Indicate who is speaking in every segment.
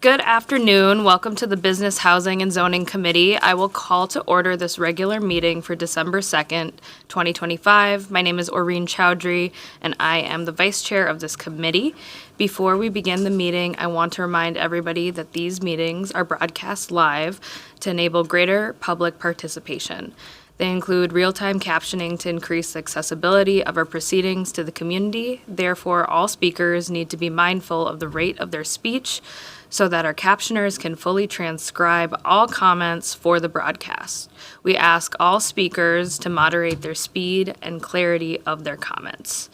Speaker 1: Good afternoon. Welcome to the Business, Housing, and Zoning Committee. I will call to order this regular meeting for December 2nd, 2025. My name is Oreen Chowdhury, and I am the vice chair of this committee. Before we begin the meeting, I want to remind everybody that these meetings are broadcast live to enable greater public participation. They include real-time captioning to increase the accessibility of our proceedings to the community. Therefore, all speakers need to be mindful of the rate of their speech so that our captioners can fully transcribe all comments for the broadcast. We ask all speakers to moderate their speed and clarity of their comments.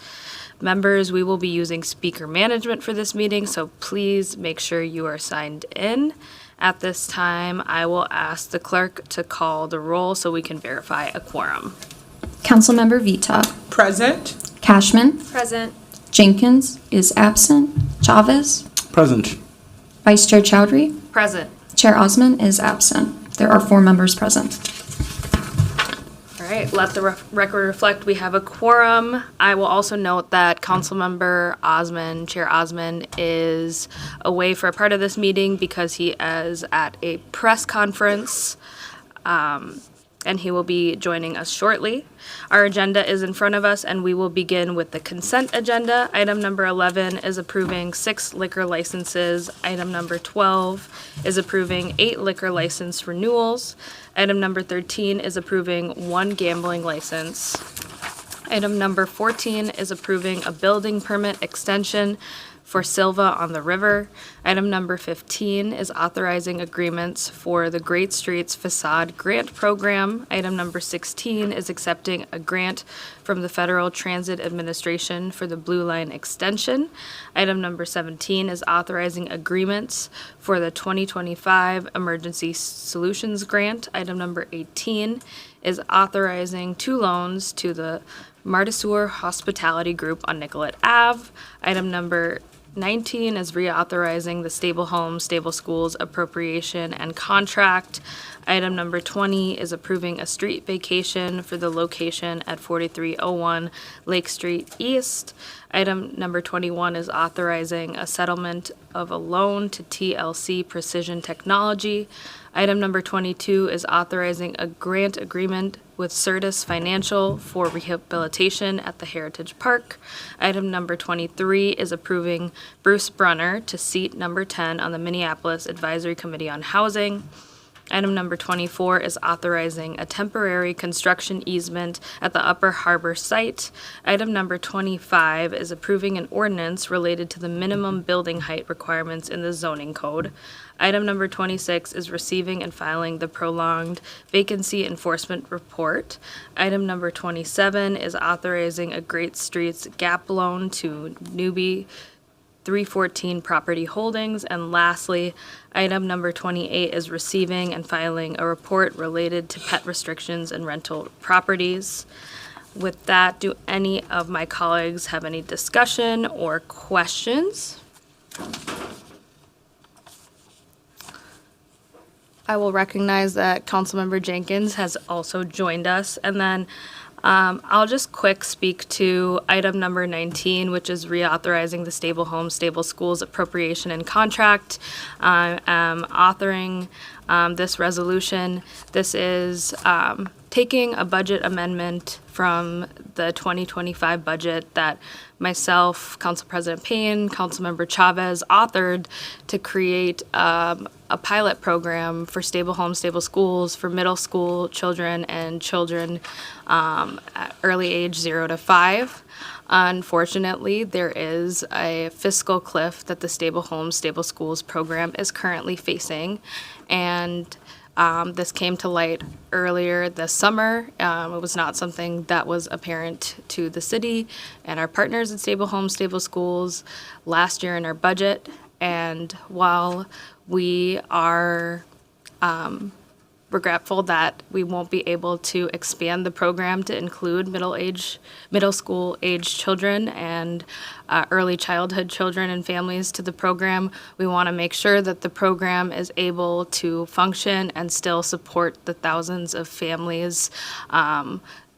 Speaker 1: Members, we will be using speaker management for this meeting, so please make sure you are signed in. At this time, I will ask the clerk to call the roll so we can verify a quorum.
Speaker 2: Councilmember Vita.
Speaker 3: Present.
Speaker 2: Cashman.
Speaker 1: Present.
Speaker 2: Jenkins is absent. Chavez.
Speaker 4: Present.
Speaker 2: Vice Chair Chowdhury.
Speaker 1: Present.
Speaker 2: Chair Osman is absent. There are 4 members present.
Speaker 1: All right, let the record reflect we have a quorum. I will also note that Councilmember Osman, Chair Osman, is away for a part of this meeting because he is at a press conference, and he will be joining us shortly. Our agenda is in front of us, and we will begin with the consent agenda. Item number 11 is approving 6 liquor licenses. Item number 12 is approving 8 liquor license renewals. Item number 13 is approving 1 gambling license. Item number 14 is approving a building permit extension for Silva on the River. Item number 15 is authorizing agreements for the Great Streets Facade Grant Program. Item number 16 is accepting a grant from the Federal Transit Administration for the Blue Line Extension. Item number 17 is authorizing agreements for the 2025 Emergency Solutions Grant. Item number 18 is authorizing 2 loans to the Martisur Hospitality Group on Nicollet Ave. Item number 19 is reauthorizing the Stable Homes, Stable Schools appropriation and contract. Item number 20 is approving a street vacation for the location at 4301 Lake Street East. Item number 21 is authorizing a settlement of a loan to TLC Precision Technology. Item number 22 is authorizing a grant agreement with Certus Financial for rehabilitation at the Heritage Park. Item number 23 is approving Bruce Brunner to seat number 10 on the Minneapolis Advisory Committee on Housing. Item number 24 is authorizing a temporary construction easement at the Upper Harbor site. Item number 25 is approving an ordinance related to the minimum building height requirements in the zoning code. Item number 26 is receiving and filing the prolonged vacancy enforcement report. Item number 27 is authorizing a Great Streets gap loan to Newbie 314 Property Holdings. And lastly, item number 28 is receiving and filing a report related to pet restrictions and rental properties. With that, do any of my colleagues have any discussion or questions? I will recognize that Councilmember Jenkins has also joined us, and then I'll just quick speak to item number 19, which is reauthorizing the Stable Homes, Stable Schools appropriation and contract. I am authoring this resolution. This is taking a budget amendment from the 2025 budget that myself, Council President Payne, Councilmember Chavez authored to create a pilot program for Stable Homes, Stable Schools for middle school children and children at early age 0 to 5. Unfortunately, there is a fiscal cliff that the Stable Homes, Stable Schools program is currently facing, and this came to light earlier this summer. It was not something that was apparent to the city and our partners at Stable Homes, Stable Schools last year in our budget. And while we are regretful that we won't be able to expand the program to include middle school age children and early childhood children and families to the program, we want to make sure that the program is able to function and still support the thousands of families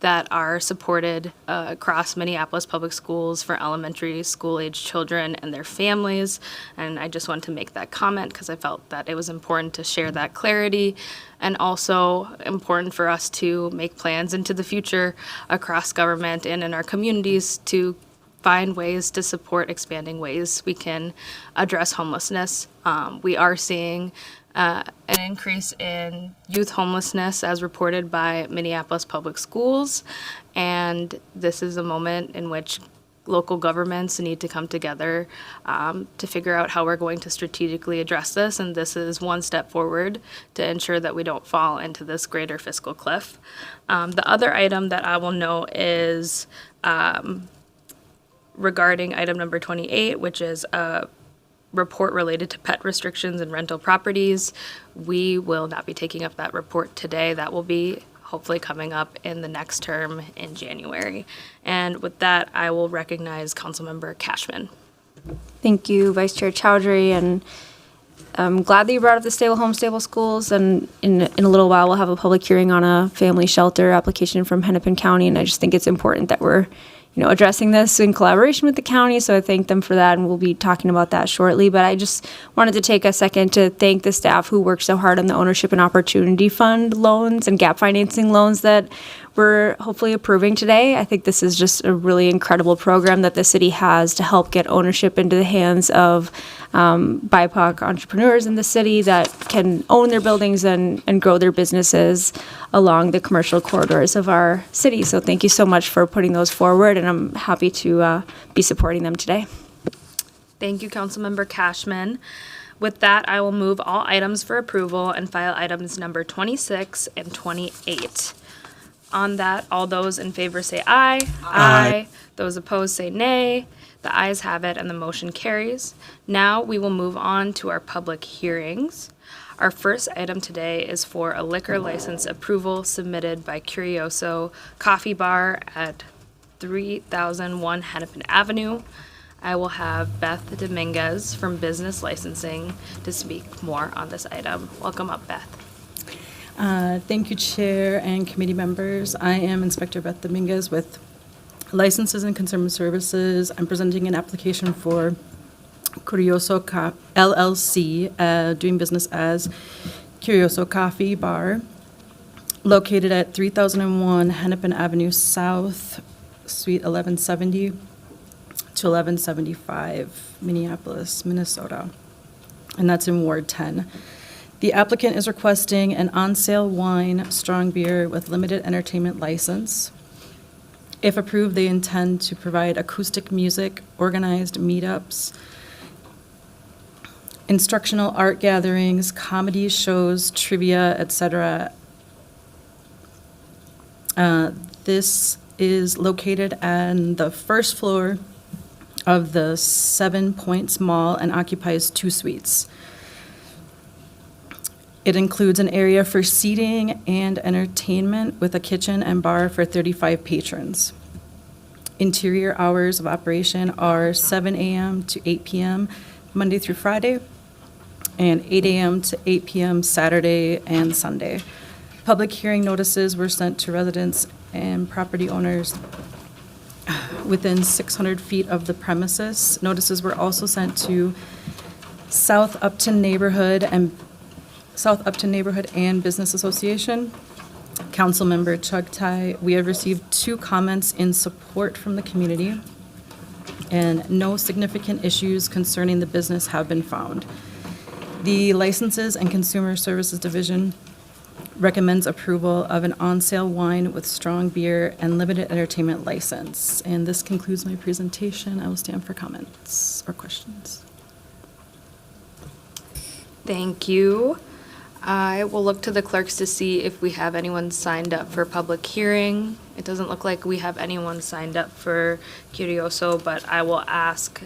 Speaker 1: that are supported across Minneapolis Public Schools for elementary school-age children and their families. And I just wanted to make that comment because I felt that it was important to share that clarity, and also important for us to make plans into the future across government and in our communities to find ways to support expanding ways we can address homelessness. We are seeing an increase in youth homelessness as reported by Minneapolis Public Schools, and this is a moment in which local governments need to come together to figure out how we're going to strategically address this, and this is one step forward to ensure that we don't fall into this greater fiscal cliff. The other item that I will note is regarding item number 28, which is a report related to pet restrictions and rental properties. We will not be taking up that report today. That will be hopefully coming up in the next term in January. And with that, I will recognize Councilmember Cashman.
Speaker 3: Thank you, Vice Chair Chowdhury, and I'm glad that you brought up the stable home, stable schools, and in a little while we'll have a public hearing on a family shelter application from Hennepin County, and I just think it's important that we're addressing this in collaboration with the county, so I thank them for that, and we'll be talking about that shortly. But I just wanted to take a second to thank the staff who worked so hard on the Ownership and Opportunity Fund loans and gap financing loans that we're hopefully approving today. I think this is just a really incredible program that the city has to help get ownership into the hands of BIPOC entrepreneurs in the city that can own their buildings and grow their businesses along the commercial corridors of our city. So thank you so much for putting those forward, and I'm happy to be supporting them today.
Speaker 1: Thank you, Councilmember Cashman. With that, I will move all items for approval and file items number 26 and 28. On that, all those in favor say aye. Aye. Those opposed say nay. The ayes have it and the motion carries. Now we will move on to our public hearings. Our first item today is for a liquor license approval submitted by Curioso Coffee Bar at 3001 Hennepin Avenue. I will have Beth Dominguez from Business Licensing to speak more on this item. Welcome up, Beth.
Speaker 4: Thank you, Chair and committee members. I am Inspector Beth Dominguez with Licenses and Consumer Services. I'm presenting an application for Curioso LLC, doing business as Curioso Coffee Bar, located at 3001 Hennepin Avenue South, Suite 1170 to 1175, Minneapolis, Minnesota, and that's in Ward 10. The applicant is requesting an on-sale wine, strong beer with limited entertainment license. If approved, they intend to provide acoustic music, organized meetups, instructional art gatherings, comedy shows, trivia, etc. This is located on the first floor of the 7 Points Mall and occupies 2 suites. It includes an area for seating and entertainment with a kitchen and bar for 35 patrons. Interior hours of operation are 7 a.m. to 8 p.m. Monday through Friday, and 8 a.m. to 8 p.m. Saturday and Sunday. Public hearing notices were sent to residents and property owners within 600 feet of the premises. Notices were also sent to South Upton Neighborhood and Business Association. Councilmember Chugtai, we have received 2 comments in support from the community, and no significant issues concerning the business have been found. The Licenses and Consumer Services Division recommends approval of an on-sale wine with strong beer and limited entertainment license. And this concludes my presentation. I will stand for comments or questions.
Speaker 1: Thank you. I will look to the clerks to see if we have anyone signed up for public hearing. It doesn't look like we have anyone signed up for Curioso, but I will ask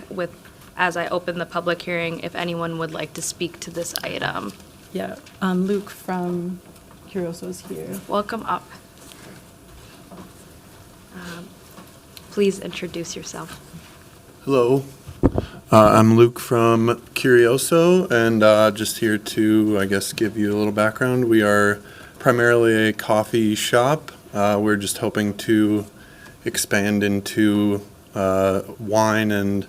Speaker 1: as I open the public hearing if anyone would like to speak to this item.
Speaker 4: Yeah, Luke from Curioso is here.
Speaker 1: Welcome up. Please introduce yourself.
Speaker 5: Hello, I'm Luke from Curioso, and just here to, I guess, give you a little background. We are primarily a coffee shop We're just hoping to expand into wine and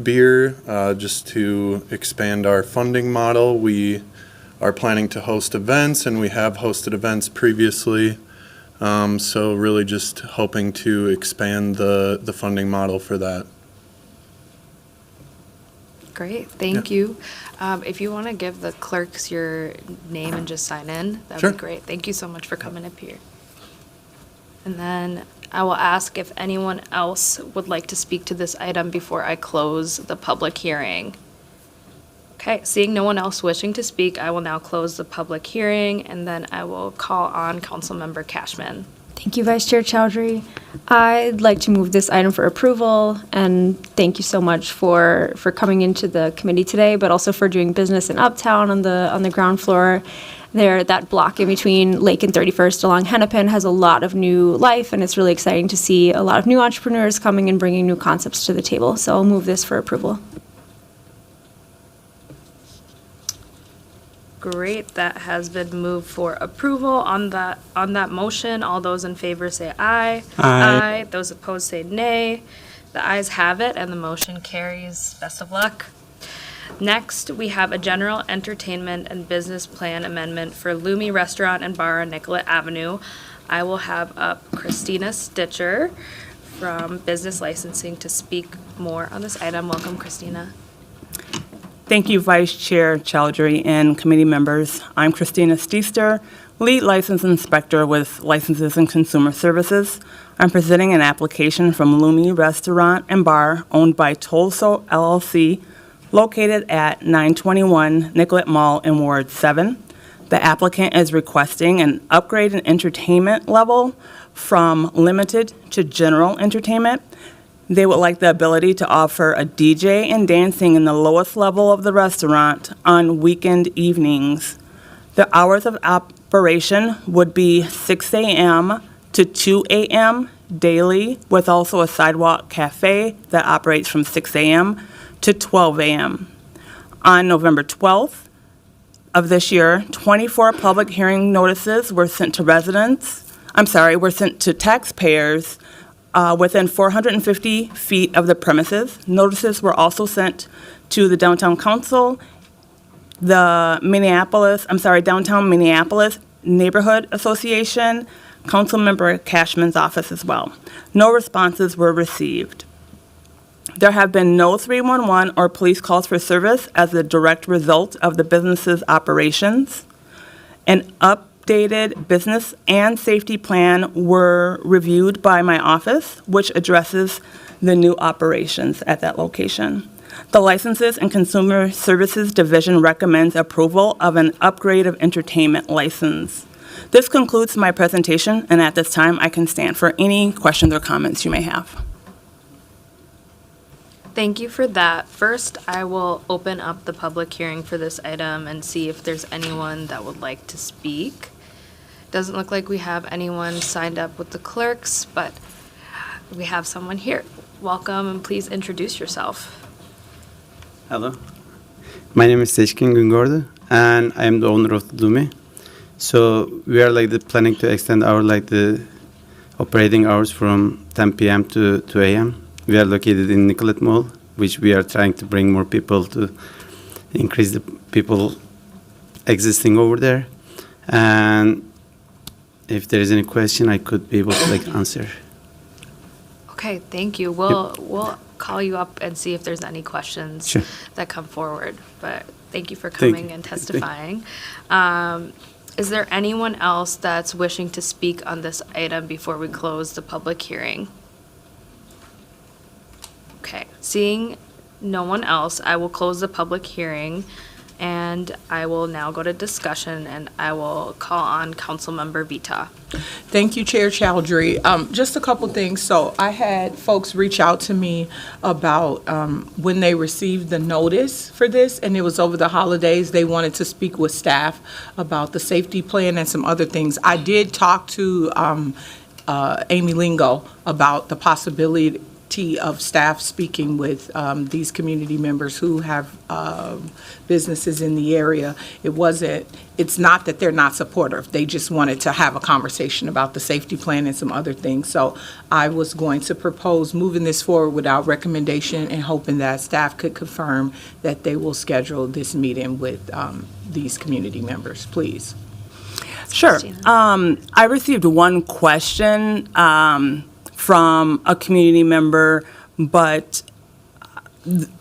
Speaker 5: beer, just to expand our funding model. We are planning to host events, and we have hosted events previously. So really just hoping to expand the funding model for that.
Speaker 1: Great, thank you. If you want to give the clerks your name and just sign in, that would
Speaker 5: Sure.
Speaker 1: be great. Thank you so much for coming up here. And then I will ask if anyone else would like to speak to this item before I close the public hearing. Okay, seeing no one else wishing to speak, I will now close the public hearing, and then I will call on Councilmember Cashman.
Speaker 3: Thank you, Vice Chair Chowdhury. I'd like to move this item for approval, and thank you so much for coming into the committee today, but also for doing business in Uptown on the ground floor. There, that block in between Lake and 31st along Hennepin has a lot of new life, and it's really exciting to see a lot of new entrepreneurs coming and bringing new concepts to the table. So I'll move this for approval.
Speaker 1: Great, that has been moved for approval. On that motion, all those in favor say aye.
Speaker 6: Aye.
Speaker 1: Those opposed say nay. The ayes have it, and the motion carries. Best of luck. Next, we have a general entertainment and business plan amendment for Lumi Restaurant and Bar on Nicollet Avenue. I will have up Christina Stitcher from Business Licensing to speak more on this item. Welcome, Christina.
Speaker 6: Thank you, Vice Chair Chowdhury and committee members. I'm Christina Steester, Lead License Inspector with Licenses and Consumer Services. I'm presenting an application from Lumi Restaurant and Bar owned by Tolso LLC, located at 921 Nicollet Mall in Ward 7. The applicant is requesting an upgrade in entertainment level from limited to general entertainment. They would like the ability to offer a DJ and dancing in the lowest level of the restaurant on weekend evenings. The hours of operation would be 6 a.m. to 2 a.m. daily, with also a sidewalk cafe that operates from 6 a.m. to 12 a.m. On November 12th of this year, 24 public hearing notices were sent to were sent to taxpayers within 450 feet of the premises. Notices were also sent to the Downtown Council, the Downtown Minneapolis Neighborhood Association, Councilmember Cashman's office as well. No responses were received. There have been no 311 or police calls for service as a direct result of the business's operations. An updated business and safety plan were reviewed by my office, which addresses the new operations at that location. The Licenses and Consumer Services Division recommends approval of an upgrade of entertainment license. This concludes my presentation, and at this time, I can stand for any questions or comments you may have.
Speaker 1: Thank you for that. First, I will open up the public hearing for this item and see if there's anyone that would like to speak. Doesn't look like we have anyone signed up with the clerks, but we have someone here. Welcome, and please introduce yourself.
Speaker 7: Hello, my name is Seçkin Güngördü, and I am the owner of the Lumi. So we are planning to extend our the operating hours from 10 p.m. to 2 a.m. We are located in Nicollet Mall, which we are trying to bring more people to increase the people existing over there. And if there is any question, I could be able to answer.
Speaker 1: Okay, thank you. We'll call you up and see if there's any questions
Speaker 7: Sure.
Speaker 1: that come forward. But thank you for coming and testifying. Is there anyone else that's wishing to speak on this item before we close the public hearing? Okay, seeing no one else, I will close the public hearing, and I will now go to discussion, and I will call on Councilmember Vita.
Speaker 8: Thank you, Chair Chowdhury. Just a couple things. So I had folks reach out to me about when they received the notice for this, and it was over the holidays. They wanted to speak with staff about the safety plan and some other things. I did talk to Amy Lingo about the possibility of staff speaking with these community members who have businesses in the area. It's not that they're not supportive. They just wanted to have a conversation about the safety plan and some other things. So I was going to propose moving this forward without recommendation and hoping that staff could confirm that they will schedule this meeting with these community members, please.
Speaker 6: Sure.
Speaker 1: Christina.
Speaker 6: I received one question from a community member, but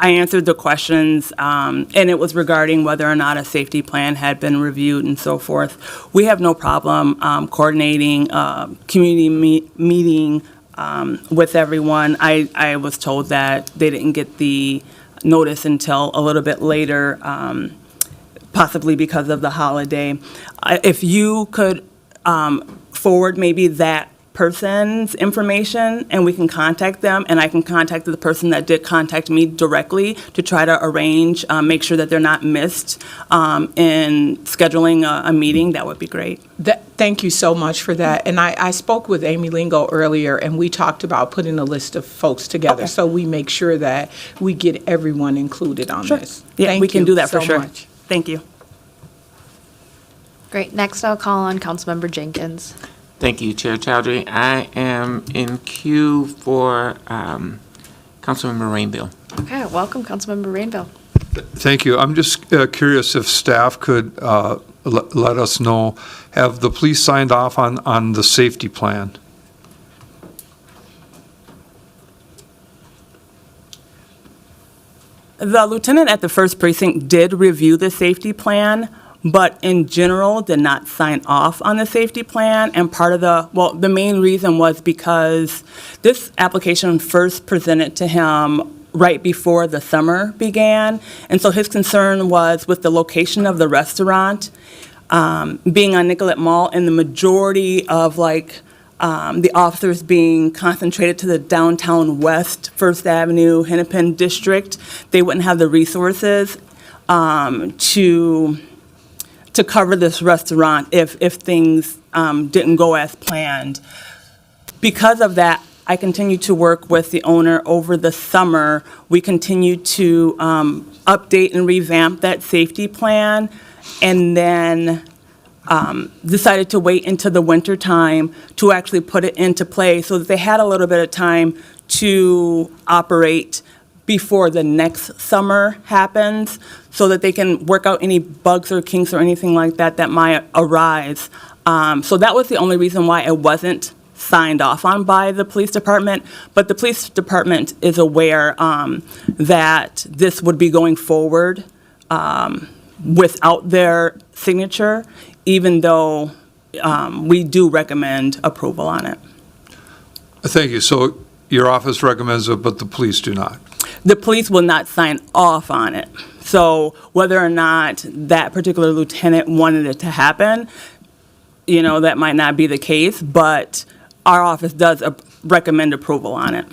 Speaker 6: I answered the questions, and it was regarding whether or not a safety plan had been reviewed and so forth. We have no problem coordinating a community meeting with everyone. I was told that they didn't get the notice until a little bit later, possibly because of the holiday. If you could forward maybe that person's information and we can contact them, and I can contact the person that did contact me directly to try to arrange, make sure that they're not missed in scheduling a meeting, that would be great.
Speaker 8: Thank you so much for that. And I spoke with Amy Lingo earlier, and we talked about putting a list of folks together so we make sure that we get everyone included on this.
Speaker 6: Yeah,
Speaker 8: Thank
Speaker 6: we can
Speaker 8: you
Speaker 6: do that for
Speaker 8: so
Speaker 6: sure.
Speaker 8: much.
Speaker 6: Thank you.
Speaker 1: Great. Next, I'll call on Councilmember Jenkins.
Speaker 9: Thank you, Chair Chowdhury. I am in queue for Councilmember Rainville.
Speaker 1: Okay, welcome, Councilmember Rainville.
Speaker 10: Thank you. I'm just curious if staff could let us know, have the police signed off on the safety plan?
Speaker 6: The lieutenant at the first precinct did review the safety plan, but in general did not sign off on the safety plan. And part of the main reason was because this application first presented to him right before the summer began. And so his concern was with the location of the restaurant, being on Nicollet Mall, and the majority of the officers being concentrated to the downtown west, First Avenue, Hennepin district. They wouldn't have the resources to cover this restaurant if things didn't go as planned. Because of that, I continued to work with the owner over the summer. We continued to update and revamp that safety plan, and then decided to wait into the winter time to actually put it into play so that they had a little bit of time to operate before the next summer happens, so that they can work out any bugs or kinks or anything like that that might arise. So that was the only reason why it wasn't signed off on by the police department. But the police department is aware that this would be going forward without their signature, even though we do recommend approval on it.
Speaker 10: Thank you. So your office recommends it, but the police do not?
Speaker 6: The police will not sign off on it. So whether or not that particular lieutenant wanted it to happen, that might not be the case, but our office does recommend approval on it.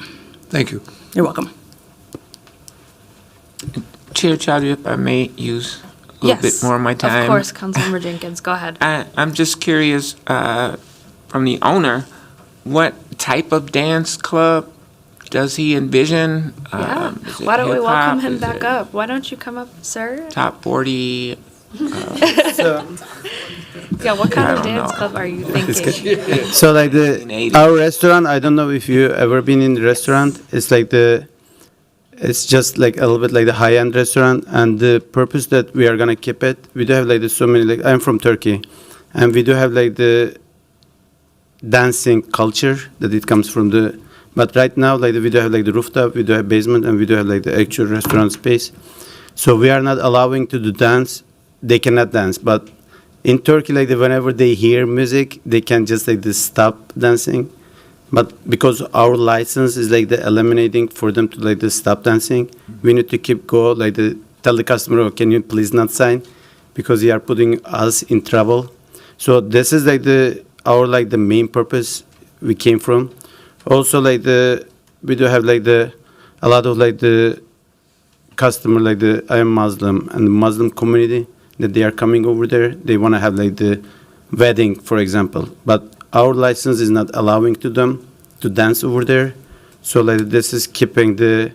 Speaker 10: Thank you.
Speaker 6: You're welcome.
Speaker 9: Chair Chowdhury, if I may use a little bit more of my time.
Speaker 1: Of course, Councilmember Jenkins, go ahead.
Speaker 9: I'm just curious, from the owner, what type of dance club does he envision?
Speaker 1: Yeah.
Speaker 9: Is it
Speaker 1: Why don't we
Speaker 9: hip-hop?
Speaker 1: welcome him
Speaker 9: Is
Speaker 1: back
Speaker 9: it
Speaker 1: up? Why don't you come up, sir?
Speaker 9: Top 40.
Speaker 1: Yeah, what kind of
Speaker 9: I don't
Speaker 1: dance
Speaker 9: know.
Speaker 1: club are you thinking?
Speaker 7: So like
Speaker 9: 1980.
Speaker 7: our restaurant, I don't know if you ever been in the restaurant. It's just like a little bit like the high-end restaurant, and the purpose that we are gonna keep it, we do have so many, I'm from Turkey, and we do have the dancing culture that it comes from but right now we do have the rooftop, we do have basement, and we do have the actual restaurant space. So we are not allowing to do dance. They cannot dance, but in Turkey, whenever they hear music, they can just stop dancing. But because our license is eliminating for them to stop dancing, we need to keep tell the customer, oh, can you please not sign, because they are putting us in trouble. So this is our the main purpose we came from. Also we do have a lot of the customer I am Muslim, and the Muslim community that they are coming over there, they want to have the wedding, for example, but our license is not allowing to them to dance over there. So like this is keeping the,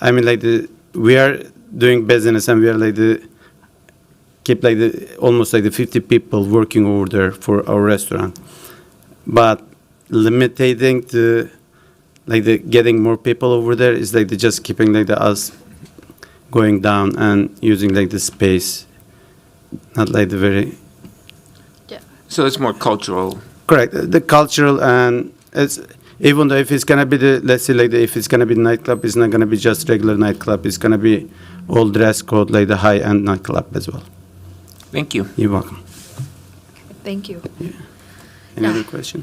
Speaker 7: I mean like we are doing business and we are like keep like almost like the 50 people working over there for our restaurant. But limiting the getting more people over there is like just keeping like us going down and using like the space, not like the very
Speaker 9: So it's more cultural.
Speaker 7: correct the cultural, and it's even though if it's gonna be let's say like if it's gonna be nightclub, it's not gonna be just regular nightclub. It's gonna be all dress code like the high end nightclub as well.
Speaker 9: Thank you.
Speaker 7: You're welcome.
Speaker 1: Thank you.
Speaker 7: Any
Speaker 1: Yeah.
Speaker 7: other question?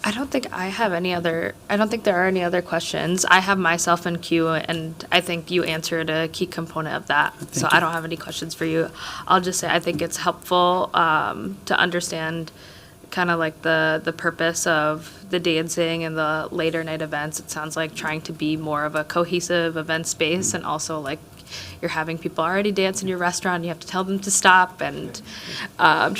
Speaker 1: I don't think there are any other questions. I have myself in queue, and I think you answered a key component of that. So I don't have any questions for you. I'll just say I think it's helpful to understand kind of like the purpose of the dancing and the later night events. It sounds like trying to be more of a cohesive event space, and also like you're having people already dance in your restaurant, you have to tell them to stop, and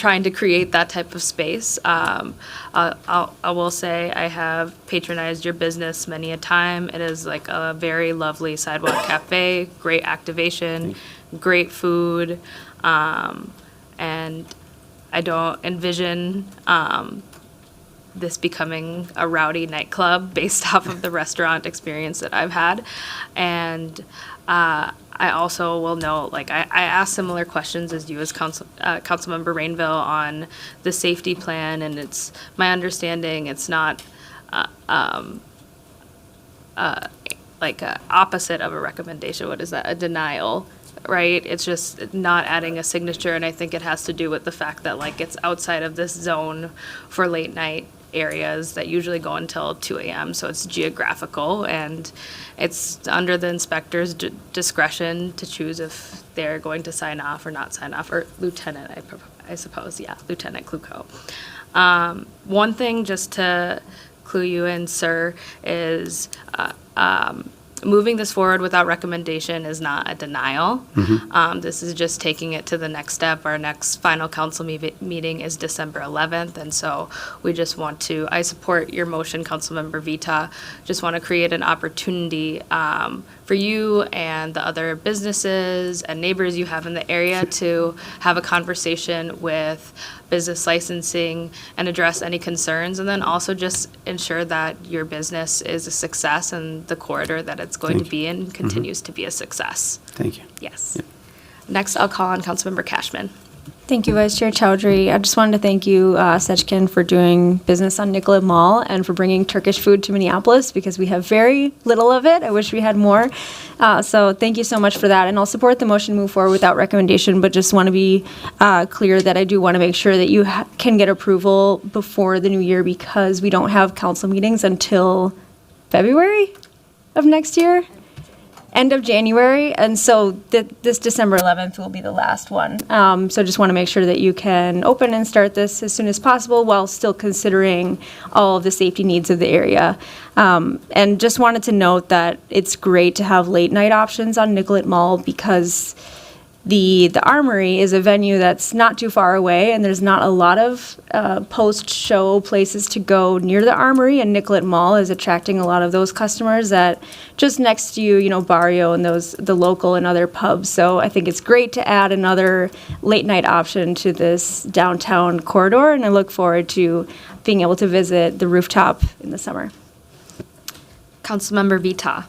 Speaker 1: trying to create that type of space. I will say I have patronized your business many a time. It is like a very lovely sidewalk cafe, great activation, great food, and I don't envision this becoming a rowdy nightclub based off of the restaurant experience that I've had. And I also will note, like, I asked similar questions as you as Councilmember Rainville on the safety plan, and it's my understanding it's not like a opposite of a recommendation. What is that? A denial, right? It's just not adding a signature, and I think it has to do with the fact that like it's outside of this zone for late night areas that usually go until 2 a.m. So it's geographical, and it's under the inspector's discretion to choose if they're going to sign off or not sign off, or Lieutenant, I suppose, yeah, Lieutenant Kluko. One thing just to clue you in, sir, is moving this forward without recommendation is not a denial. This is just taking it to the next step. Our next final council meeting is December 11th, and so we just want to, I support your motion, Councilmember Vita, just want to create an opportunity for you and the other businesses and neighbors you have in the area to have a conversation with business licensing and address any concerns, and then also just ensure that your business is a success and the corridor that it's going to be in continues to be a success.
Speaker 7: Thank you.
Speaker 1: Yes. Next, I'll call on Councilmember Cashman.
Speaker 3: Thank you, Vice Chair Chowdhury. I just wanted to thank you, Sechkin, for doing business on Nicollet Mall and for bringing Turkish food to Minneapolis, because we have very little of it. I wish we had more. So thank you so much for that. And I'll support the motion to move forward without recommendation, but just want to be clear that I do want to make sure that you can get approval before the new year, because we don't have council meetings until February of next year. End of January, and so this December 11th will be the last one. So just want to make sure that you can open and start this as soon as possible while still considering all of the safety needs of the area. And just wanted to note that it's great to have late night options on Nicollet Mall, because the Armory is a venue that's not too far away, and there's not a lot of post-show places to go near the Armory, and Nicollet Mall is attracting a lot of those customers that just next to you, Barrio and the local and other pubs. So I think it's great to add another late night option to this downtown corridor, and I look forward to being able to visit the rooftop in the summer.
Speaker 1: Councilmember Vita.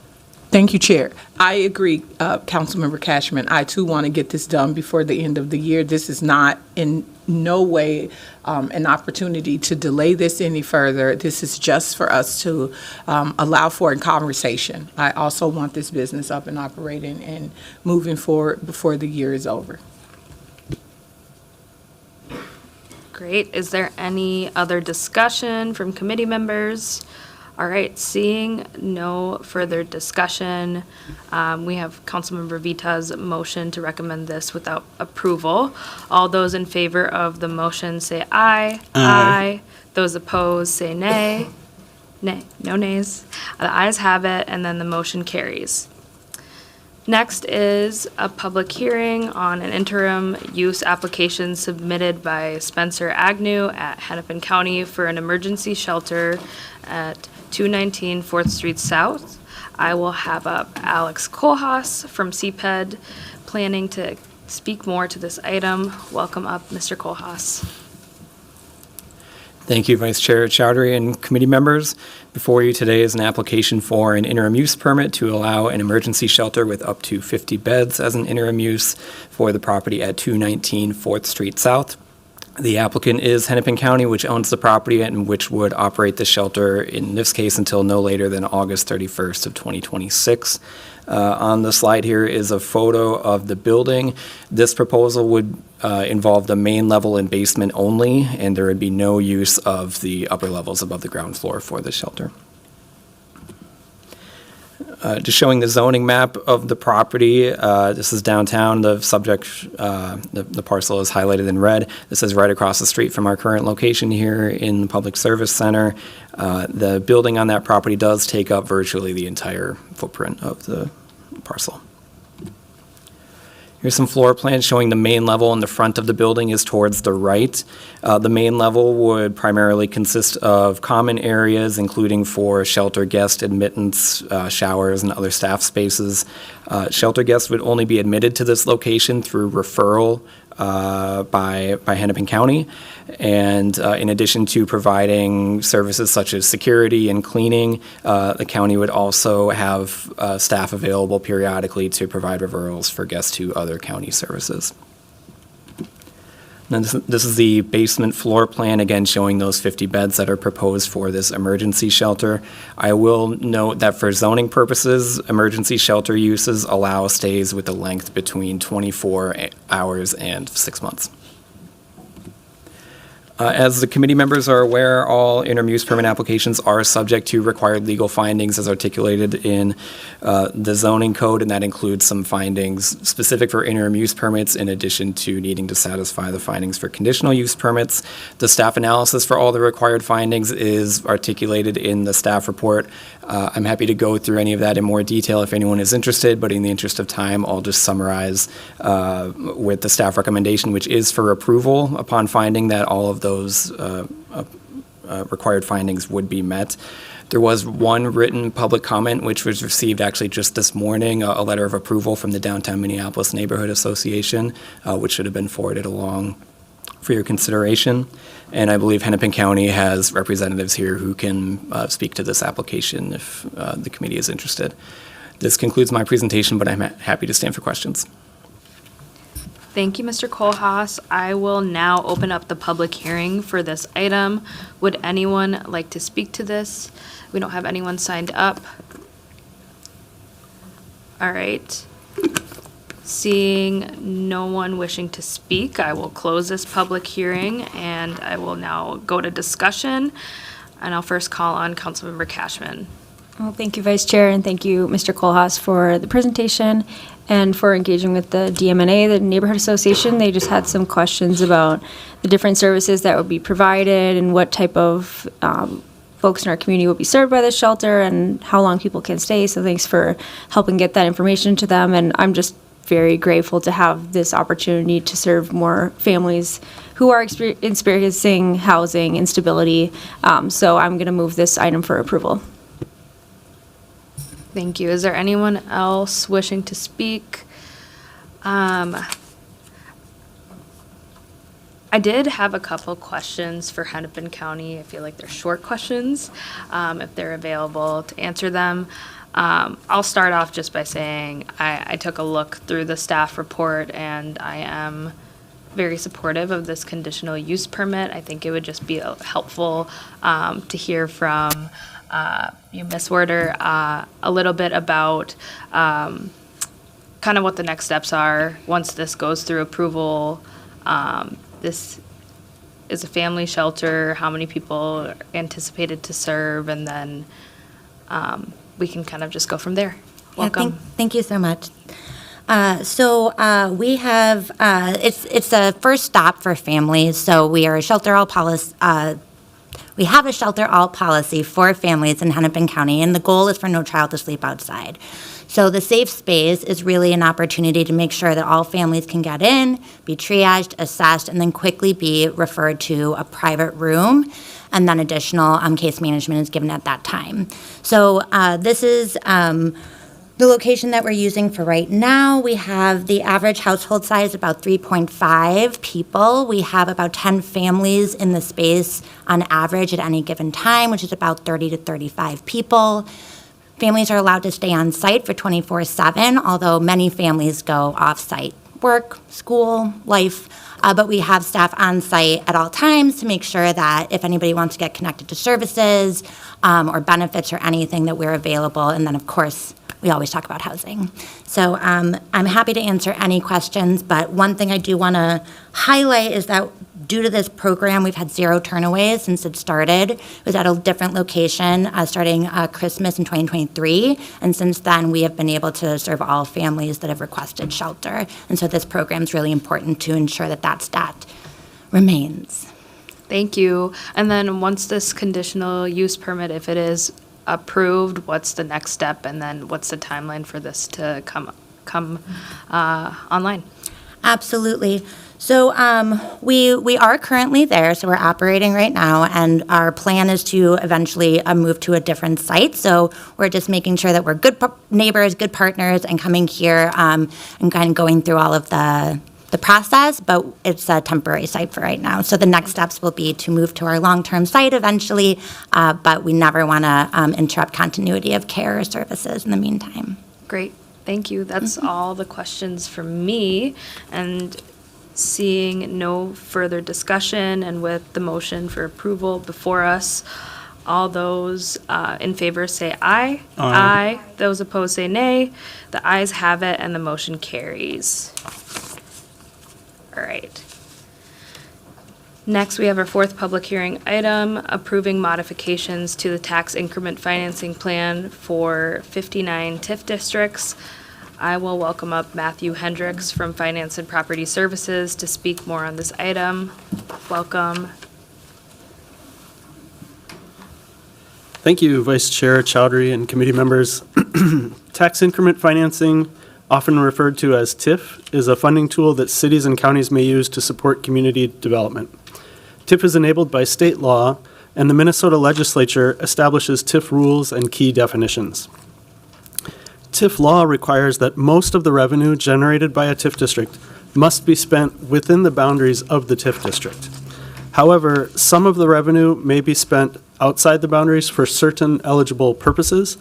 Speaker 8: Thank you, Chair. I agree, Councilmember Cashman. I, too, want to get this done before the end of the year. This is not in no way an opportunity to delay this any further. This is just for us to allow for a conversation. I also want this business up and operating and moving forward before the year is over.
Speaker 1: Great. Is there any other discussion from committee members? All right, seeing no further discussion, we have Councilmember Vita's motion to recommend this without approval. All those in favor of the motion say aye. Aye. Those opposed say nay. Nay. No nays. The ayes have it, and then the motion carries. Next is a public hearing on an interim use application submitted by Spencer Agnew at Hennepin County for an emergency shelter at 219 4th Street South. I will have up Alex Kohlhaas from CPED planning to speak more to this item. Welcome up, Mr. Kohlhaas.
Speaker 11: Thank you, Vice Chair Chowdhury and committee members. Before you today is an application for an interim use permit to allow an emergency shelter with up to 50 beds as an interim use for the property at 219 4th Street South. The applicant is Hennepin County, which owns the property and which would operate the shelter, in this case, until no later than August 31st of 2026. On the slide here is a photo of the building. This proposal would involve the main level and basement only, and there would be no use of the upper levels above the ground floor for the shelter. Just showing the zoning map of the property. This is downtown. The subject, the parcel is highlighted in red. This is right across the street from our current location here in the Public Service Center. The building on that property does take up virtually the entire footprint of the parcel. Here's some floor plans showing the main level in the front of the building is towards the right. The main level would primarily consist of common areas, including for shelter guest admittance, showers, and other staff spaces. Shelter guests would only be admitted to this location through referral by Hennepin County. And in addition to providing services such as security and cleaning, the county would also have staff available periodically to provide referrals for guests to other county services. Now, this is the basement floor plan, again showing those 50 beds that are proposed for this emergency shelter. I will note that for zoning purposes, emergency shelter uses allow stays with a length between 24 hours and 6 months. As the committee members are aware, all interim use permit applications are subject to required legal findings as articulated in the zoning code, and that includes some findings specific for interim use permits in addition to needing to satisfy the findings for conditional use permits. The staff analysis for all the required findings is articulated in the staff report. I'm happy to go through any of that in more detail if anyone is interested, but in the interest of time, I'll just summarize with the staff recommendation, which is for approval upon finding that all of those required findings would be met. There was one written public comment which was received actually just this morning, a letter of approval from the Downtown Minneapolis Neighborhood Association, which should have been forwarded along for your consideration. And I believe Hennepin County has representatives here who can speak to this application if the committee is interested. This concludes my presentation, but I'm happy to stand for questions.
Speaker 1: Thank you, Mr. Kohlhaas. I will now open up the public hearing for this item. Would anyone like to speak to this? We don't have anyone signed up. All right. Seeing no one wishing to speak, I will close this public hearing and I will now go to discussion. And I'll first call on Councilmember Cashman.
Speaker 3: Well, thank you, Vice Chair, and thank you, Mr. Kohlhaas, for the presentation and for engaging with the DMNA, the Neighborhood Association. They just had some questions about the different services that would be provided and what type of folks in our community will be served by the shelter and how long people can stay. So thanks for helping get that information to them. And I'm just very grateful to have this opportunity to serve more families who are experiencing housing instability. So I'm going to move this item for approval.
Speaker 1: Thank you. Is there anyone else wishing to speak? I did have a couple questions for Hennepin County. I feel like they're short questions, if they're available to answer them. I'll start off just by saying I took a look through the staff report and I am very supportive of this conditional use permit. I think it would just be helpful to hear from you, Ms. Werder, a little bit about kind of what the next steps are once this goes through approval. This is a family shelter, how many people are anticipated to serve, and then we can kind of just go from there. Welcome.
Speaker 12: Yeah, thank you so much. We have, it's a first stop for families, so we are a shelter all policy, we have a shelter all policy for families in Hennepin County, and the goal is for no child to sleep outside. So the safe space is really an opportunity to make sure that all families can get in, be triaged, assessed, and then quickly be referred to a private room. and then additional case management is given at that time. So this is the location that we're using for right now. We have the average household size about 3.5 people. We have about 10 families in the space on average at any given time, which is about 30 to 35 people. Families are allowed to stay on site for 24/7, although many families go off-site, work, school, life. But we have staff on site at all times to make sure that if anybody wants to get connected to services or benefits or anything, that we're available. And then, of course, we always talk about housing. So I'm happy to answer any questions, but one thing I do want to highlight is that due to this program, we've had 0 turnaways since it started. It was at a different location starting Christmas in 2023, and since then, we have been able to serve all families that have requested shelter. And so this program is really important to ensure that that stat remains.
Speaker 1: Thank you. And then once this conditional use permit, if it is approved, what's the next step, and then what's the timeline for this to come online?
Speaker 12: Absolutely. So we are currently there, so we're operating right now, and our plan is to eventually move to a different site. So we're just making sure that we're good neighbors, good partners, and coming here and kind of going through all of the process, but it's a temporary site for right now. So the next steps will be to move to our long-term site eventually, but we never want to interrupt continuity of care or services in the meantime.
Speaker 1: Great, thank you. That's all the questions from me. And seeing no further discussion, and with the motion for approval before us, all those in favor say aye. Aye. Those opposed say nay. The ayes have it, and the motion carries. All right. Next, we have our 4th public hearing item, approving modifications to the tax increment financing plan for 59 TIF districts. I will welcome up Matthew Hendricks from Finance and Property Services to speak more on this item. Welcome.
Speaker 13: Thank you, Vice Chair Chowdhury and committee members. Tax increment financing, often referred to as TIF, is a funding tool that cities and counties may use to support community development. TIF is enabled by state law, and the Minnesota legislature establishes TIF rules and key definitions. TIF law requires that most of the revenue generated by a TIF district must be spent within the boundaries of the TIF district. However, some of the revenue may be spent outside the boundaries for certain eligible purposes,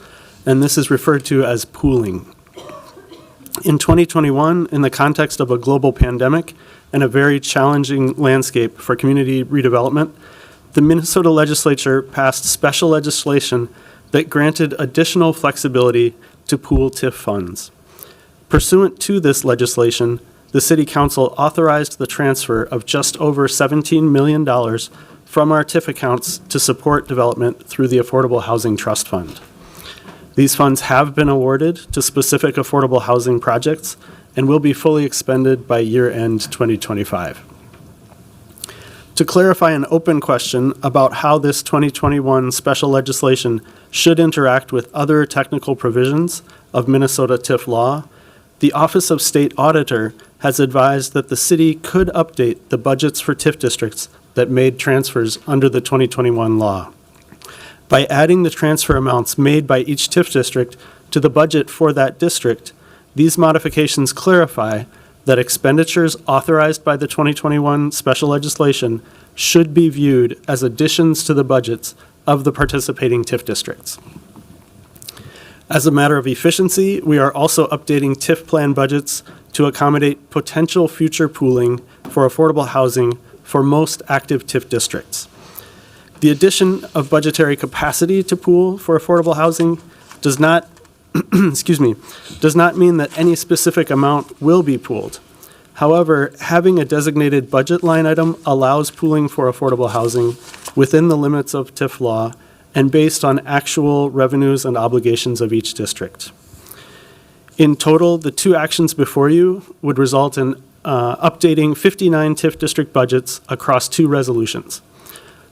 Speaker 13: and this is referred to as pooling. In 2021, in the context of a global pandemic and a very challenging landscape for community redevelopment, the Minnesota legislature passed special legislation that granted additional flexibility to pool TIF funds. Pursuant to this legislation, the City Council authorized the transfer of just over $17 million from our TIF accounts to support development through the Affordable Housing Trust Fund. These funds have been awarded to specific affordable housing projects and will be fully expended by year-end 2025. To clarify an open question about how this 2021 special legislation should interact with other technical provisions of Minnesota TIF law, the Office of State Auditor has advised that the city could update the budgets for TIF districts that made transfers under the 2021 law. By adding the transfer amounts made by each TIF district to the budget for that district, these modifications clarify that expenditures authorized by the 2021 special legislation should be viewed as additions to the budgets of the participating TIF districts. As a matter of efficiency, we are also updating TIF plan budgets to accommodate potential future pooling for affordable housing for most active TIF districts. The addition of budgetary capacity to pool for affordable housing does not does not mean that any specific amount will be pooled. However, having a designated budget line item allows pooling for affordable housing within the limits of TIF law and based on actual revenues and obligations of each district. In total, the 2 actions before you would result in updating 59 TIF district budgets across 2 resolutions.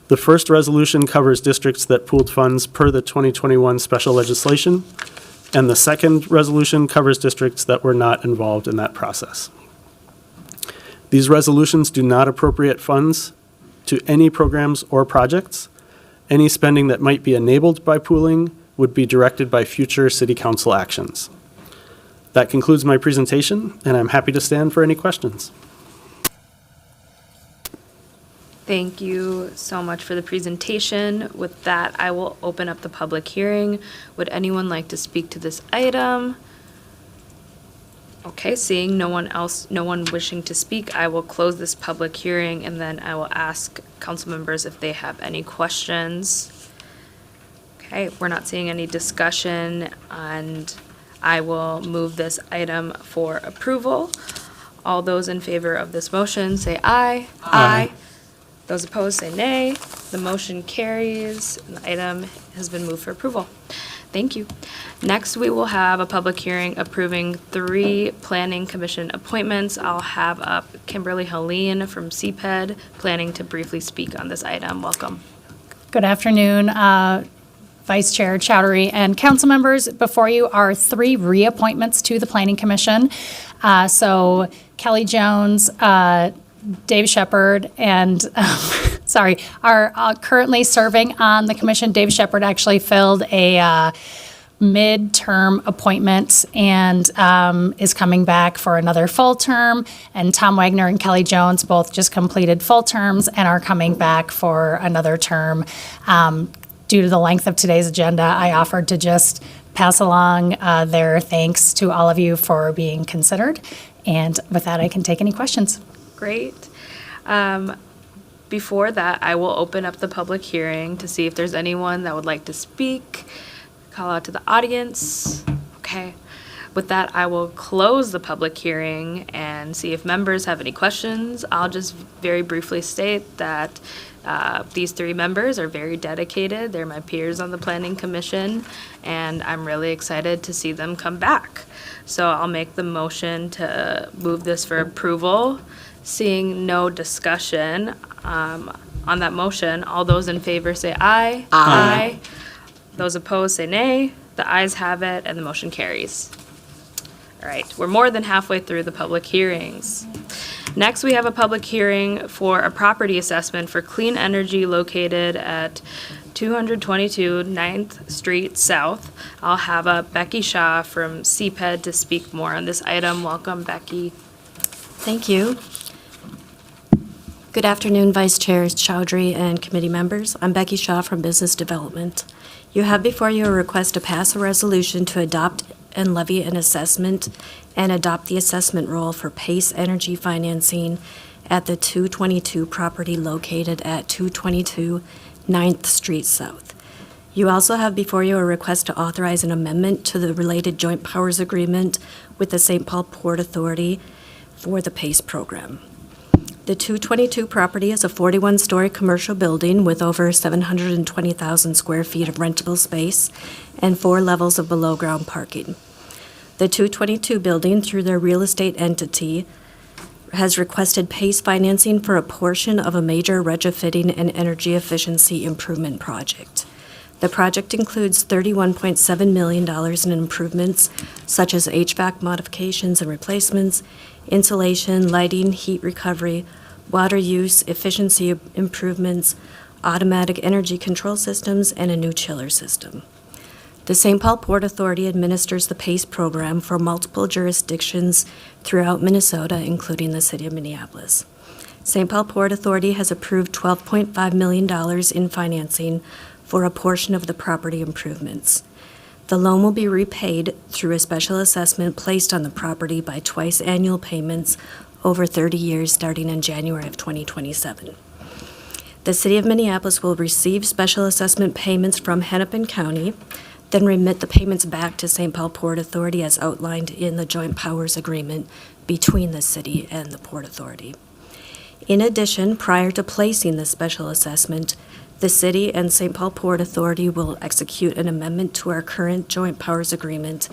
Speaker 13: The first resolution covers districts that pooled funds per the 2021 special legislation, and the second resolution covers districts that were not involved in that process. These resolutions do not appropriate funds to any programs or projects. Any spending that might be enabled by pooling would be directed by future city council actions. That concludes my presentation, and I'm happy to stand for any questions.
Speaker 1: Thank you so much for the presentation. With that, I will open up the public hearing. Would anyone like to speak to this item? Okay, seeing no one wishing to speak, I will close this public hearing, and then I will ask council members if they have any questions. Okay, we're not seeing any discussion, and I will move this item for approval. All those in favor of this motion, say aye. Aye. Those opposed, say nay. The motion carries, and the item has been moved for approval. Thank you. Next, we will have a public hearing approving 3 Planning Commission appointments. I'll have up Kimberly Helene from CPED, planning to briefly speak on this item. Welcome.
Speaker 14: Good afternoon, Vice Chair Chowdhury and council members. Before you are 3 reappointments to the Planning Commission. So Kelly Jones, Dave Shepard, and are currently serving on the commission. Dave Shepard actually filled a mid-term appointment and is coming back for another full term. And Tom Wagner and Kelly Jones both just completed full terms and are coming back for another term. Due to the length of today's agenda, I offered to just pass along their thanks to all of you for being considered. And with that, I can take any questions.
Speaker 1: Great. Before that, I will open up the public hearing to see if there's anyone that would like to speak. Call out to the audience. Okay. With that, I will close the public hearing and see if members have any questions. I'll just very briefly state that these 3 members are very dedicated. They're my peers on the Planning Commission, and I'm really excited to see them come back. So I'll make the motion to move this for approval. Seeing no discussion on that motion, all those in favor say aye. Aye. Those opposed say nay. The ayes have it, and the motion carries. All right, we're more than halfway through the public hearings. Next, we have a public hearing for a property assessment for clean energy located at 222 9th Street South. I'll have Becky Shaw from CPED to speak more on this item. Welcome, Becky.
Speaker 15: Thank you. Good afternoon, Vice Chair Chowdhury and committee members. I'm Becky Shaw from Business Development. You have before you a request to pass a resolution to adopt and levy an assessment and adopt the assessment role for PACE Energy Financing at the 222 property located at 222 9th Street South. You also have before you a request to authorize an amendment to the related joint powers agreement with the St. Paul Port Authority for the PACE program. The 222 property is a 41-story commercial building with over 720,000 square feet of rentable space and 4 levels of below-ground parking. The 222 building, through their real estate entity, has requested PACE financing for a portion of a major retrofitting and energy efficiency improvement project. The project includes $31.7 million in improvements such as HVAC modifications and replacements, insulation, lighting, heat recovery, water use, efficiency improvements, automatic energy control systems, and a new chiller system. The St. Paul Port Authority administers the PACE program for multiple jurisdictions throughout Minnesota, including the city of Minneapolis. St. Paul Port Authority has approved $12.5 million in financing for a portion of the property improvements. The loan will be repaid through a special assessment placed on the property by twice annual payments over 30 years starting in January of 2027. The City of Minneapolis will receive special assessment payments from Hennepin County, then remit the payments back to St. Paul Port Authority as outlined in the joint powers agreement between the city and the Port Authority. In addition, prior to placing the special assessment, the city and St. Paul Port Authority will execute an amendment to our current joint powers agreement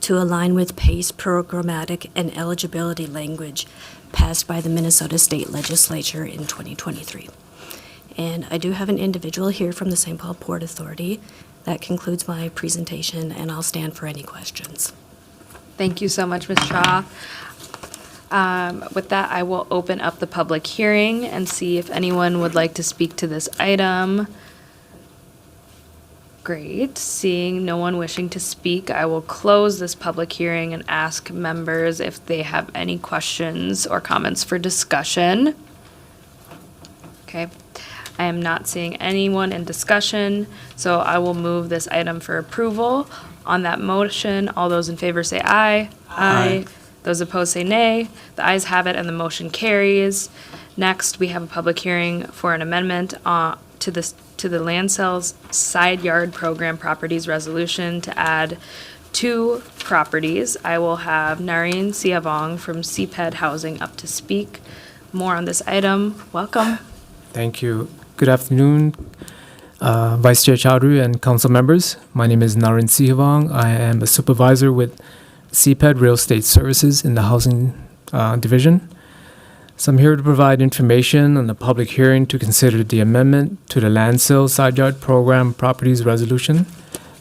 Speaker 15: to align with PACE programmatic and eligibility language passed by the Minnesota State Legislature in 2023. And I do have an individual here from the St. Paul Port Authority. That concludes my presentation, and I'll stand for any questions.
Speaker 1: Thank you so much, Ms. Shaw. With that, I will open up the public hearing and see if anyone would like to speak to this item. Great. Seeing no one wishing to speak, I will close this public hearing and ask members if they have any questions or comments for discussion. Okay. I am not seeing anyone in discussion, so I will move this item for approval. On that motion, all those in favor say aye. Aye. Those opposed say nay. The ayes have it and the motion carries. Next, we have a public hearing for an amendment to the land sales side yard program properties resolution to add 2 properties. I will have Nareen Siavong from CPED Housing up to speak more on this item. Welcome.
Speaker 16: Thank you. Good afternoon, Vice Chair Chowdhury and council members. My name is Nareen Siavong. I am a supervisor with CPED Real Estate Services in the Housing Division. So I'm here to provide information on the public hearing to consider the amendment to the land sale side yard program properties resolution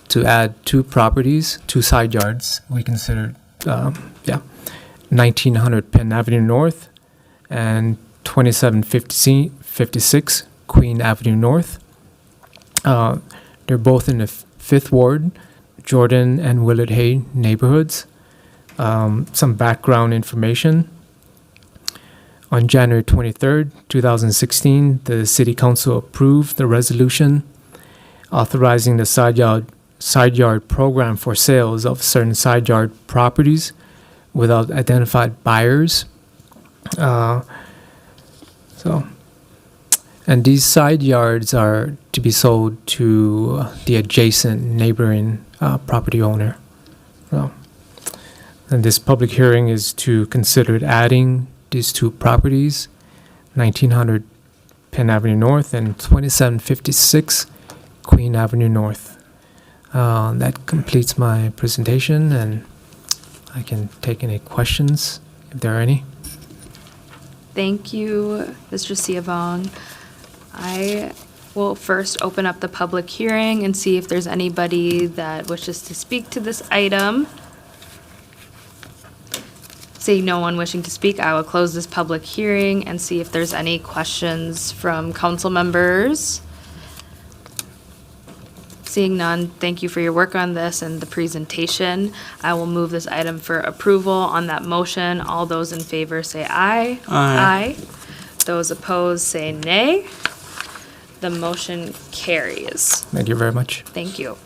Speaker 16: to add 2 properties, 2 side yards. We considered, 1900 Penn Avenue North and 2756 Queen Avenue North. They're both in the 5th Ward, Jordan and Willard Hay neighborhoods. Some background information. On January 23rd, 2016, the City Council approved the resolution authorizing the side yard program for sales of certain side yard properties without identified buyers. And these side yards are to be sold to the adjacent neighboring property owner. And this public hearing is to consider adding these 2 properties, 1900 Penn Avenue North and 2756 Queen Avenue North. That completes my presentation, and I can take any questions if there are any.
Speaker 1: Thank you, Mr. Siavong. I will first open up the public hearing and see if there's anybody that wishes to speak to this item. Seeing no one wishing to speak, I will close this public hearing and see if there's any questions from council members. Seeing none, thank you for your work on this and the presentation. I will move this item for approval. On that motion, all those in favor say aye.
Speaker 9: Aye.
Speaker 1: Those opposed say nay. The motion carries.
Speaker 16: Thank you very much.
Speaker 1: Thank you.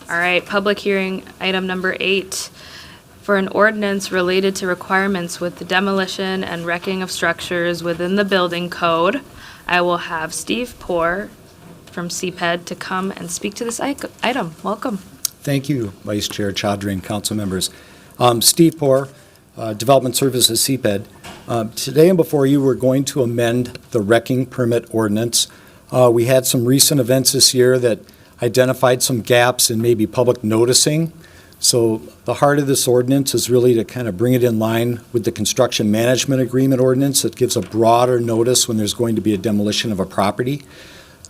Speaker 1: All right, public hearing, item number 8. For an ordinance related to requirements with the demolition and wrecking of structures within the building code, I will have Steve Poor from CPED to come and speak to this item. Welcome.
Speaker 17: Thank you, Vice Chair Chowdhury and council members. Steve Poor, Development Services, CPED. Today and before you, we're going to amend the wrecking permit ordinance. We had some recent events this year that identified some gaps in maybe public noticing. So the heart of this ordinance is really to kind of bring it in line with the construction management agreement ordinance that gives a broader notice when there's going to be a demolition of a property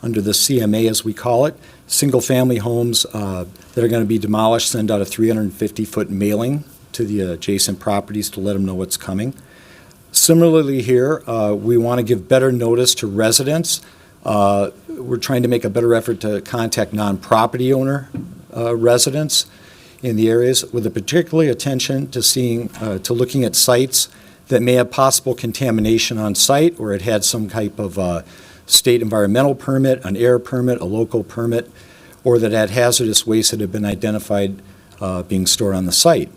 Speaker 17: under the CMA, as we call it. Single-family homes that are going to be demolished send out a 350-foot mailing to the adjacent properties to let them know what's coming. Similarly here, we want to give better notice to residents. We're trying to make a better effort to contact non-property owner residents in the areas with a particular attention to looking at sites that may have possible contamination on site, or it had some type of state environmental permit, an air permit, a local permit, or that had hazardous waste that had been identified being stored on the site.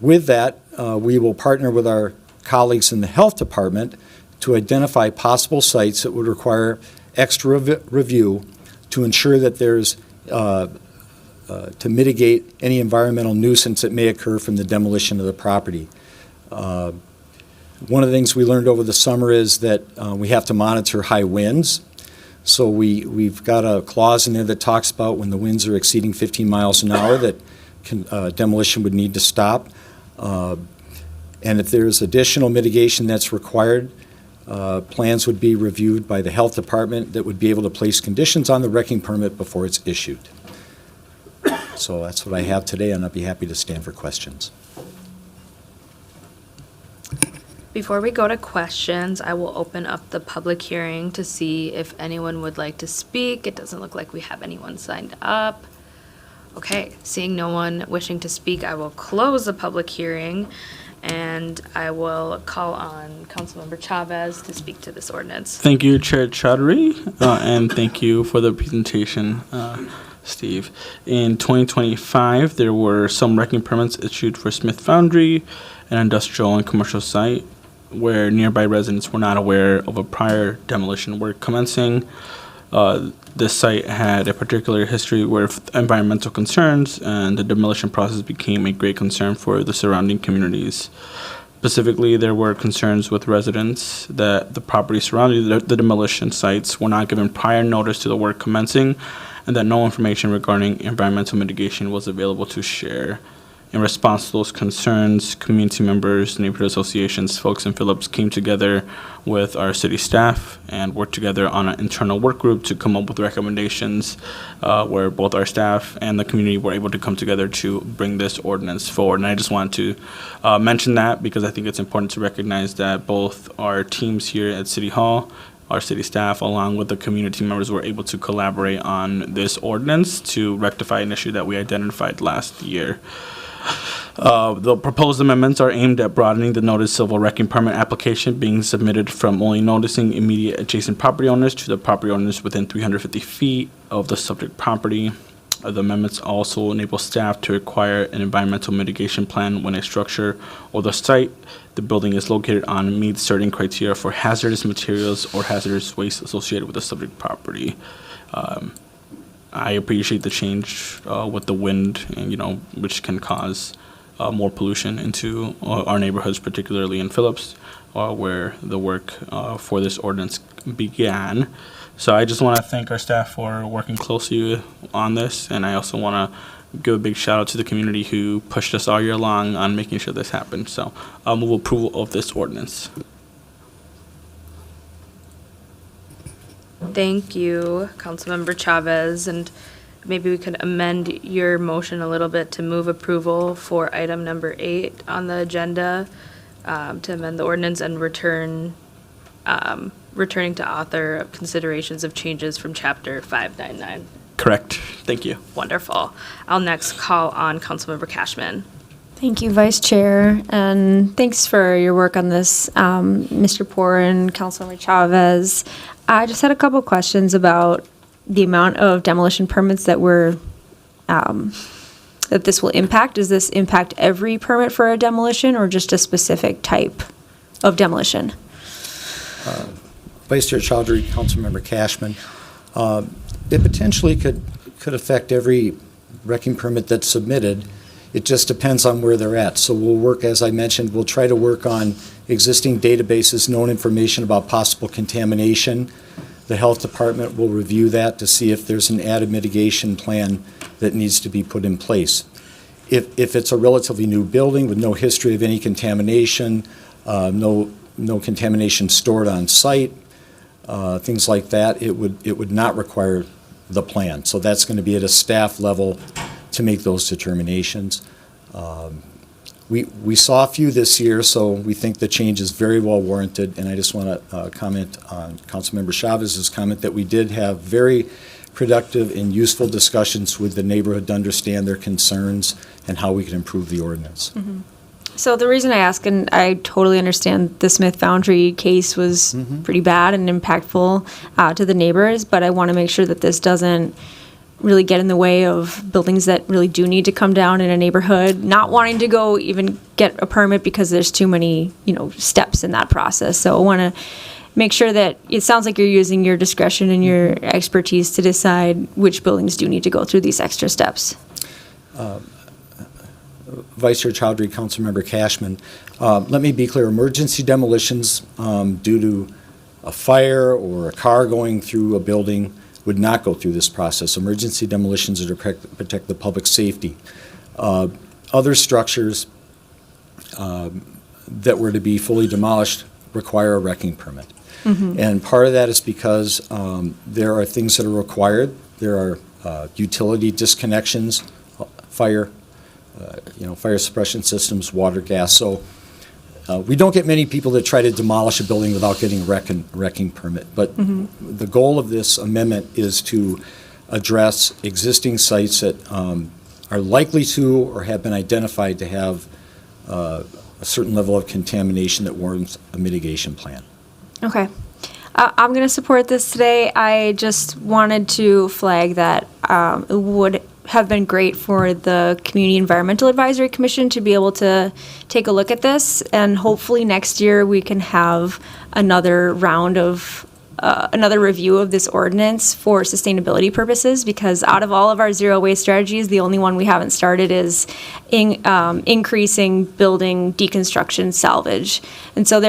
Speaker 17: With that, we will partner with our colleagues in the health department to identify possible sites that would require extra review to ensure that there's to mitigate any environmental nuisance that may occur from the demolition of the property. One of the things we learned over the summer is that we have to monitor high winds. So we've got a clause in there that talks about when the winds are exceeding 15 miles an hour that demolition would need to stop. And if there's additional mitigation that's required, plans would be reviewed by the health department that would be able to place conditions on the wrecking permit before it's issued. So that's what I have today, and I'd be happy to stand for questions.
Speaker 1: Before we go to questions, I will open up the public hearing to see if anyone would like to speak. It doesn't look like we have anyone signed up. Okay, seeing no one wishing to speak, I will close the public hearing and I will call on Councilmember Chavez to speak to this ordinance.
Speaker 18: Thank you, Chair Chaudhary, and thank you for the presentation, Steve. In 2025, there were some wrecking permits issued for Smith Foundry, an industrial and commercial site, where nearby residents were not aware of a prior demolition work commencing. This site had a particular history with environmental concerns, and the demolition process became a great concern for the surrounding communities. Specifically, there were concerns with residents that the property surrounding the demolition sites were not given prior notice to the work commencing, and that no information regarding environmental mitigation was available to share. In response to those concerns, community members, neighborhood associations, folks in Phillips came together with our city staff and worked together on an internal work group to come up with recommendations where both our staff and the community were able to come together to bring this ordinance forward. And I just wanted to mention that because I think it's important to recognize that both our teams here at City Hall, our city staff, along with the community members, were able to collaborate on this ordinance to rectify an issue that we identified last year. The proposed amendments are aimed at broadening the notice of a wrecking permit application being submitted from only noticing immediate adjacent property owners to the property owners within 350 feet of the subject property. The amendments also enable staff to require an environmental mitigation plan when a structure or the site the building is located on meets certain criteria for hazardous materials or hazardous waste associated with the subject property. I appreciate the change with the wind, and which can cause more pollution into our neighborhoods, particularly in Phillips, where the work for this ordinance began. So I just want to thank our staff for working closely on this, and I also want to give a big shout out to the community who pushed us all year long on making sure this happened. So I'll move approval of this ordinance.
Speaker 1: Thank you, Councilmember Chavez, and maybe we could amend your motion a little bit to move approval for item number 8 on the agenda, to amend the ordinance and returning to author of considerations of changes from chapter 599.
Speaker 18: Correct. Thank you.
Speaker 1: Wonderful. I'll next call on Councilmember Cashman.
Speaker 3: Thank you, Vice Chair, and thanks for your work on this, Mr. Poore and Councilmember Chavez. I just had a couple questions about the amount of demolition permits that that this will impact. Does this impact every permit for a demolition or just a specific type of demolition?
Speaker 17: Vice Chair Chaudhary, Councilmember Cashman, it potentially could affect every wrecking permit that's submitted. It just depends on where they're at. So we'll work, as I mentioned, we'll try to work on existing databases, known information about possible contamination. The health department will review that to see if there's an added mitigation plan that needs to be put in place. If it's a relatively new building with no history of any contamination, no contamination stored on site, things like that, it would not require the plan. So that's going to be at a staff level to make those determinations. We saw a few this year, so we think the change is very well warranted, and I just want to comment on Councilmember Chavez's comment that we did have very productive and useful discussions with the neighborhood to understand their concerns and how we can improve the ordinance.
Speaker 3: Mm-hmm. So the reason I ask, and I totally understand the Smith Foundry case was pretty bad and impactful to the neighbors, but I want to make sure that this doesn't really get in the way of buildings that really do need to come down in a neighborhood, not wanting to go even get a permit because there's too many, steps in that process. So I want to make sure that it sounds like you're using your discretion and your expertise to decide which buildings do need to go through these extra steps.
Speaker 17: Vice Chair Chaudhary, Councilmember Cashman, let me be clear. Emergency demolitions due to a fire or a car going through a building would not go through this process. Emergency demolitions are to protect the public safety. Other structures that were to be fully demolished require a wrecking permit. Mm-hmm. And part of that is because there are things that are required. There are utility disconnections, fire suppression systems, water, gas. So We don't get many people that try to demolish a building without getting a wrecking permit. But the goal of this amendment is to address existing sites that are likely to or have been identified to have a certain level of contamination that warrants a mitigation plan.
Speaker 3: Okay. I'm going to support this today. I just wanted to flag that it would have been great for the Community Environmental Advisory Commission to be able to take a look at this, and hopefully next year we can have another round of another review of this ordinance for sustainability purposes, because out of all of our zero waste strategies, the only one we haven't started is increasing building deconstruction salvage. And so the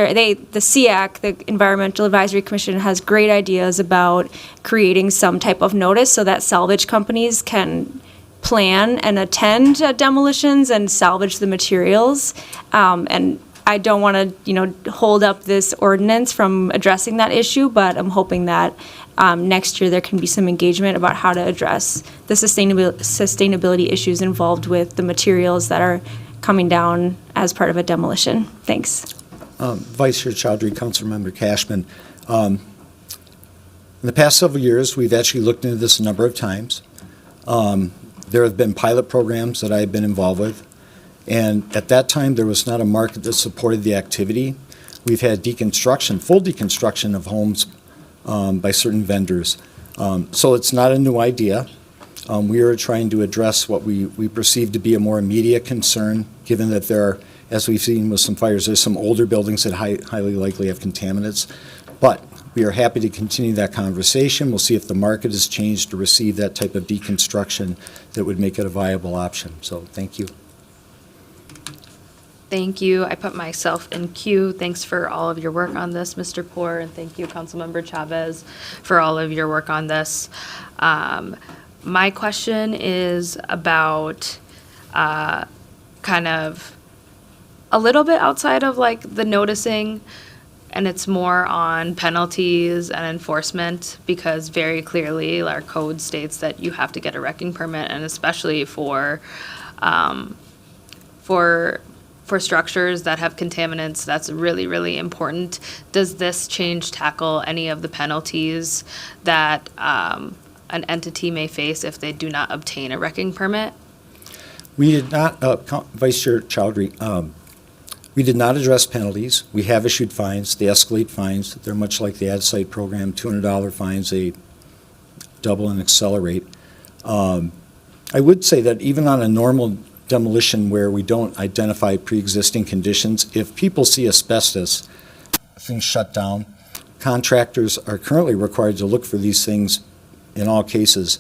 Speaker 3: SEAC, the Environmental Advisory Commission, has great ideas about creating some type of notice so that salvage companies can plan and attend demolitions and salvage the materials. And I don't want to, hold up this ordinance from addressing that issue, but I'm hoping that next year there can be some engagement about how to address the sustainability issues involved with the materials that are coming down as part of a demolition. Thanks.
Speaker 17: Vice Chair Chowdhury, Councilmember Cashman. In the past several years, we've actually looked into this a number of times. There have been pilot programs that I've been involved with. And at that time, there was not a market that supported the activity. We've had deconstruction, full deconstruction of homes by certain vendors. So it's not a new idea. We are trying to address what we perceive to be a more immediate concern, given that there are, as we've seen with some fires, there's some older buildings that highly likely have contaminants. But we are happy to continue that conversation. We'll see if the market has changed to receive that type of deconstruction that would make it a viable option. So thank you.
Speaker 1: Thank you. I put myself in queue. Thanks for all of your work on this, Mr. Poor, and thank you, Councilmember Chavez, for all of your work on this. My question is about kind of a little bit outside of like the noticing, and it's more on penalties and enforcement, because very clearly our code states that you have to get a wrecking permit, and especially for structures that have contaminants, that's really, really important. Does this change tackle any of the penalties that an entity may face if they do not obtain a wrecking permit?
Speaker 17: We did not, Vice Chair Chowdhury, we did not address penalties. We have issued fines. They escalate fines. They're much like the ad site program, $200 fines. They double and accelerate. I would say that even on a normal demolition where we don't identify pre-existing conditions, if people see asbestos, things shut down. Contractors are currently required to look for these things in all cases.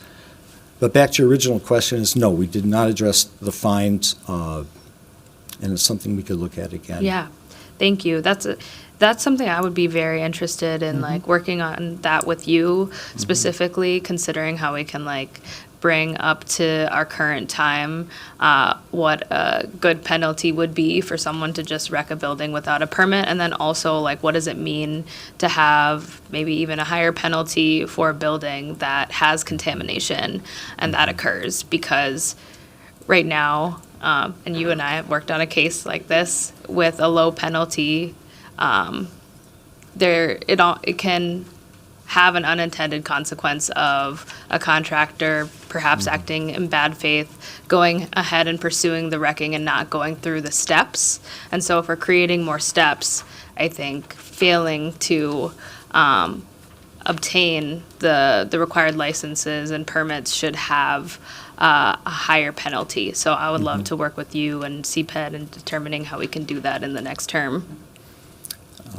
Speaker 17: But back to your original question is, no, we did not address the fines, and it's something we could look at again.
Speaker 1: Yeah, thank you. That's something I would be very interested in, like working on that with you specifically, considering how we can like bring up to our current time what a good penalty would be for someone to just wreck a building without a permit, and then also like what does it mean to have maybe even a higher penalty for a building that has contamination and that occurs, because right now, and you and I have worked on a case like this with a low penalty, it can have an unintended consequence of a contractor perhaps acting in bad faith, going ahead and pursuing the wrecking and not going through the steps. And so if we're creating more steps, I think failing to obtain the required licenses and permits should have a higher penalty. So I would love to work with you and CPED in determining how we can do that in the next term.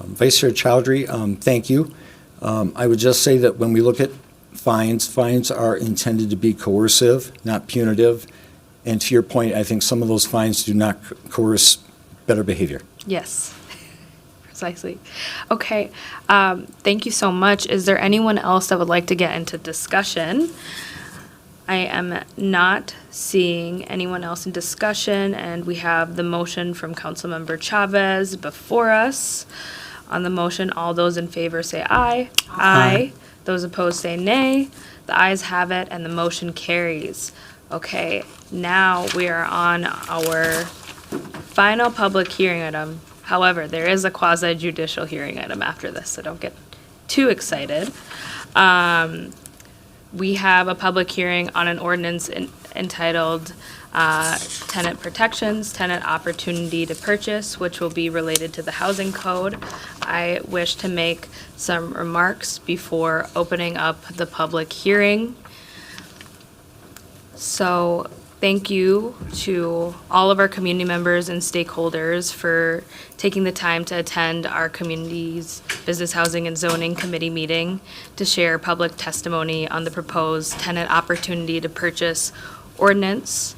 Speaker 17: Vice Chair Chowdhury, thank you. I would just say that when we look at fines are intended to be coercive, not punitive. And to your point, I think some of those fines do not coerce better behavior.
Speaker 1: Yes, precisely. Okay, thank you so much. Is there anyone else that would like to get into discussion? I am not seeing anyone else in discussion, and we have the motion from Councilmember Chavez before us. On the motion, all those in favor say aye. Aye. Those opposed say nay. The ayes have it, and the motion carries. Okay, now we are on our final public hearing item. However, there is a quasi judicial hearing item after this, so don't get too excited. We have a public hearing on an ordinance entitled Tenant Protections, Tenant Opportunity to Purchase, which will be related to the housing code. I wish to make some remarks before opening up the public hearing. So thank you to all of our community members and stakeholders for taking the time to attend our community's Business Housing and Zoning Committee meeting to share public testimony on the proposed Tenant Opportunity to Purchase ordinance.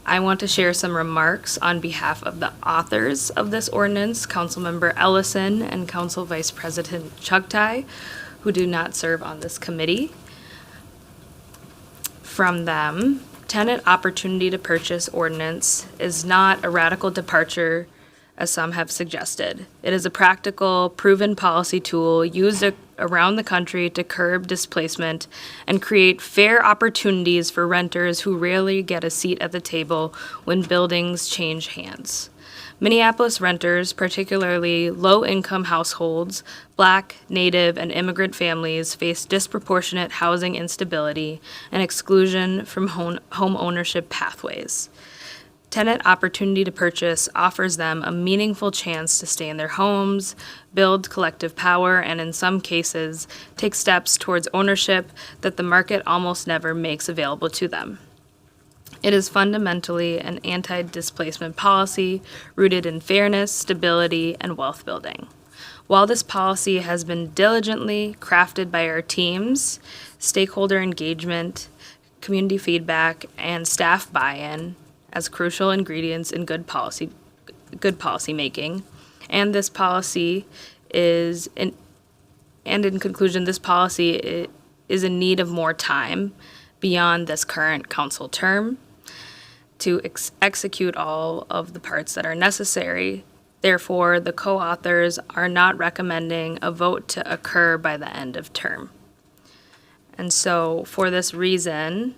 Speaker 1: I want to share some remarks on behalf of the authors of this ordinance, Councilmember Ellison and Council Vice President Chugtai, who do not serve on this committee. From them, Tenant Opportunity to Purchase ordinance is not a radical departure, as some have suggested. It is a practical, proven policy tool used around the country to curb displacement and create fair opportunities for renters who rarely get a seat at the table when buildings change hands. Minneapolis renters, particularly low-income households, Black, Native, and immigrant families, face disproportionate housing instability and exclusion from home ownership pathways. Tenant Opportunity to Purchase offers them a meaningful chance to stay in their homes, build collective power, and in some cases, take steps towards ownership that the market almost never makes available to them. It is fundamentally an anti-displacement policy rooted in fairness, stability, and wealth building. While this policy has been diligently crafted by our teams, stakeholder engagement, community feedback, and staff buy-in as crucial ingredients in good policy making, and this policy is in conclusion, this policy is in need of more time beyond this current council term to execute all of the parts that are necessary. Therefore, the co-authors are not recommending a vote to occur by the end of term. And so for this reason,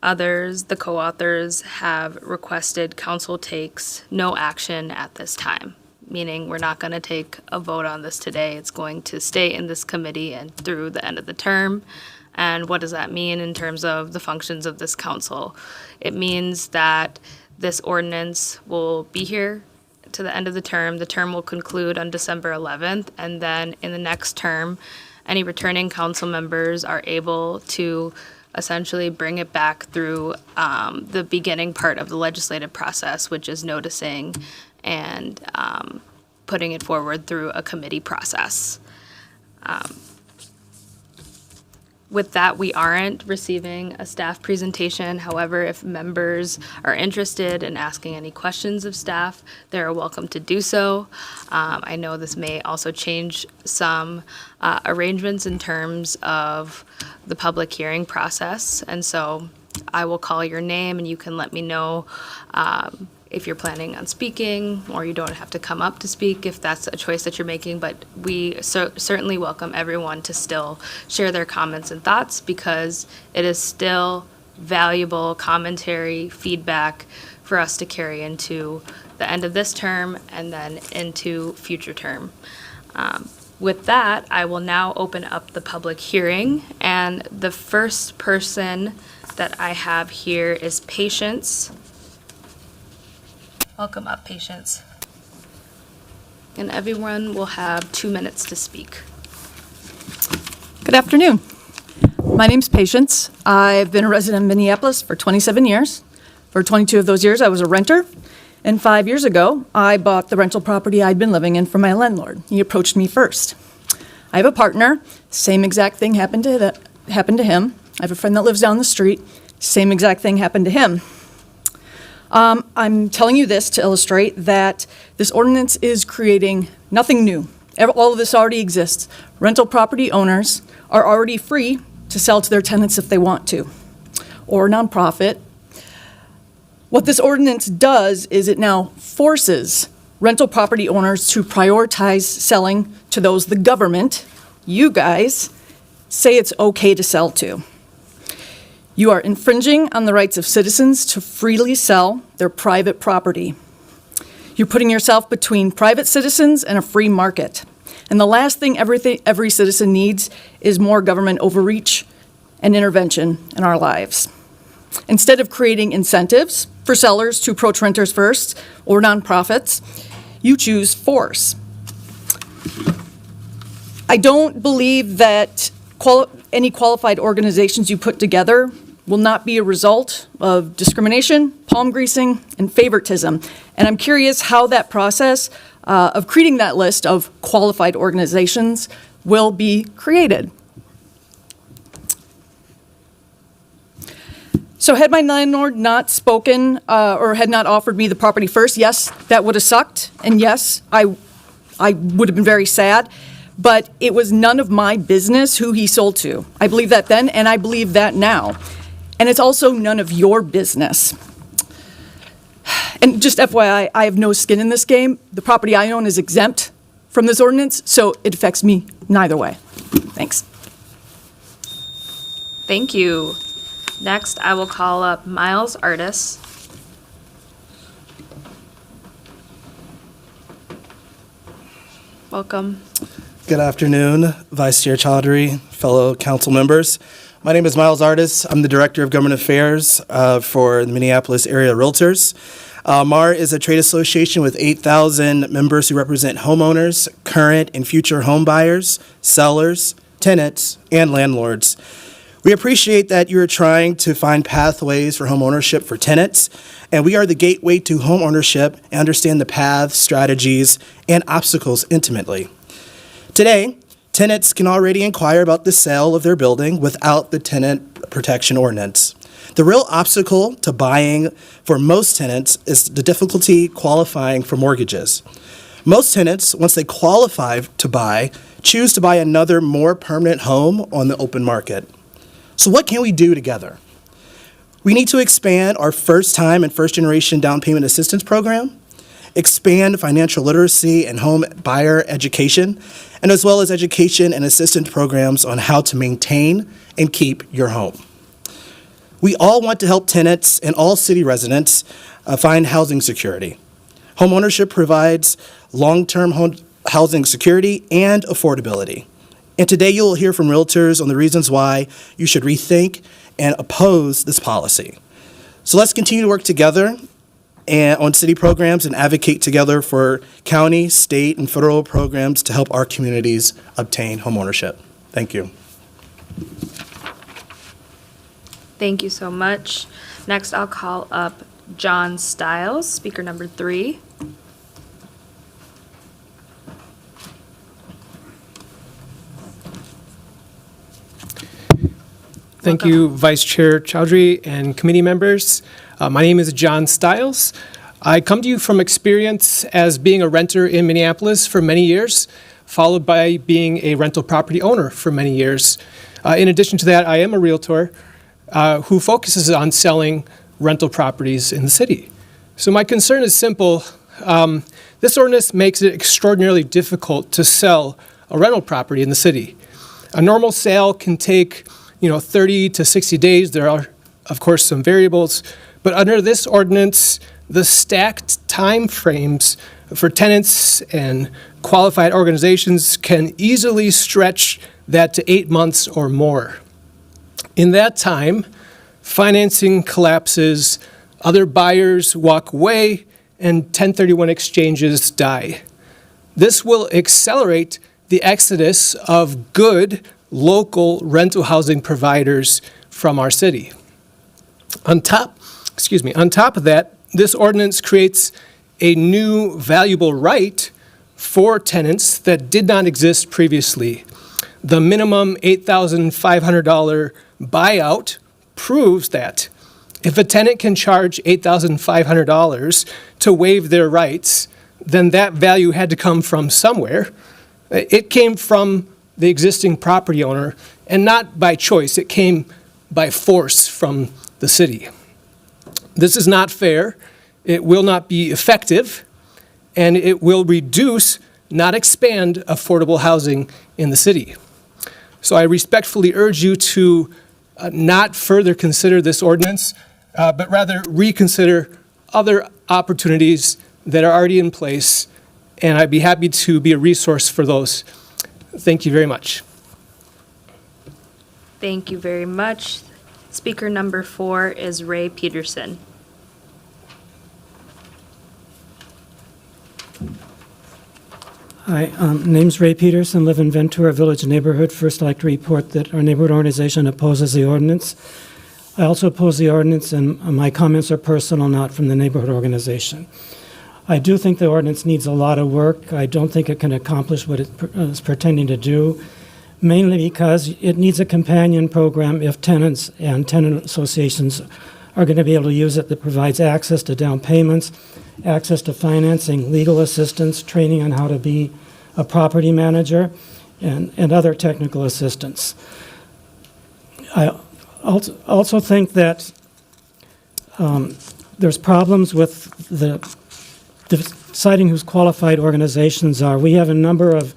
Speaker 1: the co-authors have requested council takes no action at this time, meaning we're not going to take a vote on this today. It's going to stay in this committee and through the end of the term. And what does that mean in terms of the functions of this council? It means that this ordinance will be here to the end of the term. The term will conclude on December 11th, and then in the next term, any returning council members are able to essentially bring it back through the beginning part of the legislative process, which is noticing and putting it forward through a committee process. With that, we aren't receiving a staff presentation. However, if members are interested in asking any questions of staff, they're welcome to do so. I know this may also change some arrangements in terms of the public hearing process. And so I will call your name and you can let me know if you're planning on speaking, or you don't have to come up to speak if that's a choice that you're making, but we certainly welcome everyone to still share their comments and thoughts, because it is still valuable commentary, feedback for us to carry into the end of this term and then into future term. With that, I will now open up the public hearing, and the first person that I have here is Patience. Welcome up, Patience. And everyone will have 2 minutes to speak.
Speaker 19: Good afternoon. My name's Patience. I've been a resident of Minneapolis for 27 years. For 22 of those years, I was a renter. And 5 years ago, I bought the rental property I'd been living in from my landlord. He approached me first. I have a partner. Same exact thing happened to him. I have a friend that lives down the street. Same exact thing happened to him. I'm telling you this to illustrate that this ordinance is creating nothing new. All of this already exists. Rental property owners are already free to sell to their tenants if they want to, or nonprofit. What this ordinance does is it now forces rental property owners to prioritize selling to those the government, you guys, say it's okay to sell to. You are infringing on the rights of citizens to freely sell their private property. You're putting yourself between private citizens and a free market. And the last thing every citizen needs is more government overreach and intervention in our lives. Instead of creating incentives for sellers to approach renters first or nonprofits, you choose force. I don't believe that any qualified organizations you put together will not be a result of discrimination, palm greasing, and favoritism. And I'm curious how that process of creating that list of qualified organizations will be created. So had my landlord not spoken or had not offered me the property first, yes, that would have sucked. And yes, I would have been very sad. But it was none of my business who he sold to. I believe that then, and I believe that now. And it's also none of your business. And just FYI, I have no skin in this game. The property I own is exempt from this ordinance, so it affects me neither way. Thanks.
Speaker 1: Thank you. Next, I will call up Miles Artis. Welcome.
Speaker 20: Good afternoon, Vice Chair Chaudhry, fellow council members. My name is Miles Artis. I'm the Director of Government Affairs for the Minneapolis Area Realtors. MAR is a trade association with 8,000 members who represent homeowners, current and future home buyers, sellers, tenants, and landlords. We appreciate that you are trying to find pathways for home ownership for tenants, and we are the gateway to home ownership and understand the paths, strategies, and obstacles intimately. Today, tenants can already inquire about the sale of their building without the tenant protection ordinance. The real obstacle to buying for most tenants is the difficulty qualifying for mortgages. Most tenants, once they qualify to buy, choose to buy another more permanent home on the open market. So what can we do together? We need to expand our first-time and first-generation down payment assistance program, expand financial literacy and home buyer education, and as well as education and assistance programs on how to maintain and keep your home. We all want to help tenants and all city residents find housing security. Homeownership provides long-term home housing security and affordability. And today you will hear from realtors on the reasons why you should rethink and oppose this policy. So let's continue to work together and on city programs and advocate together for county, state, and federal programs to help our communities obtain homeownership. Thank you.
Speaker 1: Thank you so much. Next, I'll call up John Stiles, speaker number 3.
Speaker 21: Thank you, Vice Chair Chaudhry and committee members. My name is John Stiles. I come to you from experience as being a renter in Minneapolis for many years, followed by being a rental property owner for many years. In addition to that, I am a realtor who focuses on selling rental properties in the city. So my concern is simple. This ordinance makes it extraordinarily difficult to sell a rental property in the city. A normal sale can take 30 to 60 days. There are, of course, some variables. But under this ordinance, the stacked time frames for tenants and qualified organizations can easily stretch that to 8 months or more. In that time, financing collapses, other buyers walk away, and 1031 exchanges die. This will accelerate the exodus of good local rental housing providers from our city. On top of that, this ordinance creates a new valuable right for tenants that did not exist previously. The minimum $8,500 buyout proves that if a tenant can charge $8,500 to waive their rights, then that value had to come from somewhere. It came from the existing property owner, and not by choice. It came by force from the city. This is not fair. It will not be effective, and it will reduce, not expand, affordable housing in the city. So I respectfully urge you to not further consider this ordinance, but rather reconsider other opportunities that are already in place, and I'd be happy to be a resource for those. Thank you very much.
Speaker 1: Thank you very much. Speaker number 4 is Ray Peterson.
Speaker 2: Hi, name's Ray Peterson, live in Ventura Village neighborhood. First, I'd like to report that our neighborhood organization opposes the ordinance. I also oppose the ordinance, and my comments are personal, not from the neighborhood organization. I do think the ordinance needs a lot of work. I don't think it can accomplish what it is pretending to do, mainly because it needs a companion program if tenants and tenant associations are going to be able to use it, that provides access to down payments, access to financing, legal assistance, training on how to be a property manager, and other technical assistance. I also think that there's problems with deciding who's qualified organizations are. We have a number of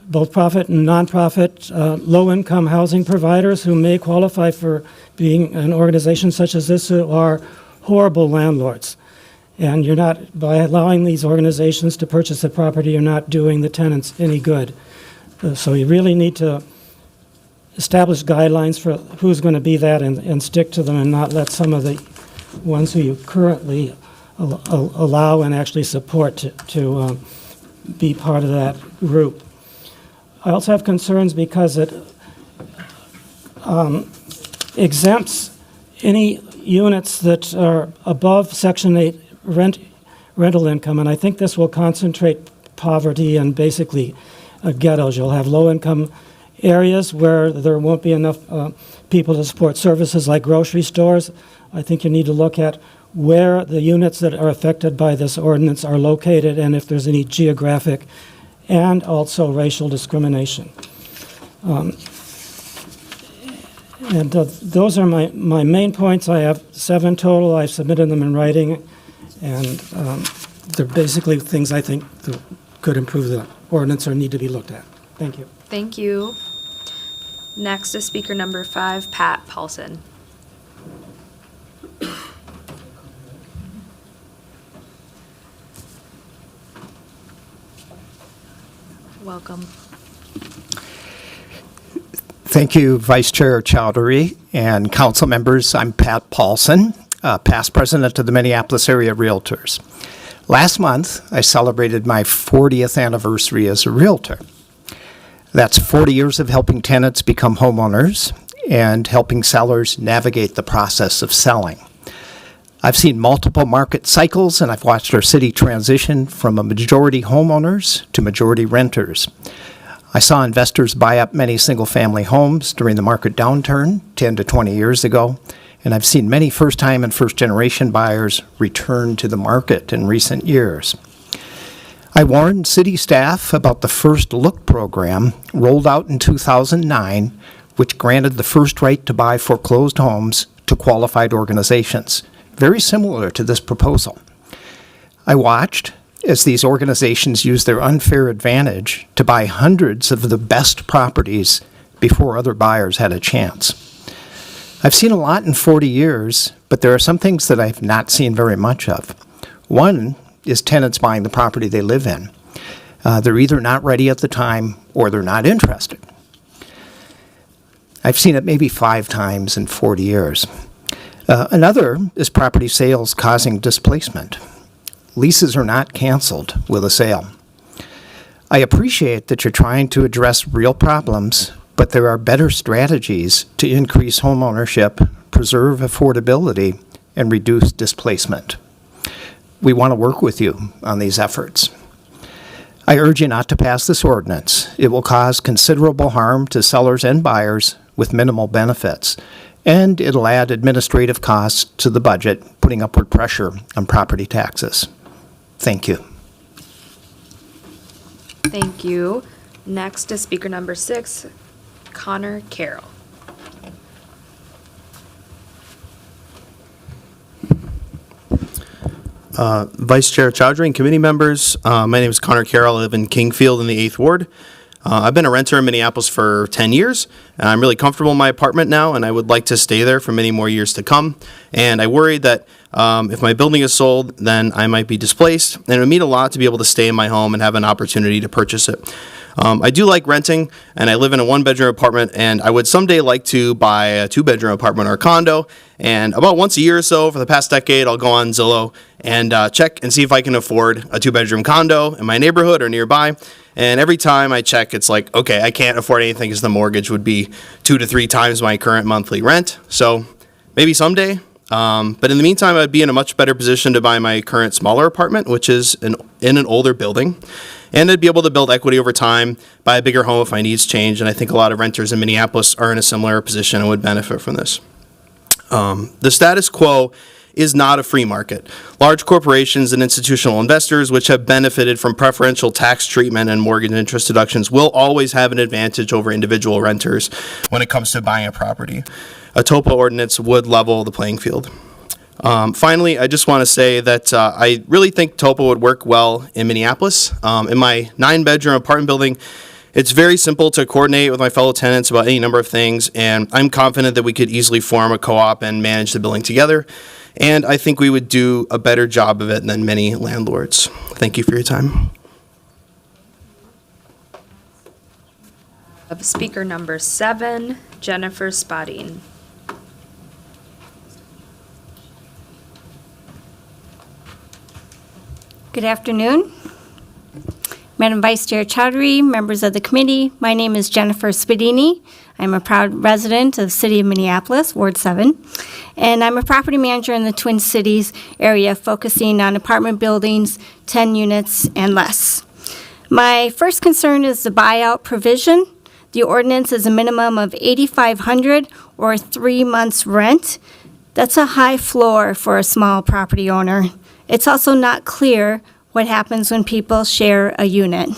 Speaker 2: both profit and nonprofit low-income housing providers who may qualify for being an organization such as this, who are horrible landlords. And you're not, by allowing these organizations to purchase the property, you're not doing the tenants any good. So you really need to establish guidelines for who's going to be that and stick to them, and not let some of the ones who you currently allow and actually support to be part of that group. I also have concerns because it exempts any units that are above Section 8 rental income, and I think this will concentrate poverty and basically ghettos. You'll have low-income areas where there won't be enough people to support services like grocery stores. I think you need to look at where the units that are affected by this ordinance are located, and if there's any geographic and also racial discrimination. Those are my main points. I have 7 total. I've submitted them in writing, and they're basically things I think that could improve the ordinance or need to be looked at. Thank you.
Speaker 1: Thank you. Next is speaker number 5, Pat Paulson. Welcome.
Speaker 22: Thank you, Vice Chair Chowdhury and council members. I'm Pat Paulson, past president of the Minneapolis Area Realtors. Last month, I celebrated my 40th anniversary as a realtor. That's 40 years of helping tenants become homeowners and helping sellers navigate the process of selling. I've seen multiple market cycles, and I've watched our city transition from a majority homeowners to majority renters. I saw investors buy up many single-family homes during the market downturn 10 to 20 years ago, and I've seen many first-time and first-generation buyers return to the market in recent years. I warned city staff about the First Look program rolled out in 2009, which granted the first right to buy foreclosed homes to qualified organizations, very similar to this proposal. I watched as these organizations used their unfair advantage to buy hundreds of the best properties before other buyers had a chance. I've seen a lot in 40 years, but there are some things that I've not seen very much of. One is tenants buying the property they live in. They're either not ready at the time or they're not interested. I've seen it maybe 5 times in 40 years. Another is property sales causing displacement. Leases are not canceled with a sale. I appreciate that you're trying to address real problems, but there are better strategies to increase home ownership, preserve affordability, and reduce displacement. We want to work with you on these efforts. I urge you not to pass this ordinance. It will cause considerable harm to sellers and buyers with minimal benefits, and it'll add administrative costs to the budget, putting upward pressure on property taxes. Thank you.
Speaker 1: Thank you. Next is speaker number 6, Connor Carroll.
Speaker 23: Vice Chair Chowdhury and committee members, my name is Connor Carroll. I live in Kingfield in the 8th Ward. I've been a renter in Minneapolis for 10 years. I'm really comfortable in my apartment now, and I would like to stay there for many more years to come. And I worry that If my building is sold, then I might be displaced, and it would mean a lot to be able to stay in my home and have an opportunity to purchase it. I do like renting, and I live in a one-bedroom apartment, and I would someday like to buy a two-bedroom apartment or a condo. And about once a year or so for the past decade, I'll go on Zillow and check and see if I can afford a two-bedroom condo in my neighborhood or nearby. And every time I check, it's like, okay, I can't afford anything because the mortgage would be 2 to 3 times my current monthly rent. So maybe someday. But in the meantime, I'd be in a much better position to buy my current smaller apartment, which is in an older building. And I'd be able to build equity over time, buy a bigger home if my needs change. And I think a lot of renters in Minneapolis are in a similar position and would benefit from this. The status quo is not a free market. Large corporations and institutional investors, which have benefited from preferential tax treatment and mortgage interest deductions, will always have an advantage over individual renters when it comes to buying a property. A TOPA ordinance would level the playing field. Finally, I just want to say that I really think TOPA would work well in Minneapolis. In my 9-bedroom apartment building, it's very simple to coordinate with my fellow tenants about any number of things, and I'm confident that we could easily form a co-op and manage the building together. And I think we would do a better job of it than many landlords. Thank you for your time.
Speaker 1: Speaker number 7, Jennifer Spotting.
Speaker 4: Good afternoon. Madam Vice Chair Chowdhury, members of the committee, my name is Jennifer Spadini. I'm a proud resident of the City of Minneapolis, Ward 7, and I'm a property manager in the Twin Cities area focusing on apartment buildings, 10 units and less. My first concern is the buyout provision. The ordinance is a minimum of $8,500 or 3 months rent. That's a high floor for a small property owner. It's also not clear what happens when people share a unit.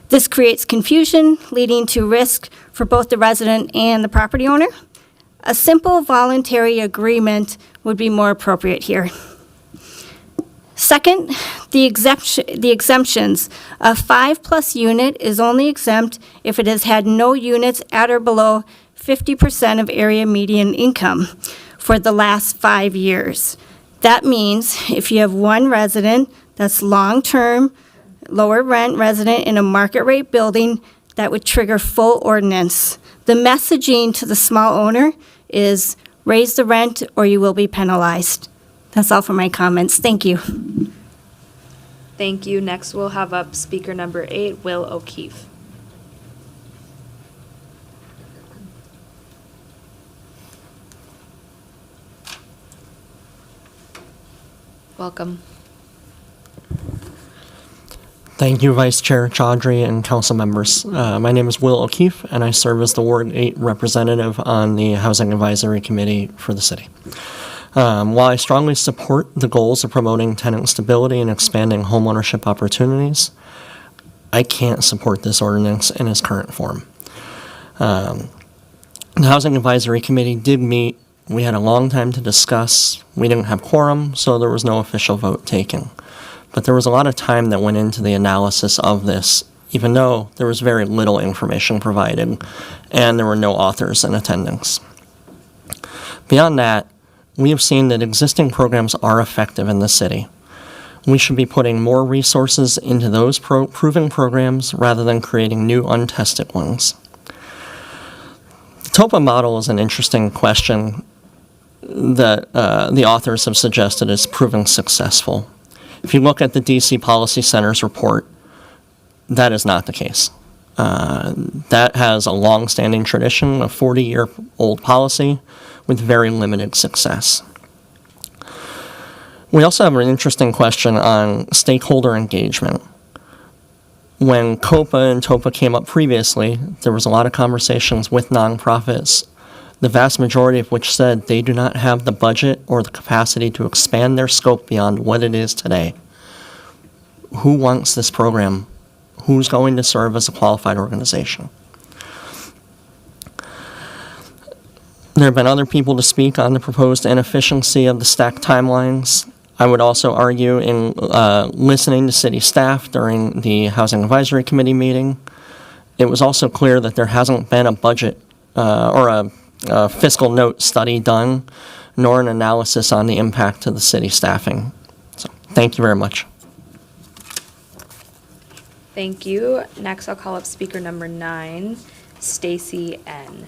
Speaker 4: This creates confusion, leading to risk for both the resident and the property owner. A simple voluntary agreement would be more appropriate here. Second, the exemptions. A 5+ unit is only exempt if it has had no units at or below 50% of area median income for the last 5 years. That means if you have one resident that's long-term, lower rent resident in a market rate building, that would trigger full ordinance. The messaging to the small owner is raise the rent or you will be penalized. That's all for my comments. Thank you.
Speaker 1: Thank you. Next, we'll have up speaker number 8, Will O'Keefe. Welcome.
Speaker 5: Thank you, Vice Chair Chaudhry and council members. My name is Will O'Keefe, and I serve as the Ward 8 representative on the Housing Advisory Committee for the city. While I strongly support the goals of promoting tenant stability and expanding homeownership opportunities, I can't support this ordinance in its current form. The Housing Advisory Committee did meet. We had a long time to discuss. We didn't have quorum, so there was no official vote taken. But there was a lot of time that went into the analysis of this, even though there was very little information provided and there were no authors in attendance. Beyond that, we have seen that existing programs are effective in the city. We should be putting more resources into those proven programs rather than creating new untested ones. The TOPA model is an interesting question that the authors have suggested is proving successful. If you look at the DC Policy Center's report, that is not the case. That has a long-standing tradition, a 40-year-old policy with very limited success. We also have an interesting question on stakeholder engagement. When COPA and TOPA came up previously, there was a lot of conversations with nonprofits, the vast majority of which said they do not have the budget or the capacity to expand their scope beyond what it is today. Who wants this program? Who's going to serve as a qualified organization? There have been other people to speak on the proposed inefficiency of the stacked timelines. I would also argue in listening to city staff during the Housing Advisory Committee meeting, it was also clear that there hasn't been a budget or a fiscal note study done, nor an analysis on the impact to the city staffing. So, thank you very much.
Speaker 1: Thank you. Next, I'll call up speaker number 9, Stacy N.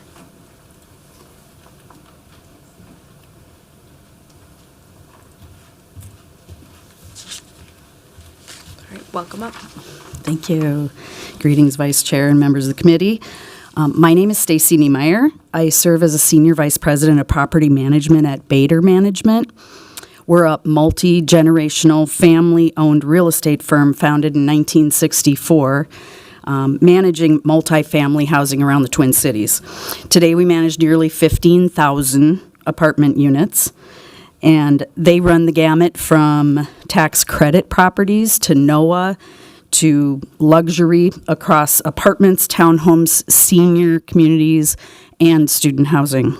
Speaker 1: All right, welcome up.
Speaker 6: Thank you. Greetings, Vice Chair and members of the committee. My name is Stacy Niemeyer. I serve as a Senior Vice President of Property Management at Bader Management. We're a multi-generational, family-owned real estate firm founded in 1964, managing multifamily housing around the Twin Cities. Today, we manage nearly 15,000 apartment units, and they run the gamut from tax credit properties to NOAA to luxury across apartments, townhomes, senior communities, and student housing.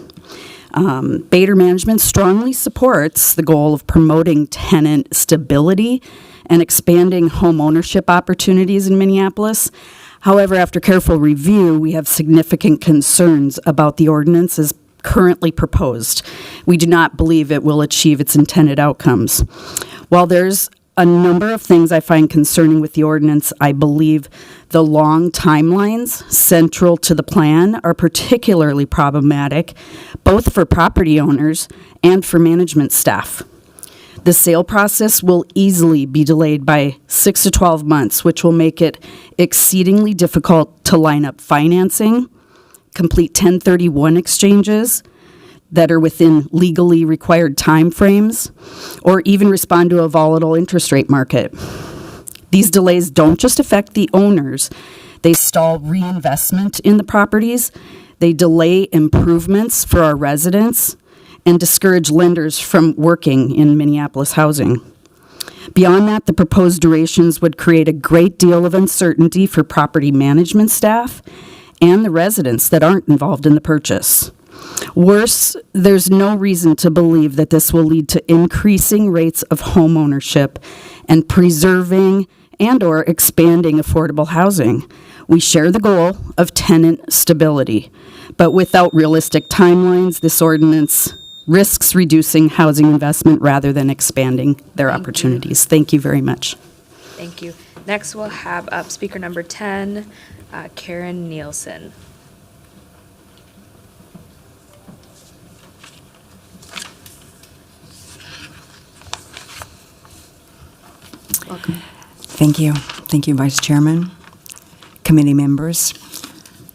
Speaker 6: Bader Management strongly supports the goal of promoting tenant stability and expanding home ownership opportunities in Minneapolis. However, after careful review, we have significant concerns about the ordinance as currently proposed. We do not believe it will achieve its intended outcomes. While there's a number of things I find concerning with the ordinance, I believe the long timelines central to the plan are particularly problematic, both for property owners and for management staff. The sale process will easily be delayed by 6 to 12 months, which will make it exceedingly difficult to line up financing, complete 1031 exchanges that are within legally required timeframes, or even respond to a volatile interest rate market. These delays don't just affect the owners. They stall reinvestment in the properties, they delay improvements for our residents, and discourage lenders from working in Minneapolis housing. Beyond that, the proposed durations would create a great deal of uncertainty for property management staff and the residents that aren't involved in the purchase. Worse, there's no reason to believe that this will lead to increasing rates of home ownership and preserving and/or expanding affordable housing. We share the goal of tenant stability, but without realistic timelines, this ordinance risks reducing housing investment rather than expanding their opportunities. Thank you very much.
Speaker 1: Thank you. Next, we'll have up speaker number 10, Karen Nielsen. Welcome.
Speaker 7: Thank you. Thank you, Vice Chairman, committee members.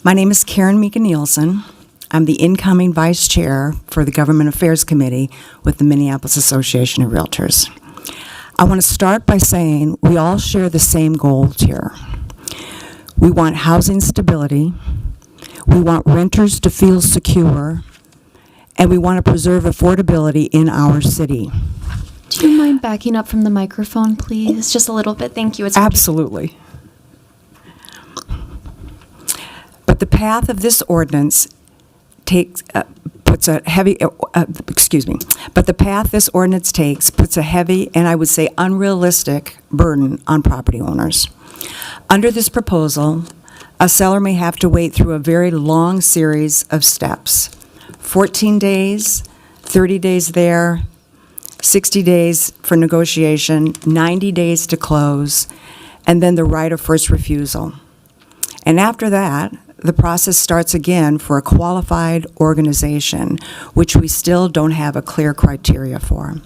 Speaker 7: My name is Karen Mika Nielsen. I'm the incoming Vice Chair for the Government Affairs Committee with the Minneapolis Association of Realtors. I want to start by saying we all share the same goals here. We want housing stability, we want renters to feel secure, and we want to preserve affordability in our city.
Speaker 3: Do you mind backing up from the microphone, please? Just a little bit. Thank you.
Speaker 7: Absolutely. But the path of this ordinance puts a heavy, but the path this ordinance takes puts a heavy and I would say unrealistic burden on property owners. Under this proposal, a seller may have to wait through a very long series of steps. 14 days, 30 days there, 60 days for negotiation, 90 days to close, and then the right of first refusal. And after that, the process starts again for a qualified organization, which we still don't have a clear criteria for.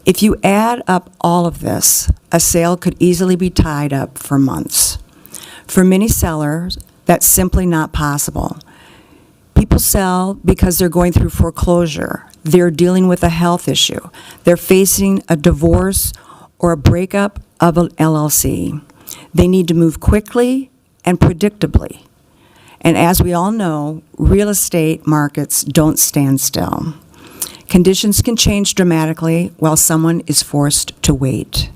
Speaker 7: If you add up all of this, a sale could easily be tied up for months. For many sellers, that's simply not possible. People sell because they're going through foreclosure, they're dealing with a health issue, they're facing a divorce or a breakup of an LLC. They need to move quickly and predictably. And as we all know, real estate markets don't stand still. Conditions can change dramatically while someone is forced to wait.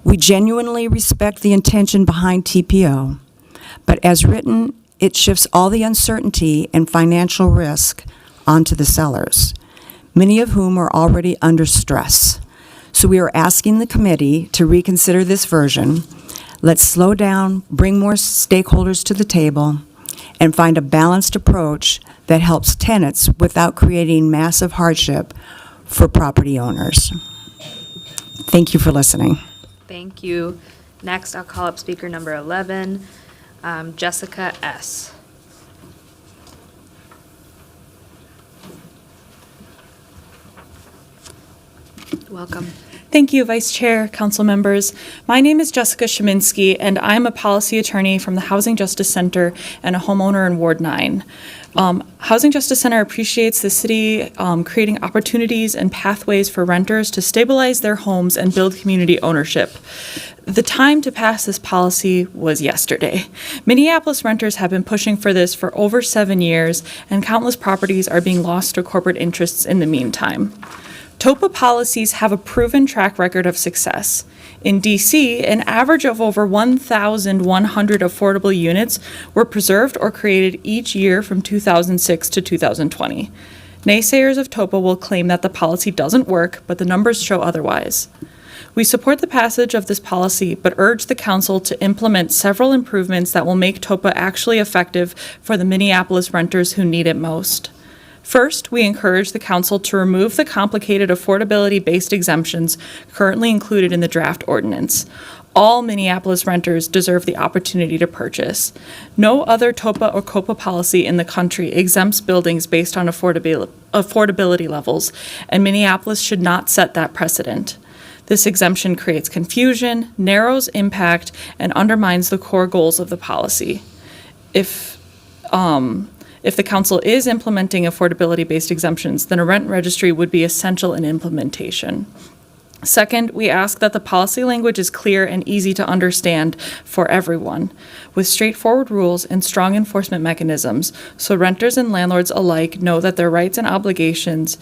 Speaker 7: We genuinely respect the intention behind TPO, but as written, it shifts all the uncertainty and financial risk onto the sellers, many of whom are already under stress. So we are asking the committee to reconsider this version. Let's slow down, bring more stakeholders to the table, and find a balanced approach that helps tenants without creating massive hardship for property owners. Thank you for listening.
Speaker 1: Thank you. Next, I'll call up speaker number 11, Jessica S. Welcome.
Speaker 8: Thank you, Vice Chair, council members. My name is Jessica Sheminsky, and I'm a policy attorney from the Housing Justice Center and a homeowner in Ward 9. Housing Justice Center appreciates the city creating opportunities and pathways for renters to stabilize their homes and build community ownership. The time to pass this policy was yesterday. Minneapolis renters have been pushing for this for over 7 years, and countless properties are being lost to corporate interests in the meantime. TOPA policies have a proven track record of success. In DC, an average of over 1,100 affordable units were preserved or created each year from 2006 to 2020. Naysayers of TOPA will claim that the policy doesn't work, but the numbers show otherwise. We support the passage of this policy, but urge the council to implement several improvements that will make TOPA actually effective for the Minneapolis renters who need it most. First, we encourage the council to remove the complicated affordability-based exemptions currently included in the draft ordinance. All Minneapolis renters deserve the opportunity to purchase. No other TOPA or COPA policy in the country exempts buildings based on affordability levels, and Minneapolis should not set that precedent. This exemption creates confusion, narrows impact, and undermines the core goals of the policy. If the council is implementing affordability-based exemptions, then a rent registry would be essential in implementation. Second, we ask that the policy language is clear and easy to understand for everyone, with straightforward rules and strong enforcement mechanisms, so renters and landlords alike know what their rights and obligations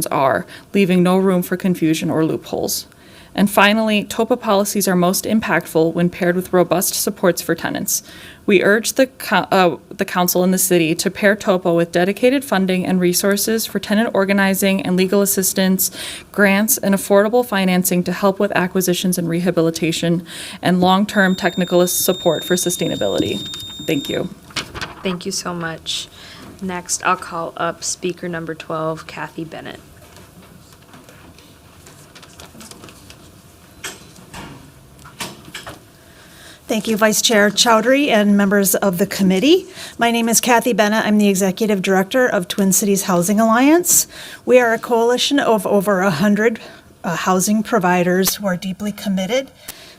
Speaker 8: are, leaving no room for confusion or loopholes. And finally, TOPA policies are most impactful when paired with robust supports for tenants. We urge the council and the city to pair TOPA with dedicated funding and resources for tenant organizing and legal assistance, grants, and affordable financing to help with acquisitions and rehabilitation, and long-term technical support for sustainability. Thank you.
Speaker 1: Thank you so much. Next, I'll call up speaker number 12, Kathy Bennett.
Speaker 10: Thank you, Vice Chair Chowdhury and members of the committee. My name is Kathy Bennett. I'm the Executive Director of Twin Cities Housing Alliance. We are a coalition of over 100 housing providers who are deeply committed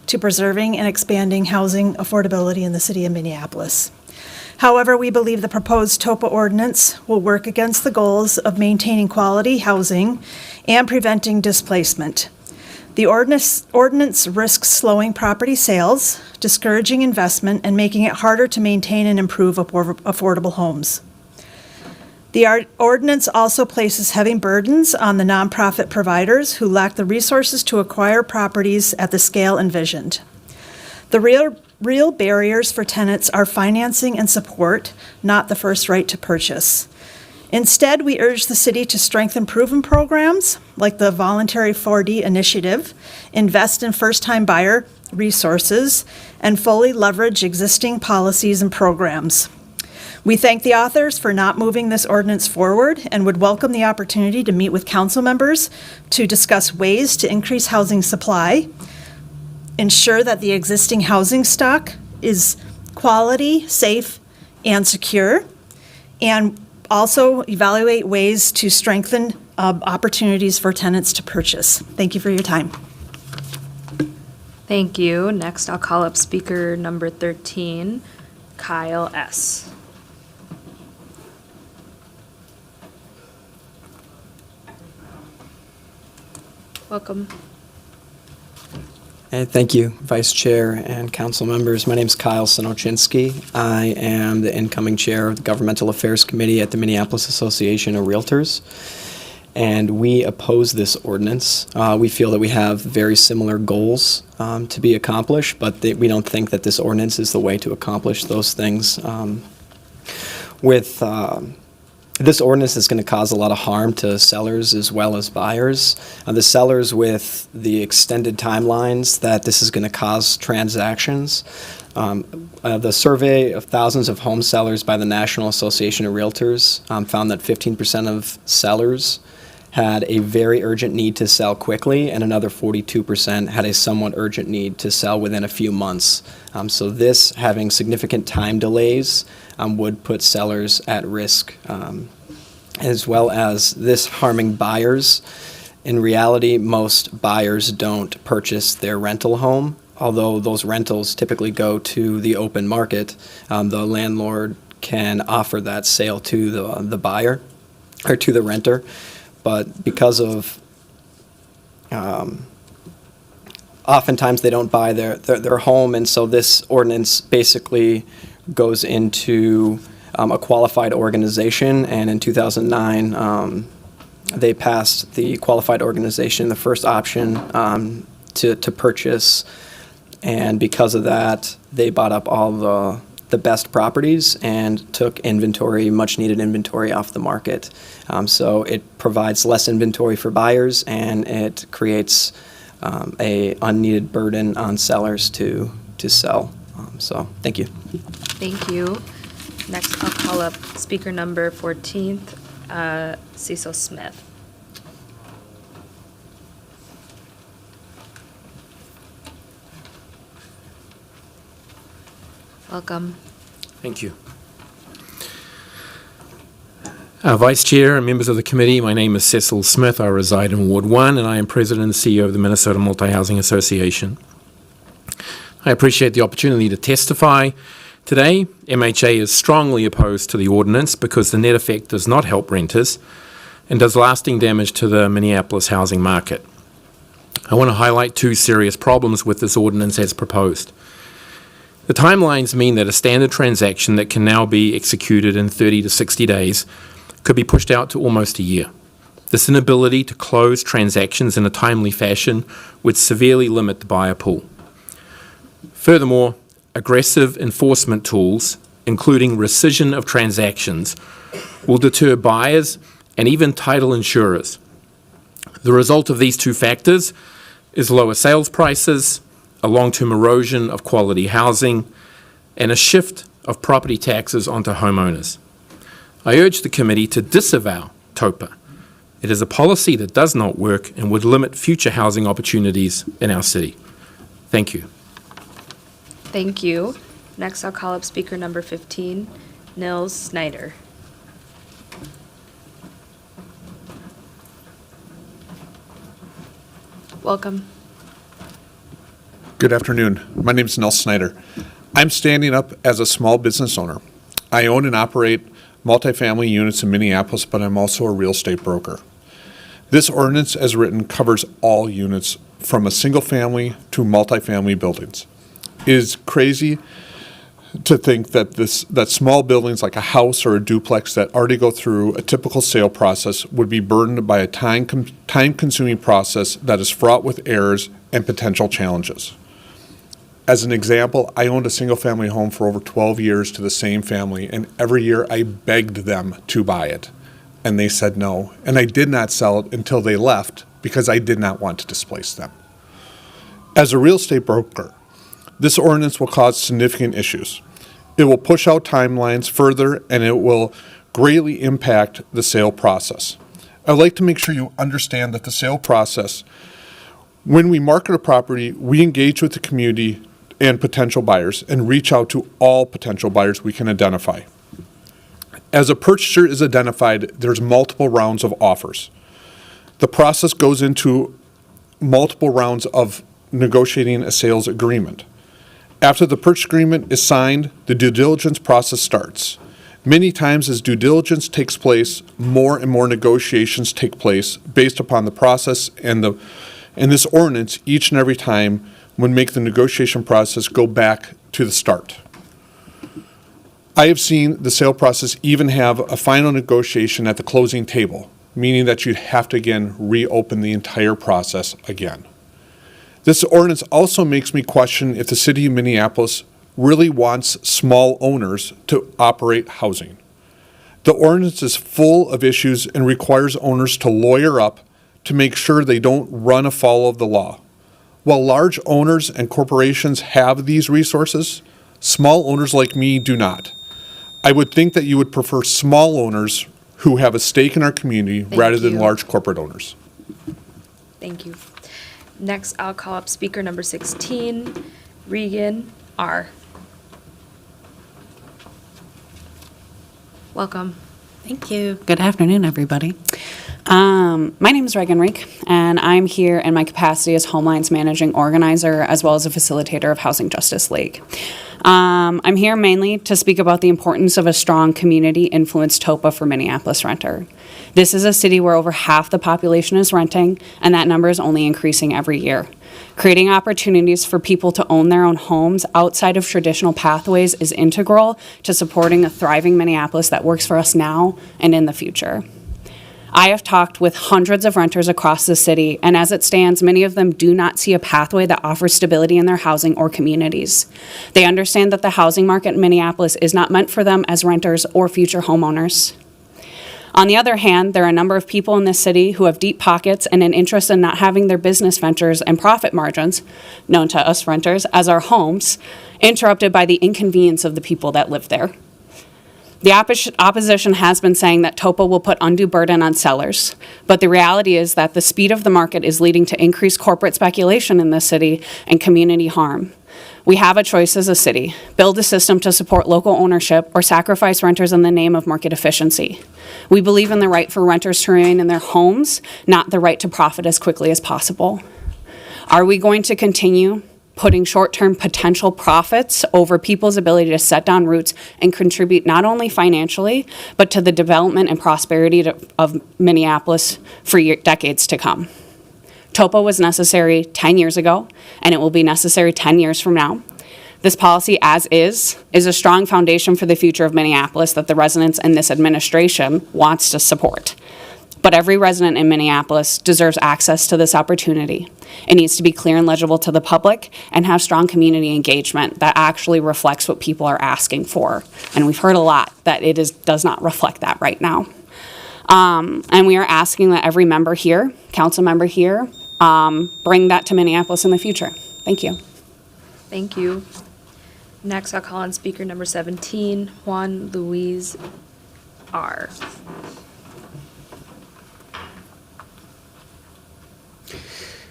Speaker 10: to preserving and expanding housing affordability in the city of Minneapolis. However, we believe the proposed TOPA ordinance will work against the goals of maintaining quality housing and preventing displacement. The ordinance risks slowing property sales, discouraging investment, and making it harder to maintain and improve affordable homes. The ordinance also places heavy burdens on the nonprofit providers who lack the resources to acquire properties at the scale envisioned. The real barriers for tenants are financing and support, not the first right to purchase. Instead, we urge the city to strengthen proven programs like the Voluntary 4D Initiative, invest in first-time buyer resources, and fully leverage existing policies and programs. We thank the authors for not moving this ordinance forward and would welcome the opportunity to meet with council members to discuss ways to increase housing supply, ensure that the existing housing stock is quality, safe, and secure, and also evaluate ways to strengthen opportunities for tenants to purchase. Thank you for your time.
Speaker 1: Thank you. Next, I'll call up speaker number 13, Kyle S. Welcome.
Speaker 11: Hey, thank you, Vice Chair and council members. My name is Kyle Sinochinski. I am the incoming chair of the Governmental Affairs Committee at the Minneapolis Association of Realtors, and we oppose this ordinance. We feel that we have very similar goals to be accomplished, but we don't think that this ordinance is the way to accomplish those things. With This ordinance is going to cause a lot of harm to sellers as well as buyers. The sellers, with the extended timelines that this is going to cause transactions. The survey of thousands of home sellers by the National Association of Realtors found that 15% of sellers had a very urgent need to sell quickly, and another 42% had a somewhat urgent need to sell within a few months. So this, having significant time delays, would put sellers at risk, as well as this harming buyers. In reality, most buyers don't purchase their rental home, although those rentals typically go to the open market. The landlord can offer that sale to the buyer or to the renter. But because of, oftentimes they don't buy their home, and so this ordinance basically goes into a qualified organization, and in 2009, they passed the qualified organization, the first option to purchase, and because of that, they bought up all the best properties and took inventory, much needed inventory off the market. So it provides less inventory for buyers, and it creates a unneeded burden on sellers to sell. So thank you.
Speaker 1: Thank you. Next, I'll call up speaker number 14th, Cecil Smith. Welcome.
Speaker 12: Thank you. Vice Chair and members of the committee, my name is Cecil Smith. I reside in Ward 1, and I am President and CEO of the Minnesota Multi-Housing Association. I appreciate the opportunity to testify today. MHA is strongly opposed to the ordinance because the net effect does not help renters and does lasting damage to the Minneapolis housing market. I want to highlight two serious problems with this ordinance as proposed. The timelines mean that a standard transaction that can now be executed in 30 to 60 days could be pushed out to almost a year. This inability to close transactions in a timely fashion would severely limit the buyer pool. Furthermore, aggressive enforcement tools, including rescission of transactions, will deter buyers and even title insurers. The result of these two factors is lower sales prices, a long-term erosion of quality housing, and a shift of property taxes onto homeowners. I urge the committee to disavow TOPA. It is a policy that does not work and would limit future housing opportunities in our city. Thank you.
Speaker 1: Thank you. Next, I'll call up speaker number 15, Nils Snyder. Welcome.
Speaker 13: Good afternoon. My name is Nils Snyder. I'm standing up as a small business owner. I own and operate multifamily units in Minneapolis, but I'm also a real estate broker. This ordinance, as written, covers all units from a single family to multifamily buildings. It is crazy to think that that small buildings like a house or a duplex that already go through a typical sale process would be burdened by a time-consuming process that is fraught with errors and potential challenges. As an example, I owned a single-family home for over 12 years to the same family, and every year I begged them to buy it, and they said no. And I did not sell it until they left because I did not want to displace them. As a real estate broker, this ordinance will cause significant issues. It will push out timelines further, and it will greatly impact the sale process. I'd like to make sure you understand that the sale process, when we market a property, we engage with the community and potential buyers and reach out to all potential buyers we can identify. As a purchaser is identified, there's multiple rounds of offers. The process goes into multiple rounds of negotiating a sales agreement. After the purchase agreement is signed, the due diligence process starts. Many times as due diligence takes place, more and more negotiations take place based upon the process, and this ordinance each and every time would make the negotiation process go back to the start. I have seen the sale process even have a final negotiation at the closing table, meaning that you'd have to again reopen the entire process again. This ordinance also makes me question if the city of Minneapolis really wants small owners to operate housing. The ordinance is full of issues and requires owners to lawyer up to make sure they don't run afoul of the law. While large owners and corporations have these resources, small owners like me do not. I would think that you would prefer small owners who have a stake in our community rather than large corporate owners.
Speaker 1: Thank you. Next, I'll call up speaker number 16, Regan R. Welcome.
Speaker 9: Thank you. Good afternoon, everybody. My name is Reagan Reek, and I'm here in my capacity as Homelines Managing Organizer as well as a facilitator of Housing Justice League. I'm here mainly to speak about the importance of a strong community-influenced TOPA for Minneapolis renter. This is a city where over half the population is renting, and that number is only increasing every year. Creating opportunities for people to own their own homes outside of traditional pathways is integral to supporting a thriving Minneapolis that works for us now and in the future. I have talked with hundreds of renters across the city, and as it stands, many of them do not see a pathway that offers stability in their housing or communities. They understand that the housing market in Minneapolis is not meant for them as renters or future homeowners. On the other hand, there are a number of people in this city who have deep pockets and an interest in not having their business ventures and profit margins, known to us renters as our homes, interrupted by the inconvenience of the people that live there. The opposition has been saying that TOPA will put undue burden on sellers, but the reality is that the speed of the market is leading to increased corporate speculation in this city and community harm. We have a choice as a city: build a system to support local ownership or sacrifice renters in the name of market efficiency. We believe in the right for renters to remain in their homes, not the right to profit as quickly as possible. Are we going to continue putting short-term potential profits over people's ability to set down roots and contribute not only financially, but to the development and prosperity of Minneapolis for decades to come? TOPA was necessary 10 years ago, and it will be necessary 10 years from now. This policy, as is a strong foundation for the future of Minneapolis that the residents and this administration wants to support. But every resident in Minneapolis deserves access to this opportunity. It needs to be clear and legible to the public and have strong community engagement that actually reflects what people are asking for. And we've heard a lot that does not reflect that right now. And we are asking that every member here, council member here, bring that to Minneapolis in the future. Thank you.
Speaker 1: Thank you. Next, I'll call on speaker number 17, Juan Luis R.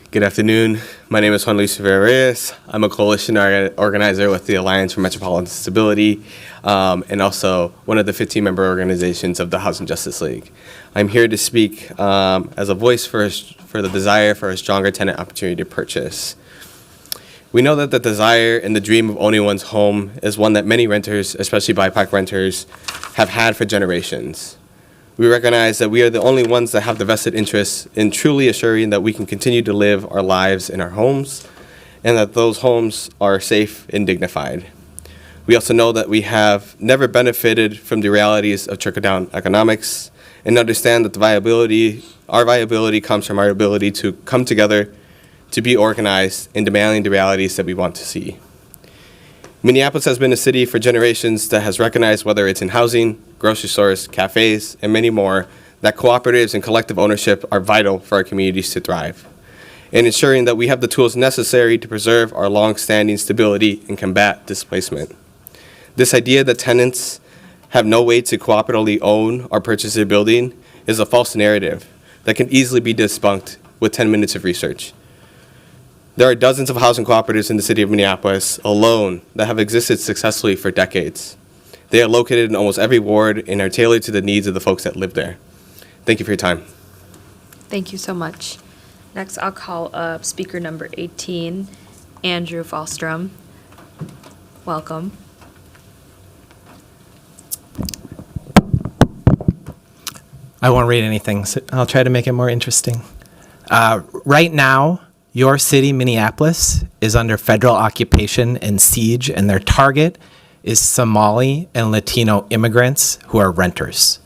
Speaker 14: Good afternoon. My name is Juan Luis Reyes. I'm a coalition organizer with the Alliance for Metropolitan Stability, and also one of the 15-member organizations of the Housing Justice League. I'm here to speak as a voice for the desire for a stronger tenant opportunity to purchase. We know that the desire and the dream of owning one's home is one that many renters, especially BIPOC renters, have had for generations. We recognize that we are the only ones that have the vested interest in truly assuring that we can continue to live our lives in our homes and that those homes are safe and dignified. We also know that we have never benefited from the realities of trickle-down economics and understand that our viability comes from our ability to come together, to be organized, and demanding the realities that we want to see. Minneapolis has been a city for generations that has recognized, whether it's in housing, grocery stores, cafes, and many more, that cooperatives and collective ownership are vital for our communities to thrive, and ensuring that we have the tools necessary to preserve our long-standing stability and combat displacement. This idea that tenants have no way to cooperatively own or purchase a building is a false narrative that can easily be debunked with 10 minutes of research. There are dozens of housing cooperatives in the city of Minneapolis alone that have existed successfully for decades. They are located in almost every ward and are tailored to the needs of the folks that live there. Thank you for your time.
Speaker 1: Thank you so much. Next, I'll call up speaker number 18, Andrew Falstrom. Welcome.
Speaker 15: I won't read anything, so I'll try to make it more interesting. Right now, your city, Minneapolis, is under federal occupation and siege, and their target is Somali and Latino immigrants who are renters.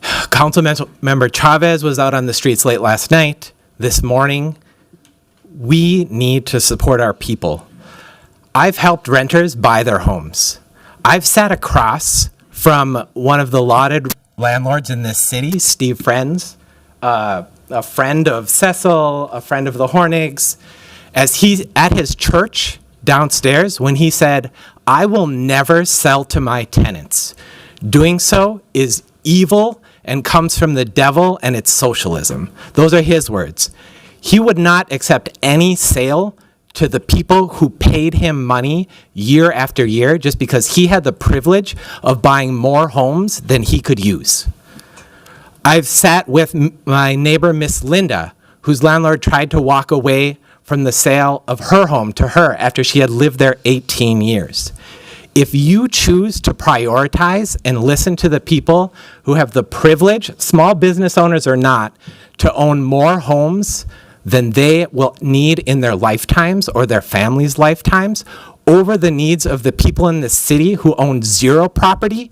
Speaker 15: Councilmember Chavez was out on the streets late last night. This morning, we need to support our people. I've helped renters buy their homes. I've sat across from one of the lauded landlords in this city, Steve Friends, a friend of Cecil, a friend of the Hornigs, as he's at his church downstairs when he said, "I will never sell to my tenants. Doing so is evil and comes from the devil, and it's socialism." Those are his words. He would not accept any sale to the people who paid him money year after year just because he had the privilege of buying more homes than he could use. I've sat with my neighbor, Miss Linda, whose landlord tried to walk away from the sale of her home to her after she had lived there 18 years. If you choose to prioritize and listen to the people who have the privilege, small business owners or not, to own more homes than they will need in their lifetimes or their families' lifetimes over the needs of the people in the city who own zero property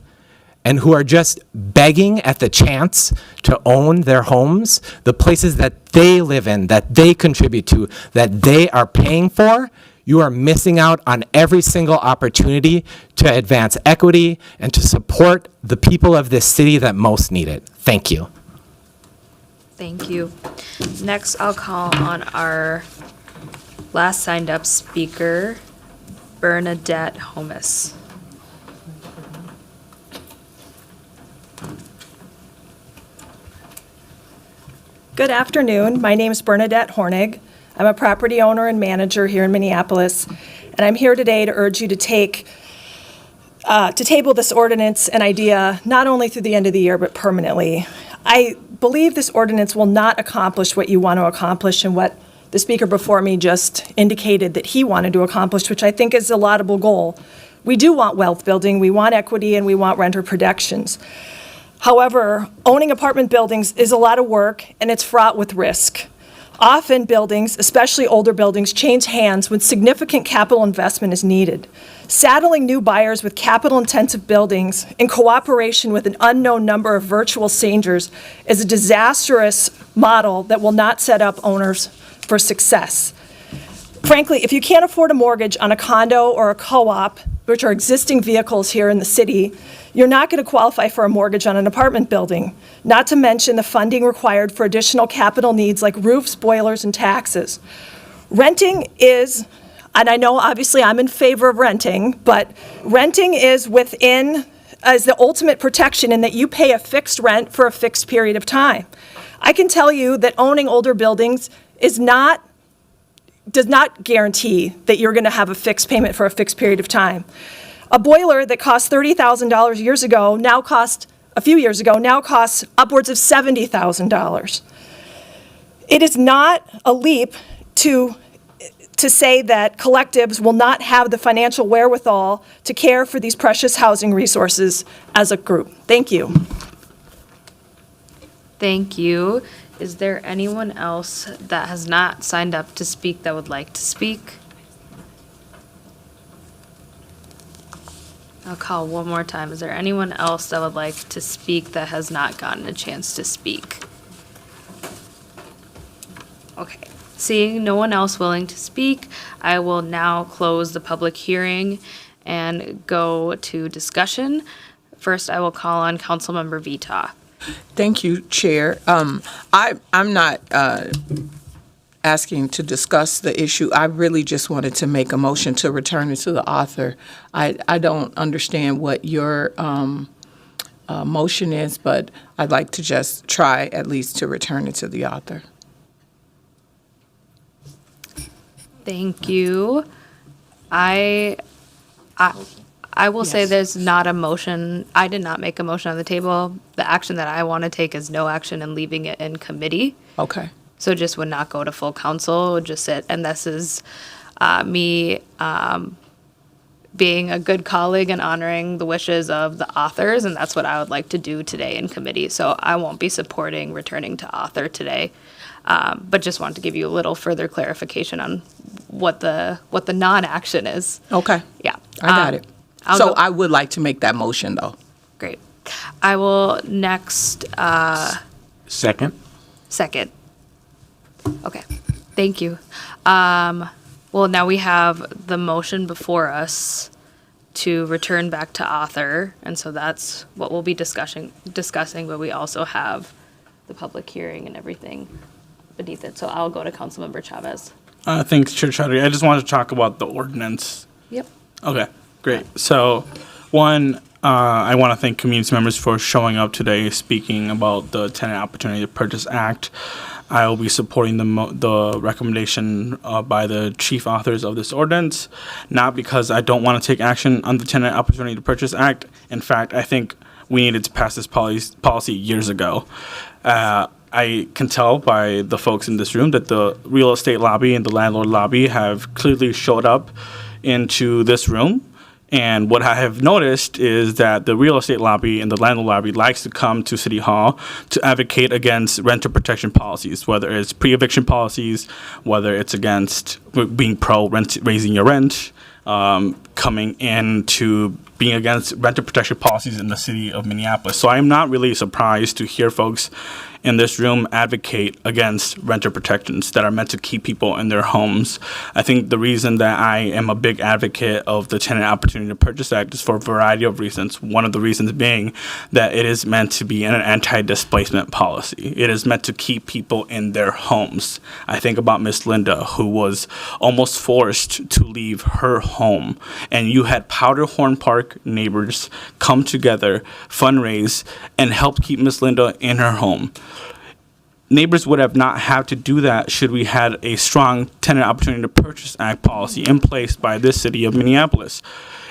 Speaker 15: and who are just begging at the chance to own their homes, the places that they live in, that they contribute to, that they are paying for, you are missing out on every single opportunity to advance equity and to support the people of this city that most need it. Thank you.
Speaker 1: Thank you. Next, I'll call on our last signed up speaker, Bernadette Homus.
Speaker 16: Good afternoon. My name is Bernadette Hornig. I'm a property owner and manager here in Minneapolis, and I'm here today to urge you to table this ordinance and idea not only through the end of the year, but permanently. I believe this ordinance will not accomplish what you want to accomplish and what the speaker before me just indicated that he wanted to accomplish, which I think is a laudable goal. We do want wealth building, we want equity, and we want renter protections. However, owning apartment buildings is a lot of work and it's fraught with risk. Often buildings, especially older buildings, change hands when significant capital investment is needed. Saddling new buyers with capital-intensive buildings in cooperation with an unknown number of virtual strangers is a disastrous model that will not set up owners for success. Frankly, if you can't afford a mortgage on a condo or a co-op, which are existing vehicles here in the city, you're not going to qualify for a mortgage on an apartment building, not to mention the funding required for additional capital needs like roofs, boilers, and taxes. Renting is, and I know obviously I'm in favor of renting, but renting is as the ultimate protection in that you pay a fixed rent for a fixed period of time. I can tell you that owning older buildings does not guarantee that you're going to have a fixed payment for a fixed period of time. A boiler that cost $30,000 a few years ago, now costs upwards of $70,000. It is not a leap to say that collectives will not have the financial wherewithal to care for these precious housing resources as a group. Thank you.
Speaker 1: Thank you. Is there anyone else that has not signed up to speak that would like to speak? I'll call one more time. Is there anyone else that would like to speak that has not gotten a chance to speak? Okay. Seeing no one else willing to speak, I will now close the public hearing and go to discussion. First, I will call on Councilmember Vita.
Speaker 17: Thank you, Chair. I'm not asking to discuss the issue. I really just wanted to make a motion to return it to the author. I don't understand what your motion is, but I'd like to just try at least to return it to the author.
Speaker 1: Thank you. I will say there's not a motion. I did not make a motion on the table. The action that I want to take is no action and leaving it in committee.
Speaker 17: Okay.
Speaker 1: So just would not go to full council, would just sit. And this is me being a good colleague and honoring the wishes of the authors. And that's what I would like to do today in committee. So I won't be supporting returning to author today. But just wanted to give you a little further clarification on what the non-action is.
Speaker 17: Okay.
Speaker 1: Yeah.
Speaker 17: I got it. I would like to make that motion, though.
Speaker 1: Great. I will next.
Speaker 12: Second.
Speaker 1: Okay. Thank you. Well, now we have the motion before us. to return back to author, and so that's what we'll be discussing, but we also have the public hearing and everything beneath it. So I'll go to Councilmember Chavez.
Speaker 18: Thanks, Chair Chaudhry. I just wanted to talk about the ordinance.
Speaker 1: Yep.
Speaker 18: Okay, great. So, one, I want to thank community members for showing up today speaking about the Tenant Opportunity to Purchase Act. I will be supporting the recommendation by the chief authors of this ordinance, not because I don't want to take action on the Tenant Opportunity to Purchase Act. In fact, I think we needed to pass this policy years ago. I can tell by the folks in this room that the real estate lobby and the landlord lobby have clearly showed up into this room. And what I have noticed is that the real estate lobby and the landlord lobby likes to come to City Hall to advocate against renter protection policies, whether it's pre-eviction policies, whether it's against being pro-rent, raising your rent, coming in to being against renter protection policies in the city of Minneapolis. So I am not really surprised to hear folks in this room advocate against renter protections that are meant to keep people in their homes. I think the reason that I am a big advocate of the Tenant Opportunity to Purchase Act is for a variety of reasons. One of the reasons being that it is meant to be an anti-displacement policy. It is meant to keep people in their homes. I think about Miss Linda, who was almost forced to leave her home, and you had Powderhorn Park neighbors come together, fundraise, and help keep Miss Linda in her home. Neighbors would have not had to do that should we had a strong Tenant Opportunity to Purchase Act policy in place by this city of Minneapolis.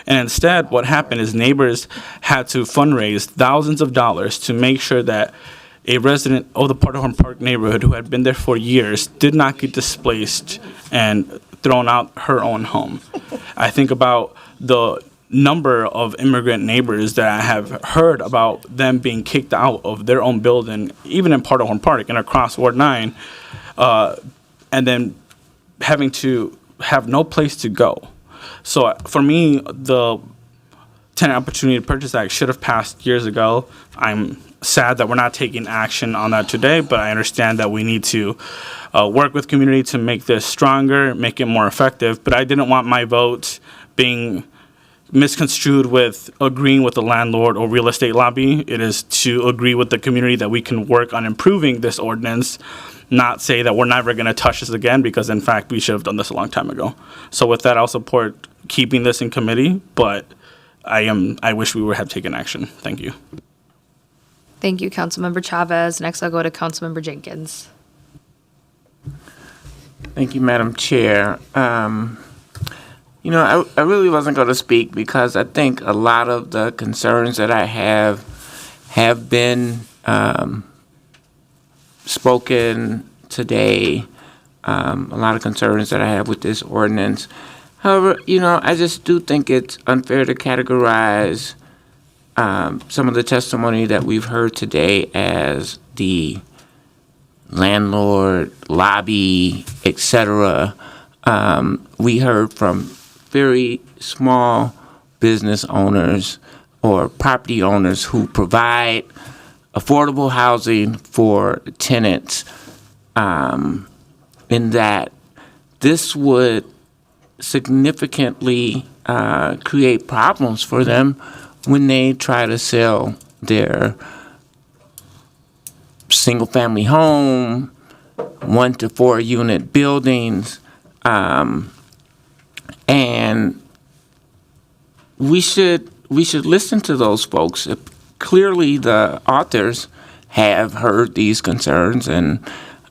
Speaker 18: And instead, what happened is neighbors had to fundraise thousands of dollars to make sure that a resident of the Powderhorn Park neighborhood who had been there for years did not get displaced and thrown out her own home. I think about the number of immigrant neighbors that I have heard about them being kicked out of their own building, even in Powderhorn Park and across Ward 9, and then having to have no place to go. So for me, the Tenant Opportunity to Purchase Act should have passed years ago. I'm sad that we're not taking action on that today, but I understand that we need to work with community to make this stronger, make it more effective. But I didn't want my vote being misconstrued with agreeing with the landlord or real estate lobby. It is to agree with the community that we can work on improving this ordinance, not say that we're never going to touch this again, because in fact we should have done this a long time ago. So with that, I'll support keeping this in committee, but I wish we would have taken action. Thank you.
Speaker 1: Thank you, Councilmember Chavez. Next, I'll go to Councilmember Jenkins.
Speaker 19: Thank you, Madam Chair. You know, I really wasn't going to speak because I think a lot of the concerns that I have been spoken today. A lot of concerns that I have with this ordinance. However, you know, I just do think it's unfair to categorize some of the testimony that we've heard today as the landlord lobby, etc. We heard from very small business owners or property owners who provide affordable housing for tenants, in that this would significantly create problems for them when they try to sell their single-family home, 1 to 4 unit buildings, and we should listen to those folks. Clearly, the authors have heard these concerns and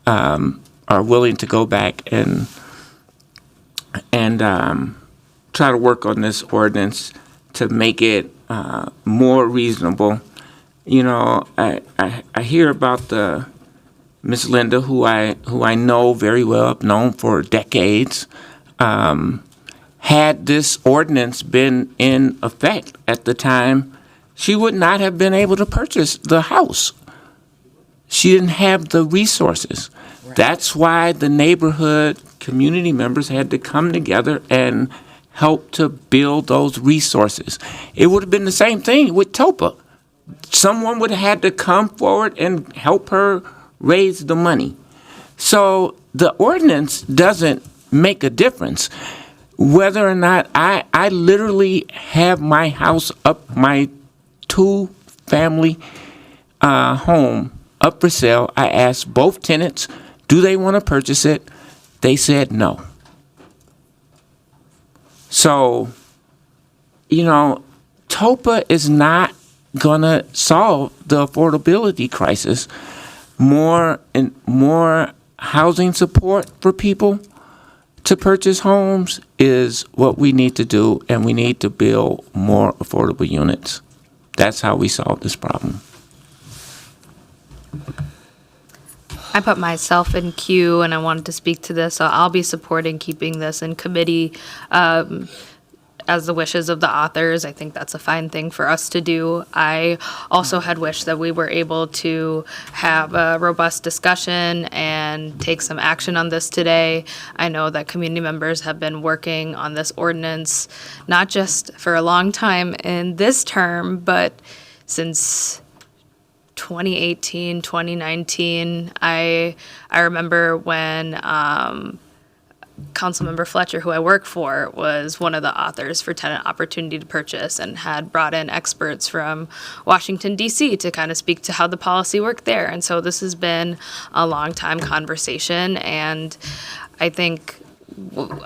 Speaker 19: are willing to go back and try to work on this ordinance to make it more reasonable. You know, I hear about the Miss Linda, who I know very well, I've known for decades. Had this ordinance been in effect at the time, she would not have been able to purchase the house. She didn't have the resources. Right. That's why the neighborhood community members had to come together and help to build those resources. It would have been the same thing with Topa. Someone would have had to come forward and help her raise the money. So the ordinance doesn't make a difference. whether or not I literally have my house up, my 2-family home up for sale. I asked both tenants, do they want to purchase it? They said no. So, TOPA is not going to solve the affordability crisis. More housing support for people to purchase homes is what we need to do, and we need to build more affordable units. That's how we solve this problem.
Speaker 1: I put myself in queue and I wanted to speak to this, so I'll be supporting keeping this in committee as the wishes of the authors. I think that's a fine thing for us to do. I also had wished that we were able to have a robust discussion and take some action on this today. I know that community members have been working on this ordinance, not just for a long time in this term, but since 2018, 2019. I remember when Councilmember Fletcher, who I work for, was one of the authors for Tenant Opportunity to Purchase and had brought in experts from Washington, D.C. to kind of speak to how the policy worked there. And so this has been a long time conversation, and I think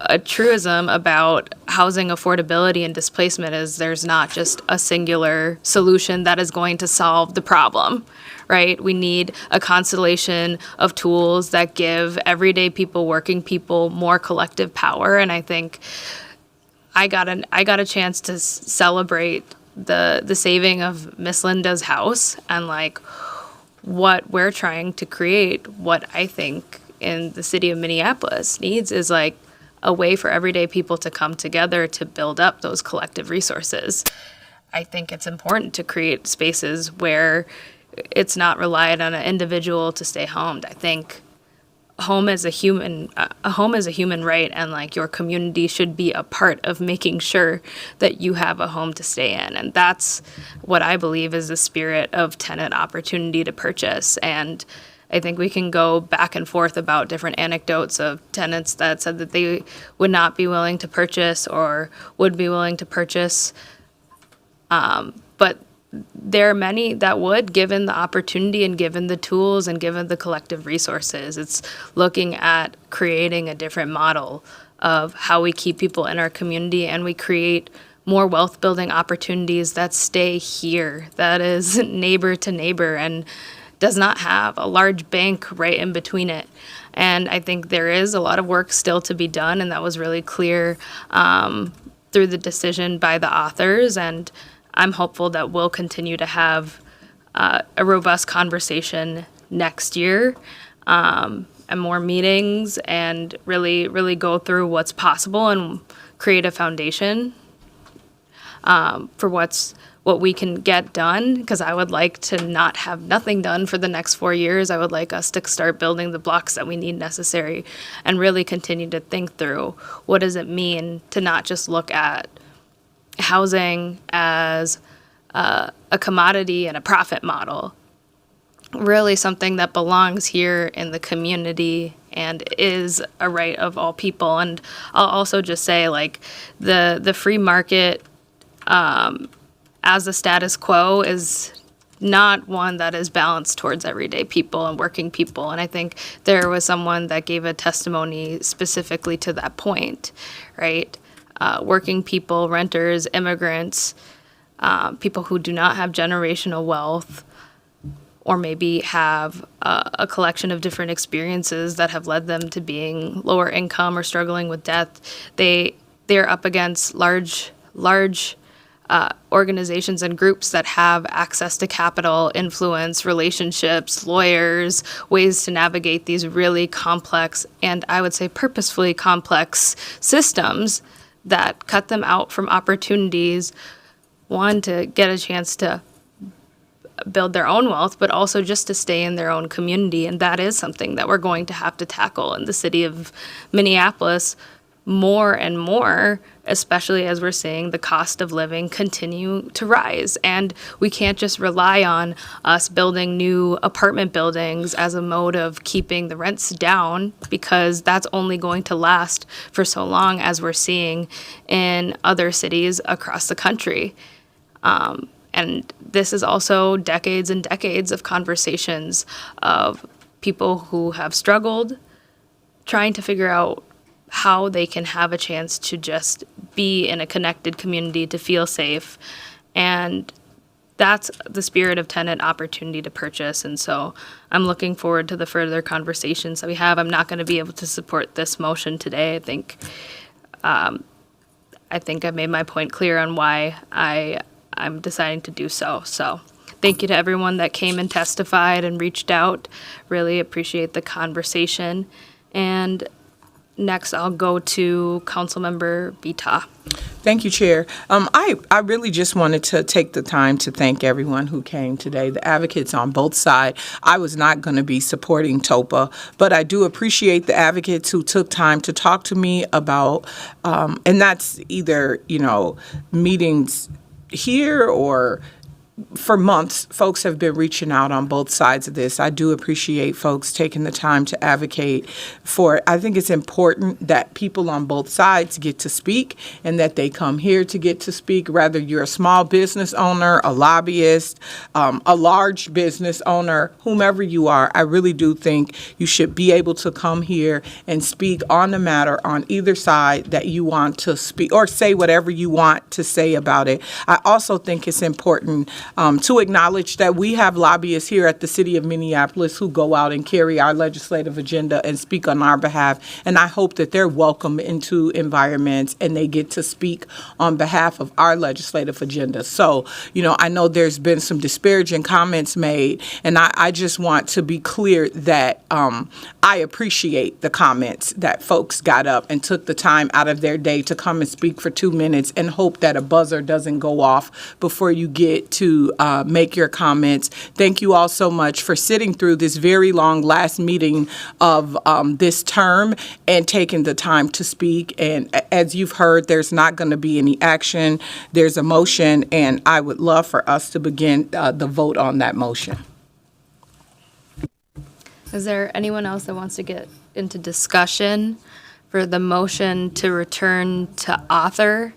Speaker 1: a truism about housing affordability and displacement is there's not just a singular solution that is going to solve the problem, right? We need a constellation of tools that give everyday people, working people, more collective power. And I think I got a chance to celebrate the saving of Miss Linda's house, and like what we're trying to create, what I think in the city of Minneapolis needs is like a way for everyday people to come together to build up those collective resources. I think it's important to create spaces where it's not reliant on an individual to stay homed. I think a home is a human right, and like your community should be a part of making sure that you have a home to stay in. And that's what I believe is the spirit of Tenant Opportunity to Purchase. And I think we can go back and forth about different anecdotes of tenants that said that they would not be willing to purchase or would be willing to purchase. But there are many that would, given the opportunity and given the tools and given the collective resources. It's looking at creating a different model of how we keep people in our community and we create more wealth building opportunities that stay here, that is neighbor to neighbor and does not have a large bank right in between it. And I think there is a lot of work still to be done, and that was really clear through the decision by the authors. And I'm hopeful that we'll continue to have a robust conversation next year and more meetings and really go through what's possible and create a foundation for what we can get done, because I would like to not have nothing done for the next 4 years. I would like us to start building the blocks that we need necessary and really continue to think through what does it mean to not just look at housing as a commodity and a profit model, really something that belongs here in the community and is a right of all people. And I'll also just say, like, the free market as a status quo is not one that is balanced towards everyday people and working people. And I think there was someone that gave a testimony specifically to that point, right? Working people, renters, immigrants, people who do not have generational wealth or maybe have a collection of different experiences that have led them to being lower income or struggling with debt. They're up against large organizations and groups that have access to capital, influence, relationships, lawyers, ways to navigate these really complex and I would say purposefully complex systems that cut them out from opportunities, one, to get a chance to build their own wealth, but also just to stay in their own community. And that is something that we're going to have to tackle in the city of Minneapolis more and more especially as we're seeing the cost of living continue to rise. And we can't just rely on us building new apartment buildings as a mode of keeping the rents down, because that's only going to last for so long, as we're seeing in other cities across the country. And this is also decades and decades of conversations of people who have struggled, trying to figure out how they can have a chance to just be in a connected community, to feel safe. And that's the spirit of tenant opportunity to purchase. And so I'm looking forward to the further conversations that we have. I'm not going to be able to support this motion today. I think I made my point clear on why I'm deciding to do so. So thank you to everyone that came and testified and reached out. Really appreciate the conversation. And next, I'll go to Councilmember Vita.
Speaker 17: Thank you, Chair. I really just wanted to take the time to thank everyone who came today, the advocates on both sides. I was not going to be supporting TOPA, but I do appreciate the advocates who took time to talk to me about, and that's either, meetings here or for months, folks have been reaching out on both sides of this. I do appreciate folks taking the time to advocate for it. I think it's important that people on both sides get to speak and that they come here to get to speak, whether you're a small business owner, a lobbyist, a large business owner, whomever you are. I really do think you should be able to come here and speak on the matter on either side that you want to speak, or say whatever you want to say about it. I also think it's important to acknowledge that we have lobbyists here at the City of Minneapolis who go out and carry our legislative agenda and speak on our behalf. And I hope that they're welcome into environments and they get to speak on behalf of our legislative agenda. So, I know there's been some disparaging comments made, and I just want to be clear that I appreciate the comments that folks got up and took the time out of their day to come and speak for 2 minutes, and hope that a buzzer doesn't go off before you get to make your comments. Thank you all so much for sitting through this very long last meeting of this term and taking the time to speak. And as you've heard, there's not going to be any action. There's a motion, and I would love for us to begin the vote on that motion.
Speaker 1: Is there anyone else that wants to get into discussion for the motion to return to author?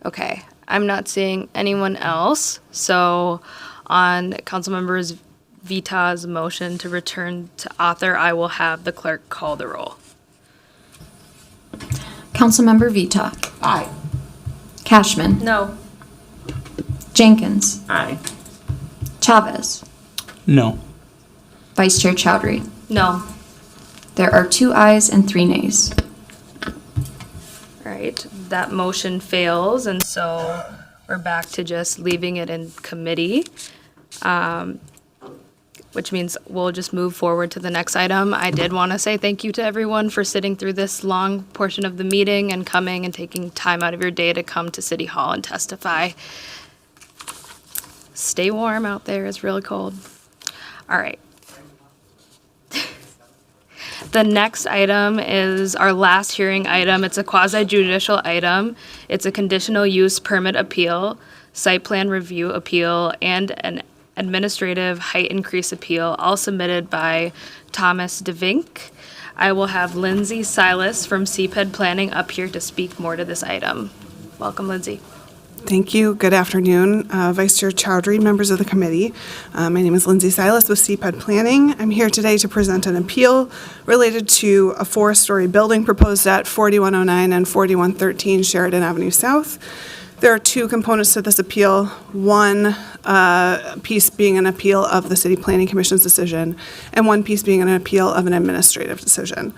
Speaker 1: Okay, I'm not seeing anyone else. So on Councilmember Vita's motion to return to author, I will have the clerk call the roll.
Speaker 3: Councilmember Vita.
Speaker 17: Aye.
Speaker 3: Cashman.
Speaker 1: No.
Speaker 3: Jenkins.
Speaker 19: Aye.
Speaker 3: Chavez.
Speaker 18: No.
Speaker 3: Vice Chair Chowdhury.
Speaker 1: No.
Speaker 3: There are 2 ayes and 3 nays.
Speaker 1: All right, that motion fails, and so we're back to just leaving it in committee, which means we'll just move forward to the next item. I did want to say thank you to everyone for sitting through this long portion of the meeting and coming and taking time out of your day to come to City Hall and testify. Stay warm out there, it's really cold. All right. The next item is our last hearing item. It's a quasi-judicial item. It's a conditional use permit appeal, site plan review appeal, and an administrative height increase appeal, all submitted by Thomas DeVink. I will have Lindsay Silas from CPED Planning up here to speak more to this item. Welcome, Lindsay.
Speaker 2: Thank you. Good afternoon, Vice Chair Chowdhury, members of the committee. My name is Lindsay Silas with CPED Planning. I'm here today to present an appeal related to a 4-story building proposed at 4109 and 4113 Sheridan Avenue South. There are 2 components to this appeal. One piece being an appeal of the City Planning Commission's decision, and one piece being an appeal of an administrative decision.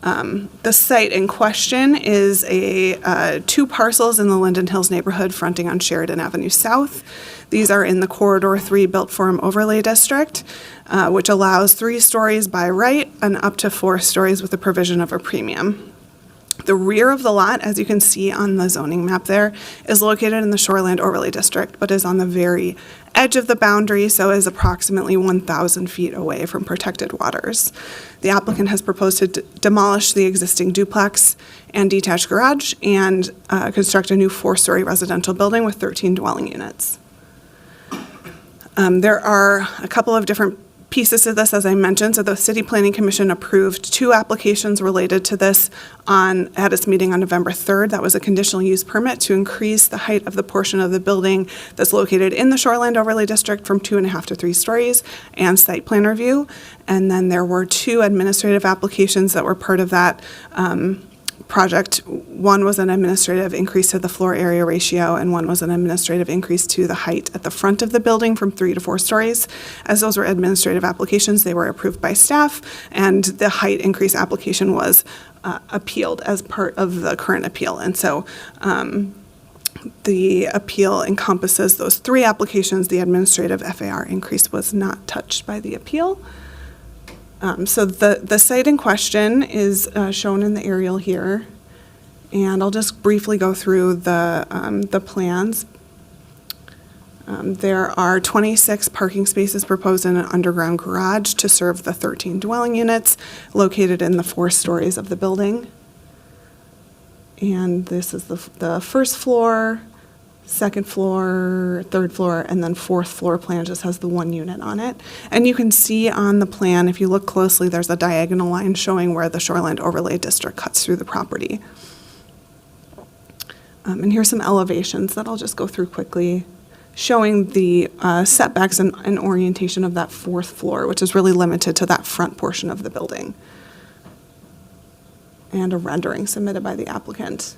Speaker 2: The site in question is 2 parcels in the Linden Hills neighborhood fronting on Sheridan Avenue South. These are in the Corridor 3 Built Form Overlay District, which allows 3 stories by right and up to 4 stories with the provision of a premium. The rear of the lot, as you can see on the zoning map there, is located in the Shoreland Overlay District, but is on the very edge of the boundary, so is approximately 1,000 feet away from protected waters. The applicant has proposed to demolish the existing duplex and detached garage and construct a new 4-story residential building with 13 dwelling units. There are a couple of different pieces to this, as I mentioned. So the City Planning Commission approved 2 applications related to this at its meeting on November 3rd. That was a conditional use permit to increase the height of the portion of the building that's located in the Shoreland Overlay District from 2.5 to 3 stories, and site plan review. And then there were 2 administrative applications that were part of that project. One was an administrative increase to the floor area ratio, and one was an administrative increase to the height at the front of the building from 3 to 4 stories. As those were administrative applications, they were approved by staff, and the height increase application was appealed as part of the current appeal. And so the appeal encompasses those 3 applications. The administrative FAR increase was not touched by the appeal. So the site in question is shown in the aerial here, and I'll just briefly go through the plans. There are 26 parking spaces proposed in an underground garage to serve the 13 dwelling units located in the 4 stories of the building. And this is the first floor, second floor, third floor, and then 4th floor plan just has the 1 unit on it. And you can see on the plan, if you look closely, there's a diagonal line showing where the Shoreland Overlay District cuts through the property. And here's some elevations that I'll just go through quickly, showing the setbacks and orientation of that 4th floor, which is really limited to that front portion of the building. And a rendering submitted by the applicant.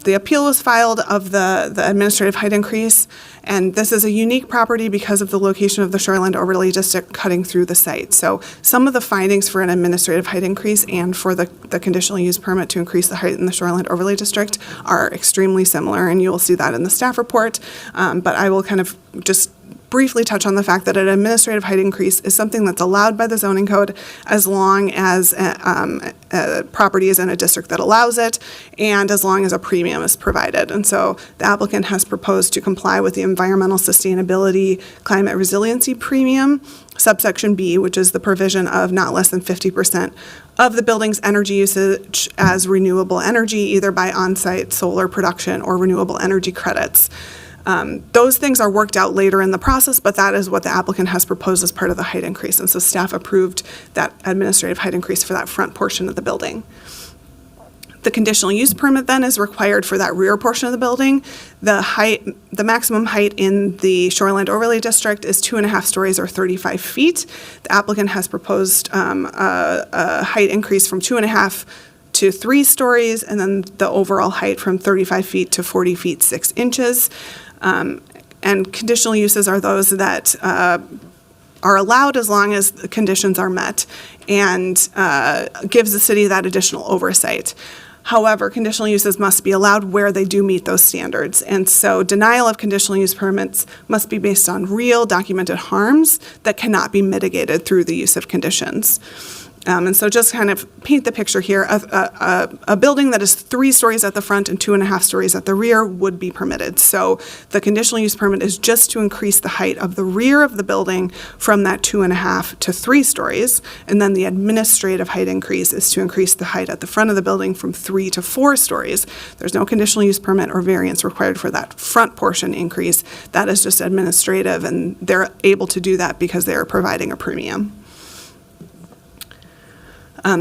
Speaker 2: The appeal was filed of the administrative height increase, and this is a unique property because of the location of the Shoreland Overlay District cutting through the site. So some of the findings for an administrative height increase and for the conditional use permit to increase the height in the Shoreland Overlay District are extremely similar, and you will see that in the staff report. But I will kind of just briefly touch on the fact that an administrative height increase is something that's allowed by the zoning code as long as a property is in a district that allows it and as long as a premium is provided. And so the applicant has proposed to comply with the environmental sustainability climate resiliency premium, subsection B, which is the provision of not less than 50% of the building's energy usage as renewable energy, either by on-site solar production or renewable energy credits. Those things are worked out later in the process, but that is what the applicant has proposed as part of the height increase. And so staff approved that administrative height increase for that front portion of the building. The conditional use permit then is required for that rear portion of the building. The maximum height in the Shoreland Overlay District is 2.5 stories or 35 feet. The applicant has proposed a height increase from 2.5 to 3 stories, and then the overall height from 35 feet to 40 feet 6 inches. And conditional uses are those that are allowed as long as the conditions are met and gives the city that additional oversight. However, conditional uses must be allowed where they do meet those standards. And so denial of conditional use permits must be based on real documented harms that cannot be mitigated through the use of conditions. And so just kind of paint the picture here, a building that is 3 stories at the front and 2.5 stories at the rear would be permitted. So the conditional use permit is just to increase the height of the rear of the building from that 2.5 to 3 stories. And then the administrative height increase is to increase the height at the front of the building from 3 to 4 stories. There's no conditional use permit or variance required for that front portion increase. That is just administrative, and they're able to do that because they are providing a premium.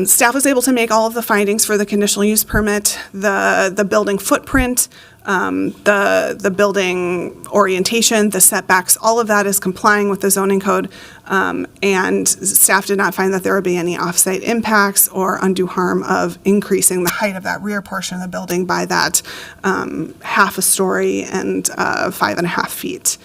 Speaker 2: Staff was able to make all of the findings for the conditional use permit, the building footprint, the building orientation, the setbacks, all of that is complying with the zoning code, and staff did not find that there would be any off-site impacts or undue harm of increasing the height of that rear portion of the building by that 1/2 story and 5.5 feet.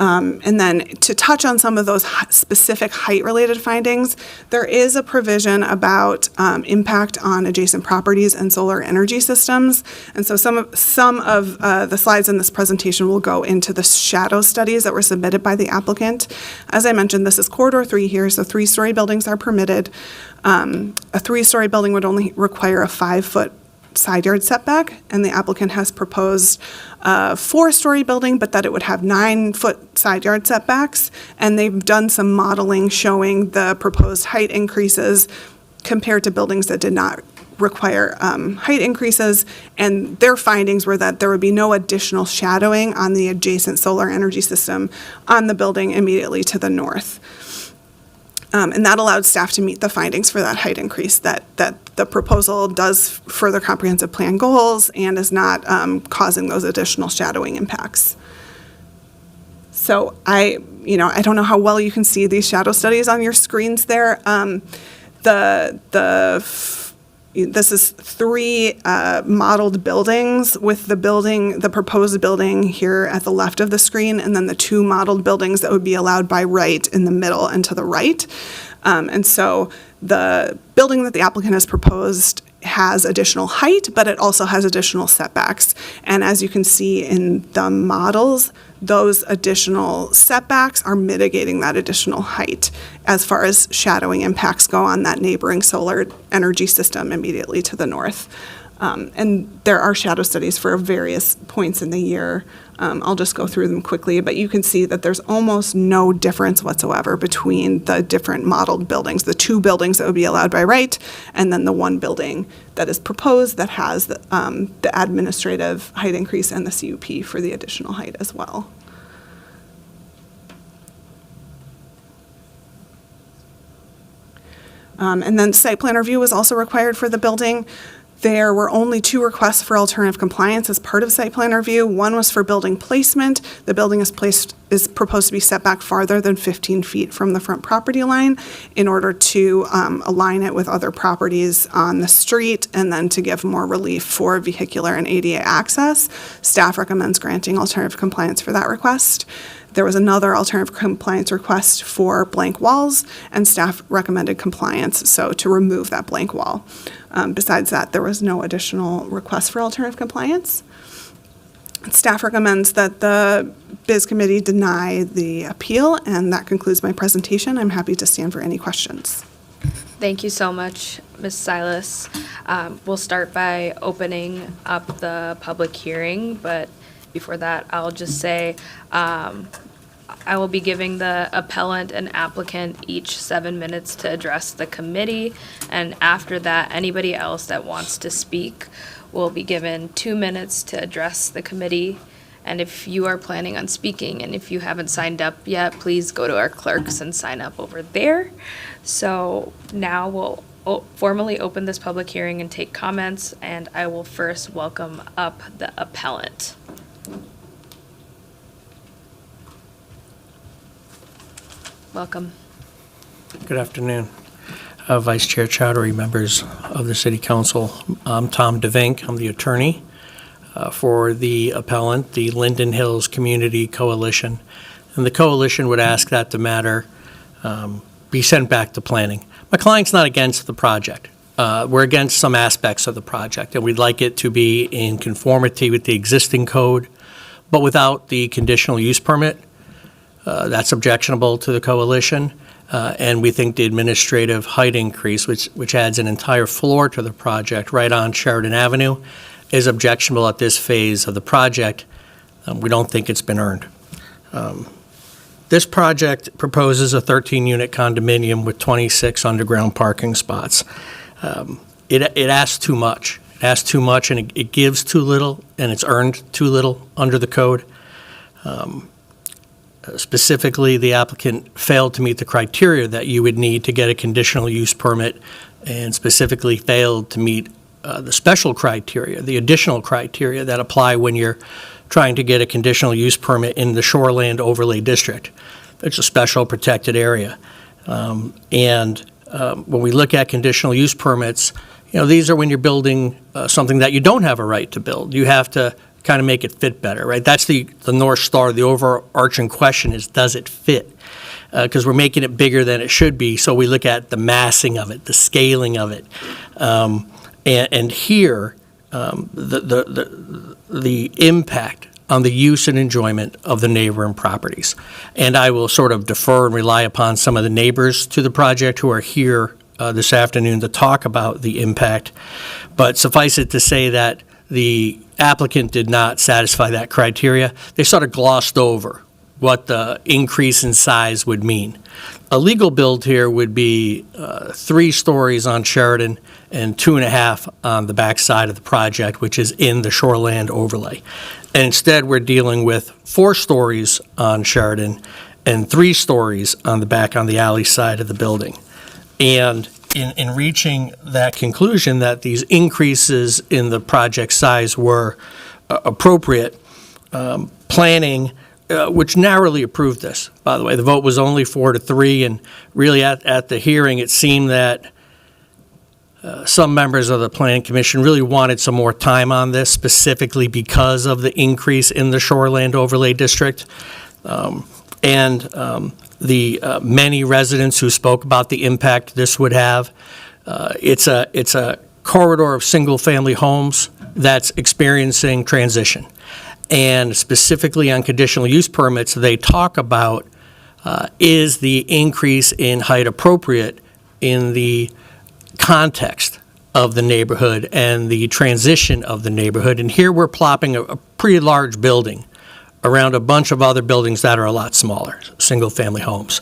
Speaker 2: And then to touch on some of those specific height-related findings, there is a provision about impact on adjacent properties and solar energy systems. And so some of the slides in this presentation will go into the shadow studies that were submitted by the applicant. As I mentioned, this is corridor 3 here, so 3-story buildings are permitted. A 3-story building would only require a 5-foot side yard setback, and the applicant has proposed a 4-story building, but that it would have 9-foot side yard setbacks, and they've done some modeling showing the proposed height increases compared to buildings that did not require height increases, and their findings were that there would be no additional shadowing on the adjacent solar energy system on the building immediately to the north. And that allowed staff to meet the findings for that height increase, that the proposal does further comprehensive plan goals and is not causing those additional shadowing impacts. So I don't know how well you can see these shadow studies on your screens there. This is 3 modeled buildings with the proposed building here at the left of the screen, and then the 2 modeled buildings that would be allowed by right in the middle and to the right. And so the building that the applicant has proposed has additional height, but it also has additional setbacks. And as you can see in the models, those additional setbacks are mitigating that additional height as far as shadowing impacts go on that neighboring solar energy system immediately to the north. And there are shadow studies for various points in the year. I'll just go through them quickly, but you can see that there's almost no difference whatsoever between the different modeled buildings, the 2 buildings that would be allowed by right, and then the 1 building that is proposed that has the administrative height increase and the CUP for the additional height as well. And then site plan review was also required for the building. There were only 2 requests for alternative compliance as part of site plan review. One was for building placement. The building is proposed to be set back farther than 15 feet from the front property line in order to align it with other properties on the street and then to give more relief for vehicular and ADA access. Staff recommends granting alternative compliance for that request. There was another alternative compliance request for blank walls, and staff recommended compliance, so to remove that blank wall. Besides that, there was no additional request for alternative compliance. Staff recommends that the BIZ committee deny the appeal, and that concludes my presentation. I'm happy to stand for any questions.
Speaker 1: Thank you so much, Ms. Silas. We'll start by opening up the public hearing, but before that, I'll just say I will be giving the appellant and applicant each 7 minutes to address the committee, and after that, anybody else that wants to speak will be given 2 minutes to address the committee. And if you are planning on speaking and if you haven't signed up yet, please go to our clerks and sign up over there. So now we'll formally open this public hearing and take comments, and I will first welcome up the appellant. Welcome.
Speaker 20: Good afternoon. Vice Chair Chowdhury, members of the City Council. I'm Tom DeVink. I'm the attorney for the appellant, the Linden Hills Community Coalition. And the coalition would ask that the matter be sent back to planning. My client's not against the project. We're against some aspects of the project, and we'd like it to be in conformity with the existing code, but without the conditional use permit. That's objectionable to the coalition, and we think the administrative height increase, which adds an entire floor to the project right on Sheridan Avenue, is objectionable at this phase of the project. We don't think it's been earned. This project proposes a 13-unit condominium with 26 underground parking spots. It asks too much. It asks too much, and it gives too little, and it's earned too little under the code. Specifically, the applicant failed to meet the criteria that you would need to get a conditional use permit, and specifically failed to meet the special criteria, the additional criteria that apply when you're trying to get a conditional use permit in the Shoreland Overlay District. It's a special protected area. When we look at conditional use permits, these are when you're building something that you don't have a right to build. You have to kind of make it fit better, right? That's the North Star. The overarching question is, does it fit? Because we're making it bigger than it should be, so we look at the massing of it, the scaling of it. And here, the impact on the use and enjoyment of the neighboring properties. And I will sort of defer and rely upon some of the neighbors to the project who are here this afternoon to talk about the impact. But suffice it to say that the applicant did not satisfy that criteria. They sort of glossed over what the increase in size would mean. A legal build here would be 3 stories on Sheridan and 2.5 on the back side of the project, which is in the shoreland overlay. And instead, we're dealing with 4 stories on Sheridan and 3 stories on the back on the alley side of the building. And in reaching that conclusion that these increases in the project size were appropriate, planning, which narrowly approved this, by the way. The vote was only 4-3, and really at the hearing, it seemed that some members of the Planning Commission really wanted some more time on this, specifically because of the increase in the Shoreland Overlay District. The many residents who spoke about the impact this would have. It's a corridor of single-family homes that's experiencing transition. And specifically on conditional use permits, they talk about is the increase in height appropriate in the context of the neighborhood and the transition of the neighborhood. And here we're plopping a pretty large building around a bunch of other buildings that are a lot smaller, single-family homes.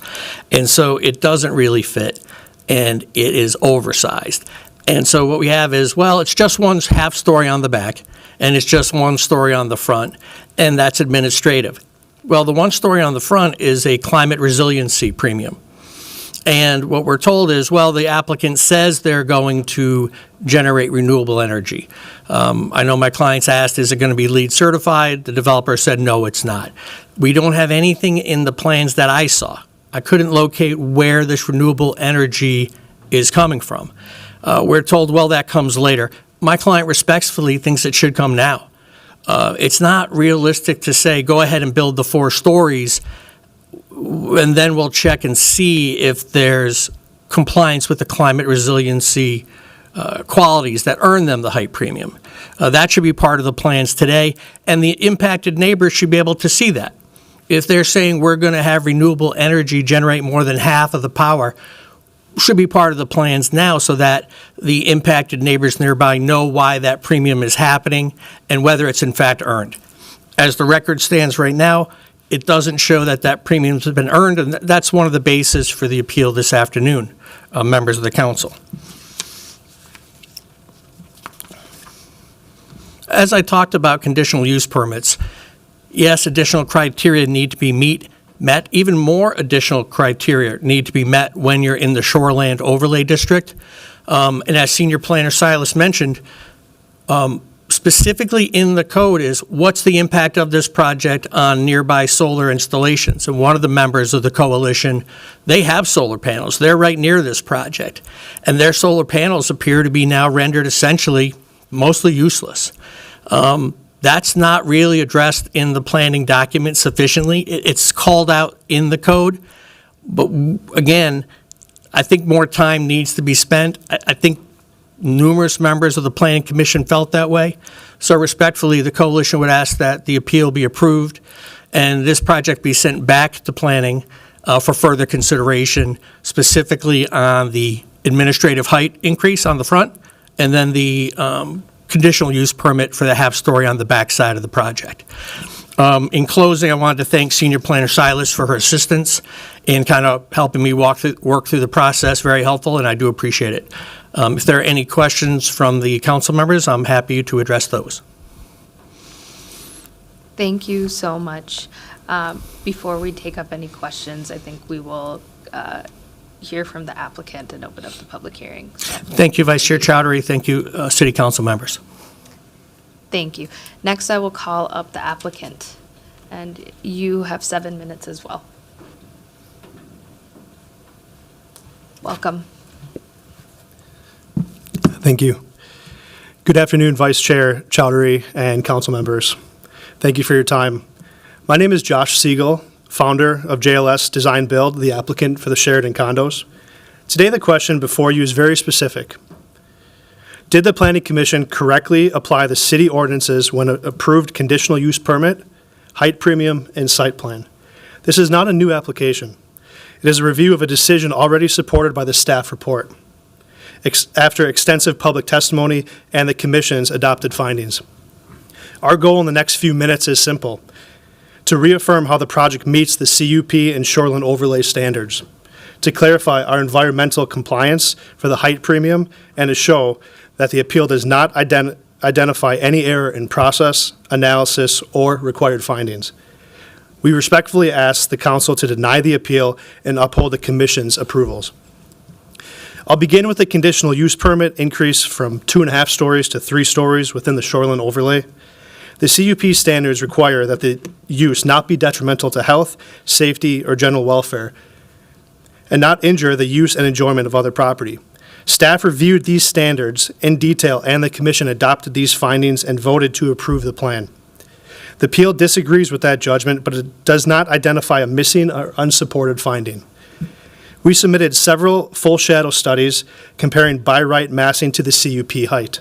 Speaker 20: And so it doesn't really fit, and it is oversized. And so what we have is, well, it's just one half story on the back, and it's just one story on the front, and that's administrative. Well, the one story on the front is a climate resiliency premium. And what we're told is, well, the applicant says they're going to generate renewable energy. I know my clients asked, is it going to be LEED certified? The developer said, no, it's not. We don't have anything in the plans that I saw. I couldn't locate where this renewable energy is coming from. We're told, well, that comes later. My client respectfully thinks it should come now. It's not realistic to say, go ahead and build the 4 stories, and then we'll check and see if there's compliance with the climate resiliency qualities that earn them the height premium. That should be part of the plans today, and the impacted neighbors should be able to see that. If they're saying we're going to have renewable energy generate more than half of the power, should be part of the plans now so that the impacted neighbors nearby know why that premium is happening and whether it's in fact earned. As the record stands right now, it doesn't show that that premium has been earned, and that's one of the bases for the appeal this afternoon, members of the council. As I talked about conditional use permits, yes, additional criteria need to be met. Even more additional criteria need to be met when you're in the Shoreland Overlay District. And as Senior Planner Silas mentioned, specifically in the code is what's the impact of this project on nearby solar installations. And one of the members of the coalition, they have solar panels. They're right near this project. And their solar panels appear to be now rendered essentially mostly useless. That's not really addressed in the planning document sufficiently. It's called out in the code. But again, I think more time needs to be spent. I think numerous members of the Planning Commission felt that way. So respectfully, the coalition would ask that the appeal be approved and this project be sent back to planning for further consideration, specifically on the administrative height increase on the front and then the conditional use permit for the half story on the back side of the project. In closing, I wanted to thank Senior Planner Silas for her assistance in kind of helping me work through the process. Very helpful, and I do appreciate it. If there are any questions from the council members, I'm happy to address those.
Speaker 1: Thank you so much. Before we take up any questions, I think we will hear from the applicant and open up the public hearing.
Speaker 20: Thank you, Vice Chair Chowdhury. Thank you, City Council members.
Speaker 1: Thank you. Next, I will call up the applicant, and you have 7 minutes as well. Welcome.
Speaker 21: Thank you. Good afternoon, Vice Chair Chowdhury and council members. Thank you for your time. My name is Josh Siegel, founder of JLS Design Build, the applicant for the Sheridan condos. Today, the question before you is very specific. Did the Planning Commission correctly apply the city ordinances when it approved conditional use permit, height premium, and site plan? This is not a new application. It is a review of a decision already supported by the staff report, after extensive public testimony and the Commission's adopted findings. Our goal in the next few minutes is simple: to reaffirm how the project meets the CUP and shoreline overlay standards, to clarify our environmental compliance for the height premium, and to show that the appeal does not identify any error in process, analysis, or required findings. We respectfully ask the Council to deny the appeal and uphold the Commission's approvals. I'll begin with the conditional use permit increase from 2.5 stories to 3 stories within the shoreline overlay. The CUP standards require that the use not be detrimental to health, safety, or general welfare, and not injure the use and enjoyment of other property. Staff reviewed these standards in detail, and the Commission adopted these findings and voted to approve the plan. The appeal disagrees with that judgment, but it does not identify a missing or unsupported finding. We submitted several full shadow studies comparing by right massing to the CUP height.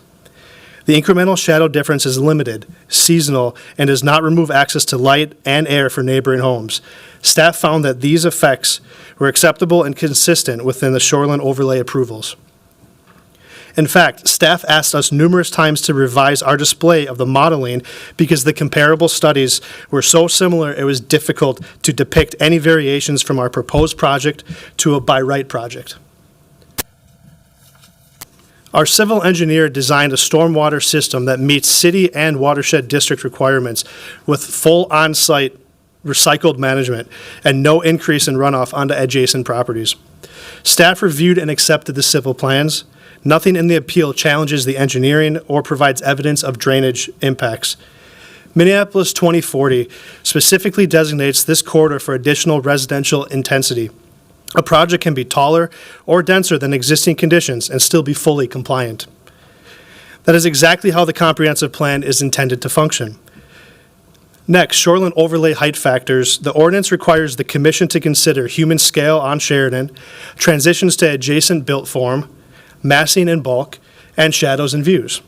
Speaker 21: The incremental shadow difference is limited, seasonal, and does not remove access to light and air for neighboring homes. Staff found that these effects were acceptable and consistent within the shoreline overlay approvals. In fact, staff asked us numerous times to revise our display of the modeling because the comparable studies were so similar it was difficult to depict any variations from our proposed project to a by right project. Our civil engineer designed a stormwater system that meets city and watershed district requirements with full on-site recycled management and no increase in runoff onto adjacent properties. Staff reviewed and accepted the civil plans. Nothing in the appeal challenges the engineering or provides evidence of drainage impacts. Minneapolis 2040 specifically designates this corridor for additional residential intensity. A project can be taller or denser than existing conditions and still be fully compliant. That is exactly how the comprehensive plan is intended to function. Next, shoreline overlay height factors. The ordinance requires the Commission to consider human scale on Sheridan, transitions to adjacent built form, massing in bulk, and shadows and views.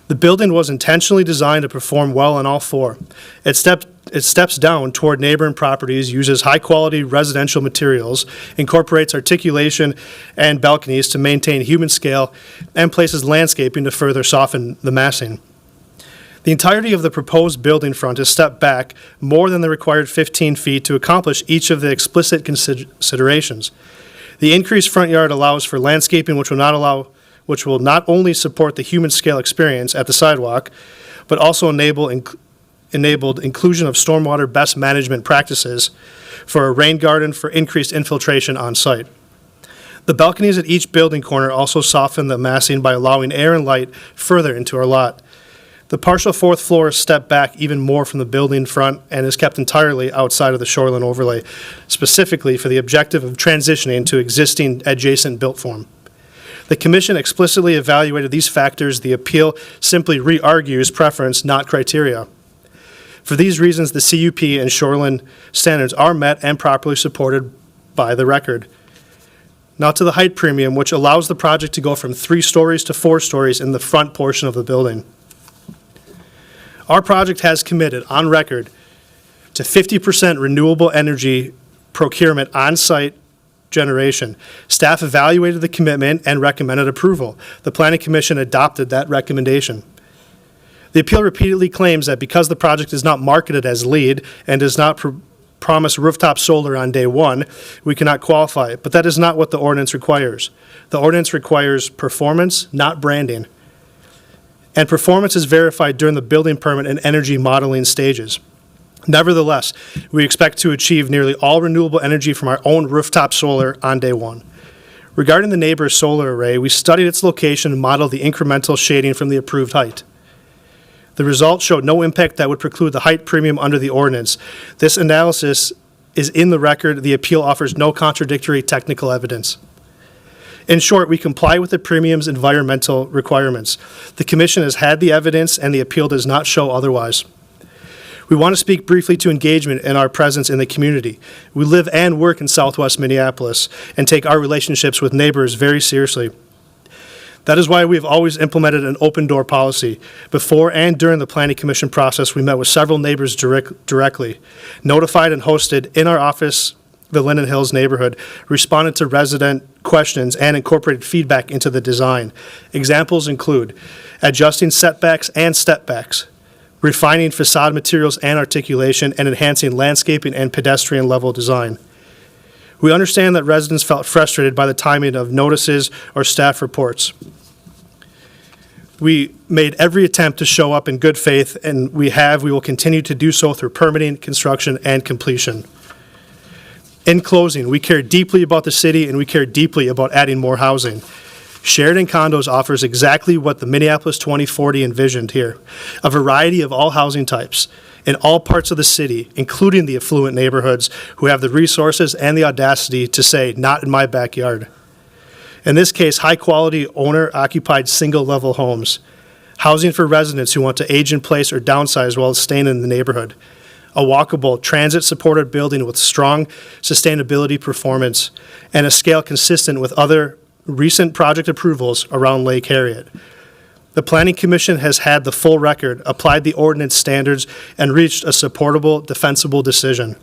Speaker 21: The building was intentionally designed to perform well on all four. It steps down toward neighboring properties, uses high-quality residential materials, incorporates articulation and balconies to maintain human scale, and places landscaping to further soften the massing. The entirety of the proposed building front is stepped back more than the required 15 feet to accomplish each of the explicit considerations. The increased front yard allows for landscaping which will not only support the human scale experience at the sidewalk, but also enabled inclusion of stormwater best management practices for a rain garden for increased infiltration on site. The balconies at each building corner also soften the massing by allowing air and light further into our lot. The partial fourth floor is stepped back even more from the building front and is kept entirely outside of the shoreline overlay, specifically for the objective of transitioning to existing adjacent built form. The Commission explicitly evaluated these factors. The appeal simply re-argues preference, not criteria. For these reasons, the CUP and shoreline standards are met and properly supported by the record. Now to the height premium, which allows the project to go from 3 stories to 4 stories in the front portion of the building. Our project has committed on record to 50% renewable energy procurement on-site generation. Staff evaluated the commitment and recommended approval. The Planning Commission adopted that recommendation. The appeal repeatedly claims that because the project is not marketed as LEED and does not promise rooftop solar on day one, we cannot qualify, but that is not what the ordinance requires. The ordinance requires performance, not branding. And performance is verified during the building permit and energy modeling stages. Nevertheless, we expect to achieve nearly all renewable energy from our own rooftop solar on day one. Regarding the neighbor's solar array, we studied its location and modeled the incremental shading from the approved height. The results showed no impact that would preclude the height premium under the ordinance. This analysis is in the record. The appeal offers no contradictory technical evidence. In short, we comply with the premium's environmental requirements. The Commission has had the evidence, and the appeal does not show otherwise. We want to speak briefly to engagement and our presence in the community. We live and work in Southwest Minneapolis and take our relationships with neighbors very seriously. That is why we have always implemented an open door policy. Before and during the Planning Commission process, we met with several neighbors directly, notified and hosted in our office the Linden Hills neighborhood, responded to resident questions, and incorporated feedback into the design. Examples include adjusting setbacks and stepbacks, refining facade materials and articulation, and enhancing landscaping and pedestrian level design. We understand that residents felt frustrated by the timing of notices or staff reports. We made every attempt to show up in good faith, and we will continue to do so through permitting, construction, and completion. In closing, we care deeply about the city, and we care deeply about adding more housing. Sheridan Condos offers exactly what the Minneapolis 2040 envisioned here, a variety of all housing types in all parts of the city, including the affluent neighborhoods who have the resources and the audacity to say, "Not in my backyard." In this case, high-quality, owner-occupied, single-level homes, housing for residents who want to age in place or downsize while staying in the neighborhood, a walkable, transit-supported building with strong sustainability performance, and a scale consistent with other recent project approvals around Lake Harriet. The Planning Commission has had the full record, applied the ordinance standards, and reached a supportable, defensible decision.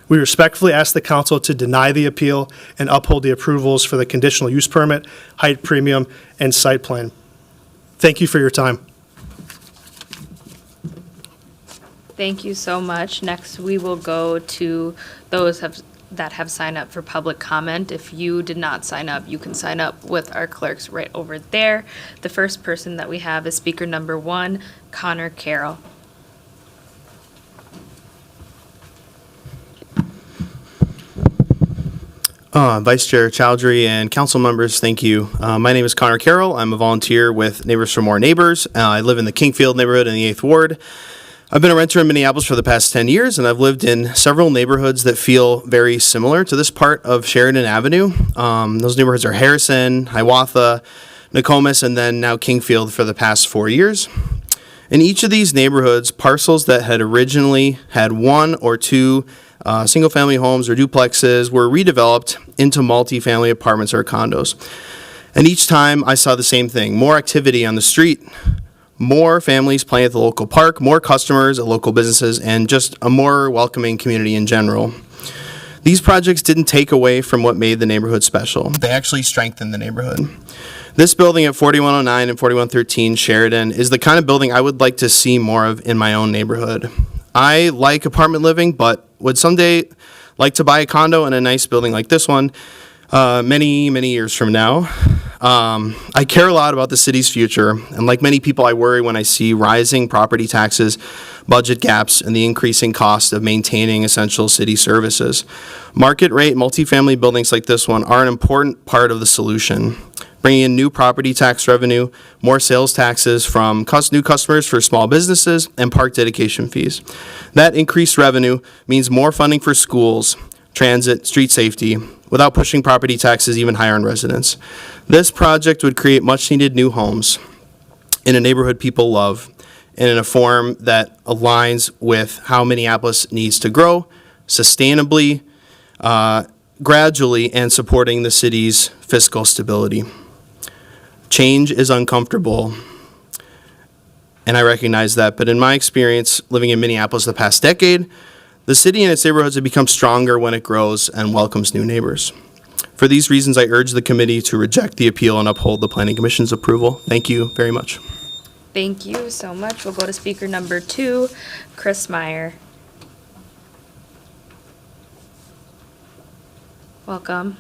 Speaker 21: We respectfully ask the council to deny the appeal and uphold the approvals for the conditional use permit, height premium, and site plan. Thank you for your time.
Speaker 1: Thank you so much. Next, we will go to those that have signed up for public comment. If you did not sign up, you can sign up with our clerks right over there. The first person that we have is speaker number 1, Connor Carroll.
Speaker 4: Vice Chair Chowdhury and council members, thank you. My name is Connor Carroll. I'm a volunteer with Neighbors for More Neighbors. I live in the Kingfield neighborhood in the 8th Ward. I've been a renter in Minneapolis for the past 10 years, and I've lived in several neighborhoods that feel very similar to this part of Sheridan Avenue. Those neighborhoods are Harrison, Hiawatha, Nokomis, and then now Kingfield for the past 4 years. In each of these neighborhoods, parcels that had originally had 1 or 2 single-family homes or duplexes were redeveloped into multifamily apartments or condos. And each time I saw the same thing: more activity on the street, more families playing at the local park, more customers at local businesses, and just a more welcoming community in general. These projects didn't take away from what made the neighborhood special. They actually strengthened the neighborhood. This building at 4109 and 4113 Sheridan is the kind of building I would like to see more of in my own neighborhood. I like apartment living, but would someday like to buy a condo in a nice building like this one many, many years from now. I care a lot about the city's future, and like many people, I worry when I see rising property taxes, budget gaps, and the increasing cost of maintaining essential city services. Market rate multifamily buildings like this one are an important part of the solution, bringing in new property tax revenue, more sales taxes from new customers for small businesses, and park dedication fees. That increased revenue means more funding for schools, transit, street safety, without pushing property taxes even higher on residents. This project would create much-needed new homes in a neighborhood people love, and in a form that aligns with how Minneapolis needs to grow sustainably, gradually, and supporting the city's fiscal stability. Change is uncomfortable, and I recognize that, but in my experience living in Minneapolis the past decade, the city and its neighborhoods have become stronger when it grows and welcomes new neighbors. For these reasons, I urge the committee to reject the appeal and uphold the Planning Commission's approval. Thank you very much.
Speaker 1: Thank you so much. We'll go to speaker number 2, Chris Meyer. Welcome.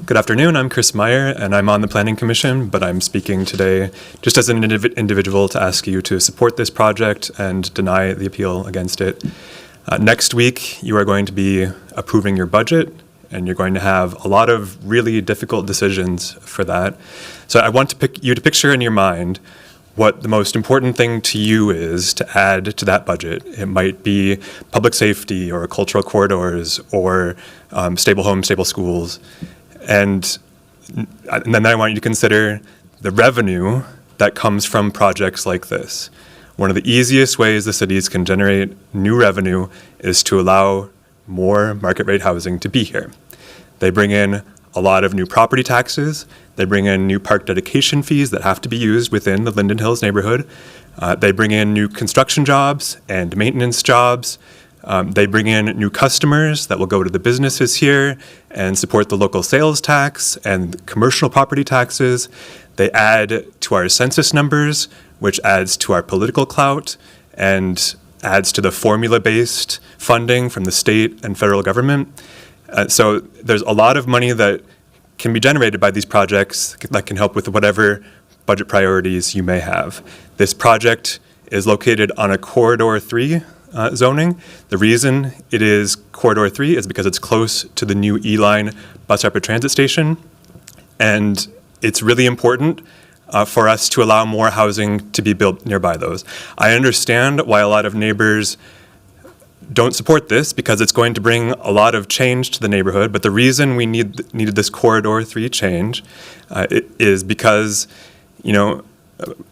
Speaker 22: Good afternoon, I'm Chris Meyer, and I'm on the Planning Commission, but I'm speaking today just as an individual to ask you to support this project and deny the appeal against it. Next week, you are going to be approving your budget, and you're going to have a lot of really difficult decisions for that. So I want you to picture in your mind what the most important thing to you is to add to that budget. It might be public safety or cultural corridors or stable homes, stable schools. And then I want you to consider the revenue that comes from projects like this. One of the easiest ways the cities can generate new revenue is to allow more market rate housing to be here. They bring in a lot of new property taxes. They bring in new park dedication fees that have to be used within the Linden Hills neighborhood. They bring in new construction jobs and maintenance jobs. They bring in new customers that will go to the businesses here and support the local sales tax and commercial property taxes. They add to our census numbers, which adds to our political clout and adds to the formula-based funding from the state and federal government. So there's a lot of money that can be generated by these projects that can help with whatever budget priorities you may have. This project is located on a Corridor 3 zoning. The reason it is Corridor 3 is because it's close to the new E-Line bus rapid transit station, and it's really important for us to allow more housing to be built nearby those. I understand why a lot of neighbors don't support this because it's going to bring a lot of change to the neighborhood, but the reason we needed this Corridor 3 change is because,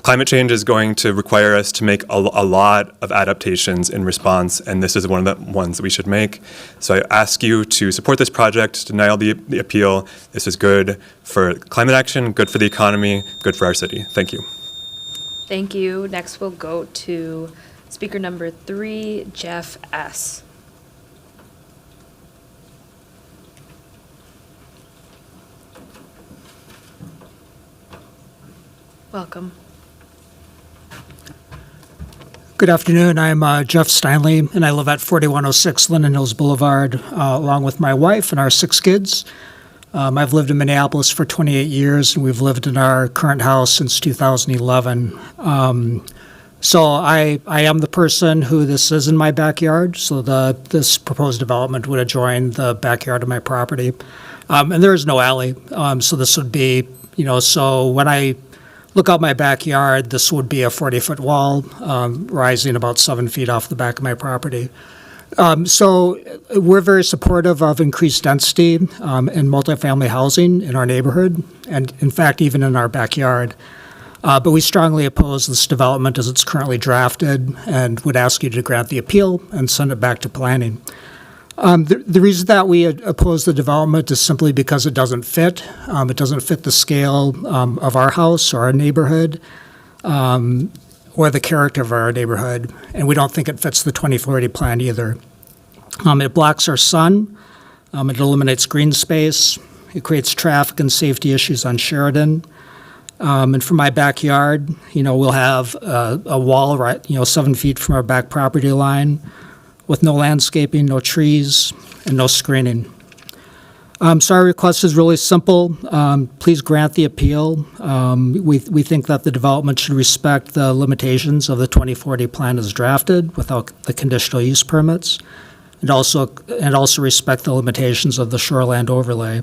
Speaker 22: climate change is going to require us to make a lot of adaptations in response, and this is one of the ones that we should make. So I ask you to support this project, deny the appeal. This is good for climate action, good for the economy, good for our city. Thank you.
Speaker 1: Thank you. Next, we'll go to speaker number 3, Jeff S. Welcome.
Speaker 5: Good afternoon. I'm Jeff Steinley, and I live at 4106 Linden Hills Boulevard, along with my wife and our 6 kids. I've lived in Minneapolis for 28 years, and we've lived in our current house since 2011. So I am the person who this is in my backyard, so this proposed development would adjoin the backyard of my property. And there is no alley, so this would be, so when I look out my backyard, this would be a 40-foot wall rising about 7 feet off the back of my property. So we're very supportive of increased density in multifamily housing in our neighborhood, and in fact, even in our backyard. But we strongly oppose this development as it's currently drafted and would ask you to grant the appeal and send it back to planning. The reason that we oppose the development is simply because it doesn't fit. It doesn't fit the scale of our house or our neighborhood or the character of our neighborhood, and we don't think it fits the 2040 plan either. It blocks our sun. It eliminates green space. It creates traffic and safety issues on Sheridan. And from my backyard, we'll have a wall, 7 feet from our back property line with no landscaping, no trees, and no screening. So our request is really simple. Please grant the appeal. We think that the development should respect the limitations of the 2040 plan as drafted without the conditional use permits, and also respect the limitations of the shoreland overlay.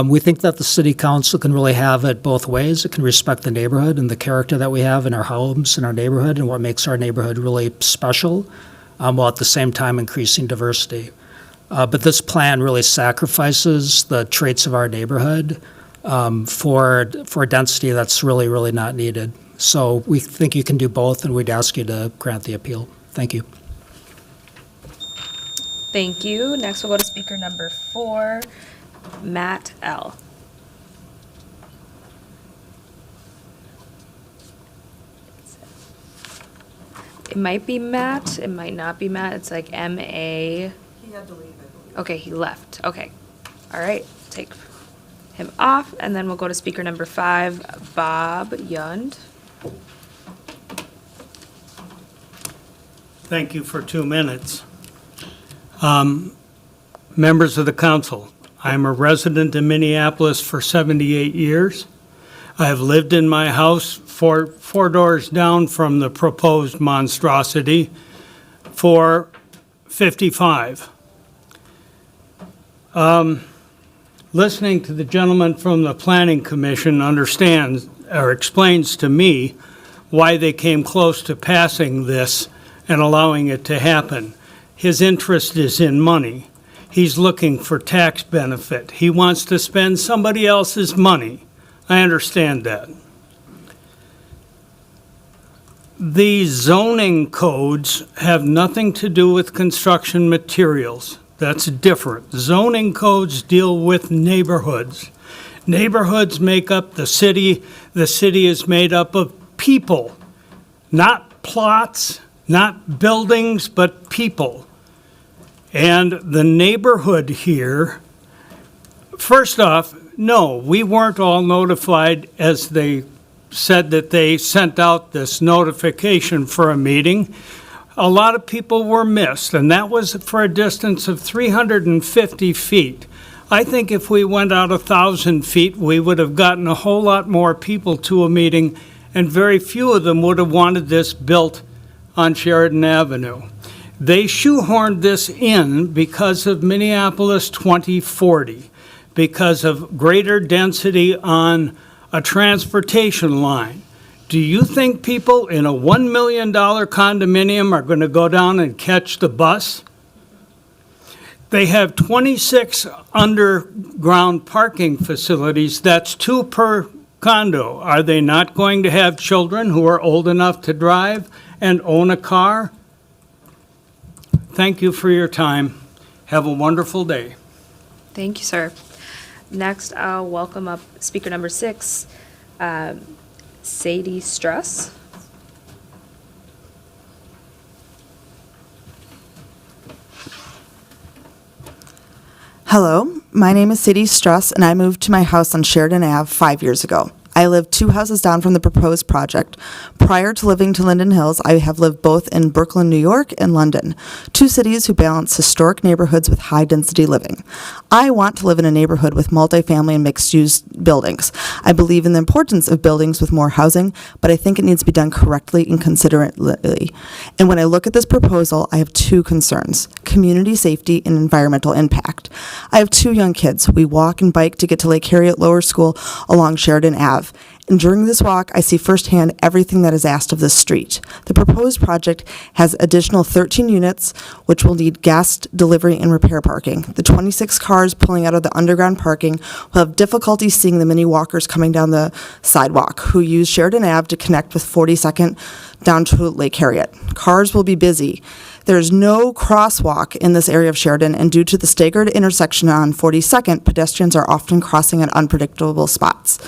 Speaker 5: We think that the city council can really have it both ways. It can respect the neighborhood and the character that we have in our homes in our neighborhood and what makes our neighborhood really special, while at the same time increasing diversity. But this plan really sacrifices the traits of our neighborhood for density that's really, really not needed. So we think you can do both, and we'd ask you to grant the appeal. Thank you.
Speaker 1: Thank you. Next, we'll go to speaker number 4, Matt L. It might be Matt. It might not be Matt. It's like M-A.
Speaker 10: He had to leave it.
Speaker 1: Okay, he left. Okay. All right. Take him off. And then we'll go to speaker number 5, Bob Yund.
Speaker 6: Thank you for 2 minutes. Members of the council, I'm a resident in Minneapolis for 78 years. I have lived in my house four doors down from the proposed monstrosity for 55. Listening to the gentleman from the Planning Commission understands or explains to me why they came close to passing this and allowing it to happen. His interest is in money. He's looking for tax benefit. He wants to spend somebody else's money. I understand that. The zoning codes have nothing to do with construction materials. That's different. Zoning codes deal with neighborhoods. Neighborhoods make up the city. The city is made up of people, not plots, not buildings, but people. And the neighborhood here, first off, no, we weren't all notified as they said that they sent out this notification for a meeting. A lot of people were missed, and that was for a distance of 350 feet. I think if we went out 1,000 feet, we would have gotten a whole lot more people to a meeting, and very few of them would have wanted this built on Sheridan Avenue. They shoehorned this in because of Minneapolis 2040, because of greater density on a transportation line. Do you think people in a $1 million condominium are going to go down and catch the bus? They have 26 underground parking facilities. That's 2 per condo. Are they not going to have children who are old enough to drive and own a car? Thank you for your time. Have a wonderful day.
Speaker 1: Thank you, sir. Next, I'll welcome up speaker number 6, Sadie Struss.
Speaker 7: Hello, my name is Sadie Struss, and I moved to my house on Sheridan Ave 5 years ago. I live 2 houses down from the proposed project. Prior to living to Linden Hills, I have lived both in Brooklyn, New York, and London, 2 cities who balance historic neighborhoods with high-density living. I want to live in a neighborhood with multifamily and mixed-use buildings. I believe in the importance of buildings with more housing, but I think it needs to be done correctly and considerately. And when I look at this proposal, I have 2 concerns: community safety and environmental impact. I have 2 young kids. We walk and bike to get to Lake Harriet Lower School along Sheridan Ave. And during this walk, I see firsthand everything that is asked of this street. The proposed project has additional 13 units, which will need gas delivery and repair parking. The 26 cars pulling out of the underground parking will have difficulty seeing the mini walkers coming down the sidewalk, who use Sheridan Ave to connect with 42nd down to Lake Harriet. Cars will be busy. There's no crosswalk in this area of Sheridan, and due to the staggered intersection on 42nd, pedestrians are often crossing at unpredictable spots.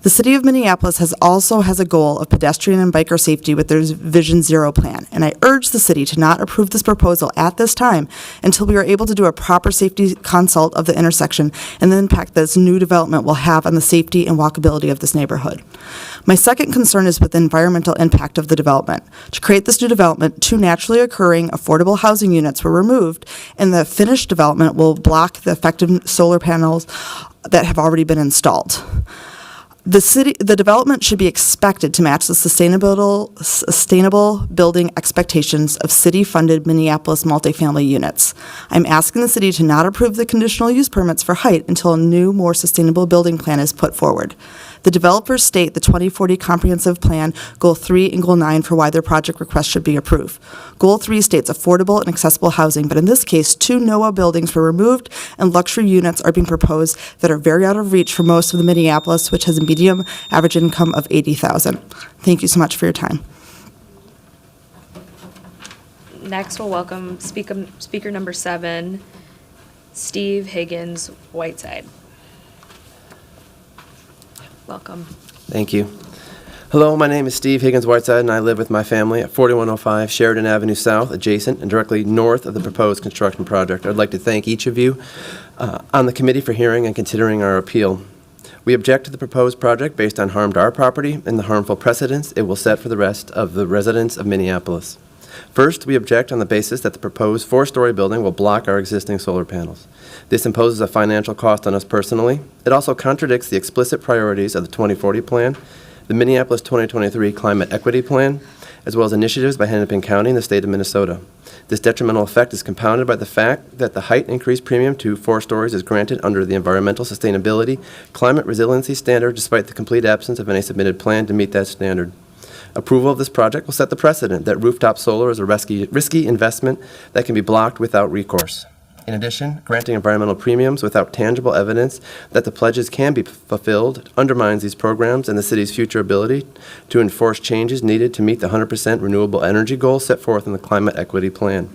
Speaker 7: The City of Minneapolis also has a goal of pedestrian and biker safety with their Vision Zero plan, and I urge the city to not approve this proposal at this time until we are able to do a proper safety consult of the intersection and the impact this new development will have on the safety and walkability of this neighborhood. My second concern is with the environmental impact of the development. To create this new development, 2 naturally occurring affordable housing units were removed, and the finished development will block the effective solar panels that have already been installed. The development should be expected to match the sustainable building expectations of city-funded Minneapolis multifamily units. I'm asking the city to not approve the conditional use permits for height until a new, more sustainable building plan is put forward. The developers state the 2040 Comprehensive Plan, Goal 3 and Goal 9 for why their project request should be approved. Goal 3 states affordable and accessible housing, but in this case, 2 NOAA buildings were removed and luxury units are being proposed that are very out of reach for most of the Minneapolis, which has a median average income of $80,000. Thank you so much for your time.
Speaker 1: Next, we'll welcome speaker number 7, Steve Higgins Whiteside. Welcome.
Speaker 8: Thank you. Hello, my name is Steve Higgins Whiteside, and I live with my family at 4105 Sheridan Avenue South, adjacent and directly north of the proposed construction project. I'd like to thank each of you on the committee for hearing and considering our appeal. We object to the proposed project based on harm to our property and the harmful precedents it will set for the rest of the residents of Minneapolis. First, we object on the basis that the proposed 4-story building will block our existing solar panels. This imposes a financial cost on us personally. It also contradicts the explicit priorities of the 2040 Plan, the Minneapolis 2023 Climate Equity Plan, as well as initiatives by Hennepin County and the state of Minnesota. This detrimental effect is compounded by the fact that the height increase premium to 4 stories is granted under the Environmental Sustainability Climate Resiliency Standard despite the complete absence of any submitted plan to meet that standard. Approval of this project will set the precedent that rooftop solar is a risky investment that can be blocked without recourse. In addition, granting environmental premiums without tangible evidence that the pledges can be fulfilled undermines these programs and the city's future ability to enforce changes needed to meet the 100% renewable energy goal set forth in the Climate Equity Plan.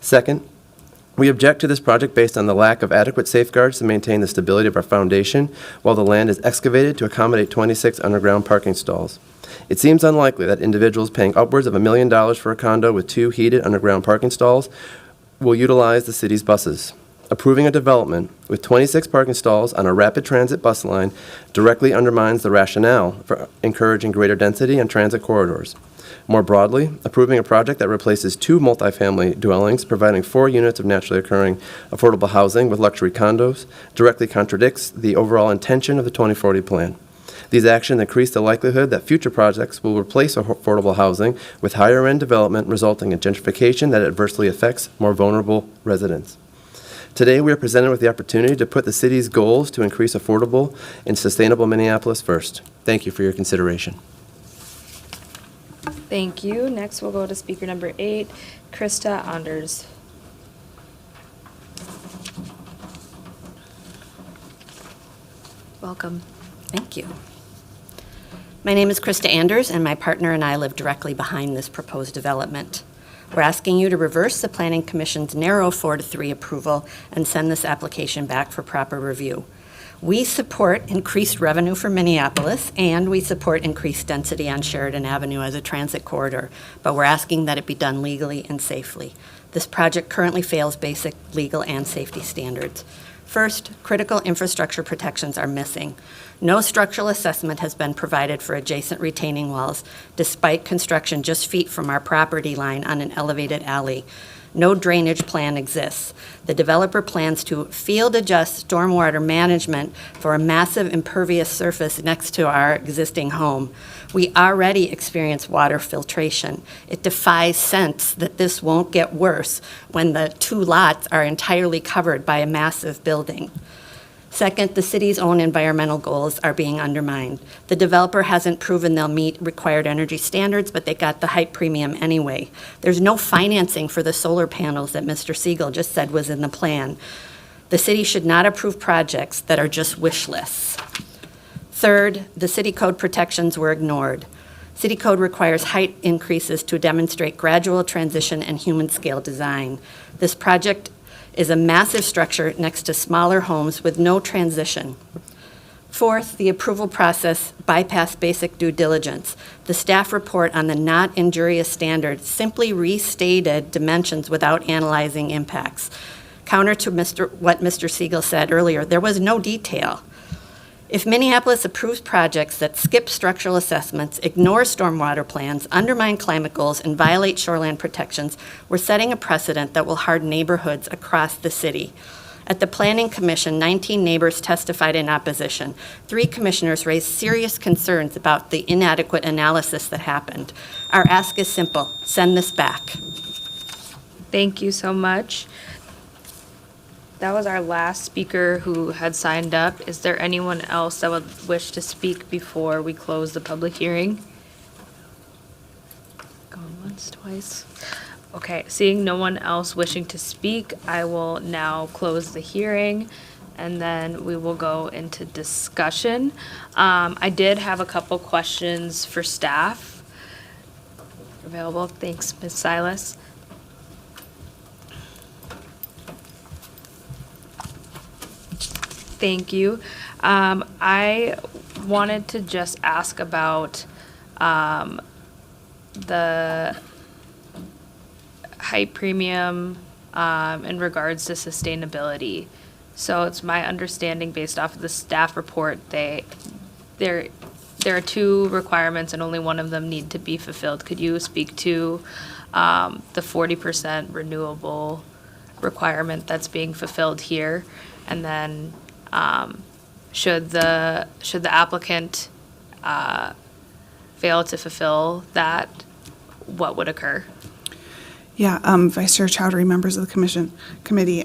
Speaker 8: Second, we object to this project based on the lack of adequate safeguards to maintain the stability of our foundation while the land is excavated to accommodate 26 underground parking stalls. It seems unlikely that individuals paying upwards of $1 million for a condo with 2 heated underground parking stalls will utilize the city's buses. Approving a development with 26 parking stalls on a rapid transit bus line directly undermines the rationale for encouraging greater density on transit corridors. More broadly, approving a project that replaces 2 multifamily dwellings, providing 4 units of naturally occurring affordable housing with luxury condos, directly contradicts the overall intention of the 2040 plan. These actions increase the likelihood that future projects will replace affordable housing with higher-end development, resulting in gentrification that adversely affects more vulnerable residents. Today, we are presented with the opportunity to put the city's goals to increase affordable and sustainable Minneapolis first. Thank you for your consideration.
Speaker 1: Thank you. Next, we'll go to speaker number 8, Krista Anders. Welcome.
Speaker 11: Thank you. My name is Krista Anders, and my partner and I live directly behind this proposed development. We're asking you to reverse the Planning Commission's narrow 4-3 approval and send this application back for proper review. We support increased revenue for Minneapolis, and we support increased density on Sheridan Avenue as a transit corridor, but we're asking that it be done legally and safely. This project currently fails basic legal and safety standards. First, critical infrastructure protections are missing. No structural assessment has been provided for adjacent retaining walls, despite construction just feet from our property line on an elevated alley. No drainage plan exists. The developer plans to field adjust stormwater management for a massive impervious surface next to our existing home. We already experience water filtration. It defies sense that this won't get worse when the 2 lots are entirely covered by a massive building. Second, the city's own environmental goals are being undermined. The developer hasn't proven they'll meet required energy standards, but they got the height premium anyway. There's no financing for the solar panels that Mr. Siegel just said was in the plan. The city should not approve projects that are just wish lists. Third, the city code protections were ignored. City code requires height increases to demonstrate gradual transition and human scale design. This project is a massive structure next to smaller homes with no transition. Fourth, the approval process bypassed basic due diligence. The staff report on the not injurious standard simply restated dimensions without analyzing impacts. Counter to what Mr. Siegel said earlier, there was no detail. If Minneapolis approves projects that skip structural assessments, ignore stormwater plans, undermine climate goals, and violate shoreline protections, we're setting a precedent that will harden neighborhoods across the city. At the Planning Commission, 19 neighbors testified in opposition. 3 commissioners raised serious concerns about the inadequate analysis that happened. Our ask is simple: send this back.
Speaker 1: Thank you so much. That was our last speaker who had signed up. Is there anyone else that would wish to speak before we close the public hearing? Going once, twice. Okay, seeing no one else wishing to speak, I will now close the hearing, and then we will go into discussion. I did have a couple questions for staff available. Thanks, Ms. Silas. Thank you. I wanted to just ask about the height premium in regards to sustainability. So it's my understanding, based off of the staff report, there are 2 requirements and only one of them need to be fulfilled. Could you speak to the 40% renewable requirement that's being fulfilled here? And then should the applicant fail to fulfill that, what would occur?
Speaker 2: Yeah, Vice Chair Chowdhury, members of the committee.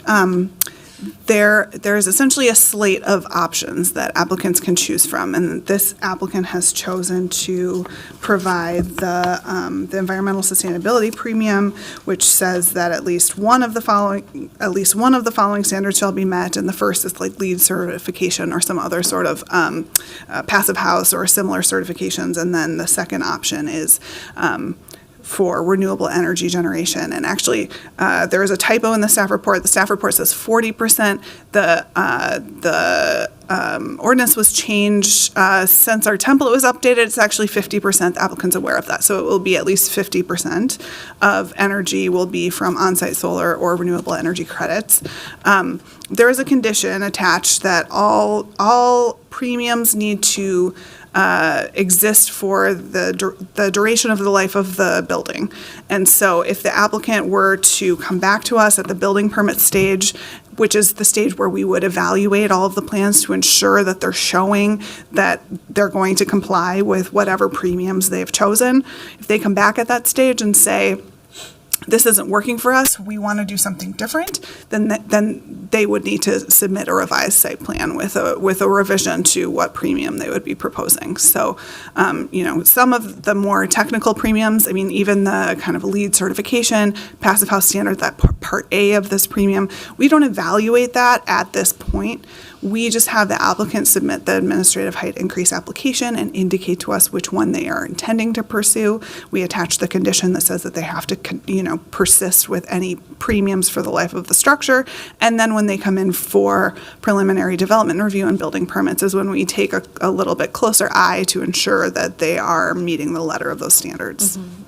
Speaker 2: there is essentially a slate of options that applicants can choose from, and this applicant has chosen to provide the environmental sustainability premium, which says that at least one of the following standards shall be met, and the first is like LEED certification or some other sort of passive house or similar certifications, and then the second option is for renewable energy generation. And actually, there is a typo in the staff report. The staff report says 40%. The ordinance was changed since our template was updated. It's actually 50%. The applicant's aware of that. So it will be at least 50% of energy will be from on-site solar or renewable energy credits. There is a condition attached that all premiums need to exist for the duration of the life of the building. And so if the applicant were to come back to us at the building permit stage, which is the stage where we would evaluate all of the plans to ensure that they're showing that they're going to comply with whatever premiums they've chosen, if they come back at that stage and say, this isn't working for us, we want to do something different, then they would need to submit a revised site plan with a revision to what premium they would be proposing. So, some of the more technical premiums, I mean, even the kind of LEED certification, passive house standard, that part A of this premium, we don't evaluate that at this point. We just have the applicant submit the administrative height increase application and indicate to us which one they are intending to pursue. We attach the condition that says that they have to, persist with any premiums for the life of the structure. And then when they come in for preliminary development review and building permits is when we take a little bit closer eye to ensure that they are meeting the letter of those standards.
Speaker 1: Mm-hmm.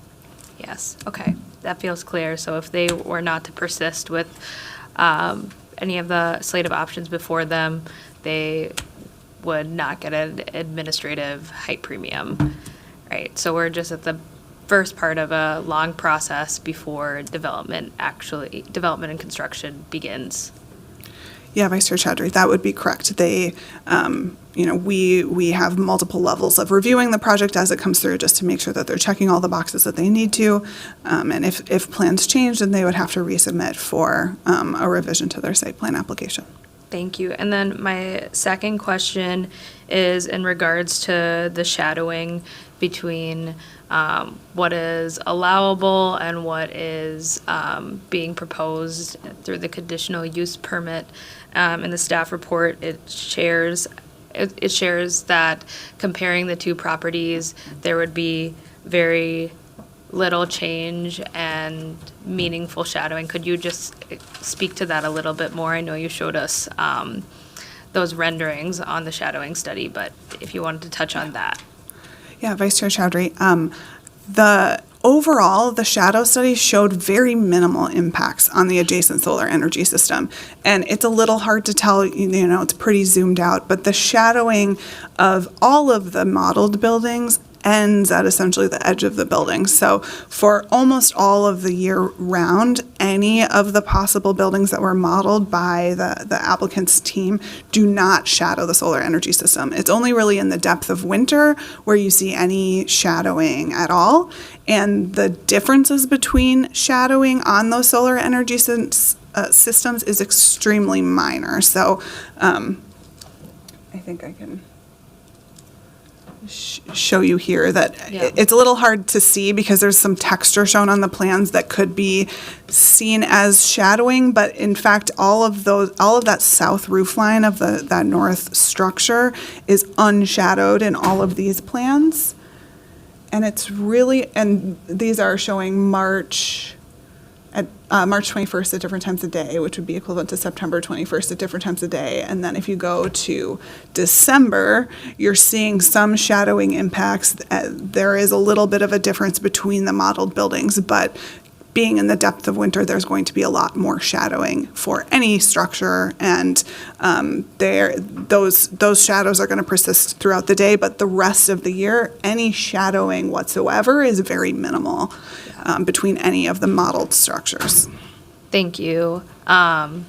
Speaker 1: Yes, okay, that feels clear. So if they were not to persist with any of the slate of options before them, they would not get an administrative height premium, right? So we're just at the first part of a long process before development and construction begins.
Speaker 2: Yeah, Vice Chair Chowdhury, that would be correct. They, we have multiple levels of reviewing the project as it comes through just to make sure that they're checking all the boxes that they need to. And if plans change, then they would have to resubmit for a revision to their site plan application.
Speaker 1: Thank you. And then my second question is in regards to the shadowing between what is allowable and what is being proposed through the conditional use permit. In the staff report, it shares that comparing the two properties, there would be very little change and meaningful shadowing. Could you just speak to that a little bit more? I know you showed us those renderings on the shadowing study, but if you wanted to touch on that.
Speaker 2: Yeah, Vice Chair Chowdhury, overall, the shadow study showed very minimal impacts on the adjacent solar energy system. And it's a little hard to tell, it's pretty zoomed out, but the shadowing of all of the modeled buildings ends at essentially the edge of the building. So for almost all of the year round, any of the possible buildings that were modeled by the applicant's team do not shadow the solar energy system. It's only really in the depth of winter where you see any shadowing at all. And the differences between shadowing on those solar energy systems is extremely minor. So I think I can show you here that it's a little hard to see because there's some texture shown on the plans that could be seen as shadowing, but in fact all of that south roof line of that north structure is unshadowed in all of these plans. And it's really, and these are showing March 21st at different times of day, which would be equivalent to September 21st at different times of day. And then if you go to December, you're seeing some shadowing impacts. There is a little bit of a difference between the modeled buildings, but being in the depth of winter, there's going to be a lot more shadowing for any structure, and those shadows are going to persist throughout the day, but the rest of the year, any shadowing whatsoever is very minimal between any of the modeled structures.
Speaker 1: Thank you. And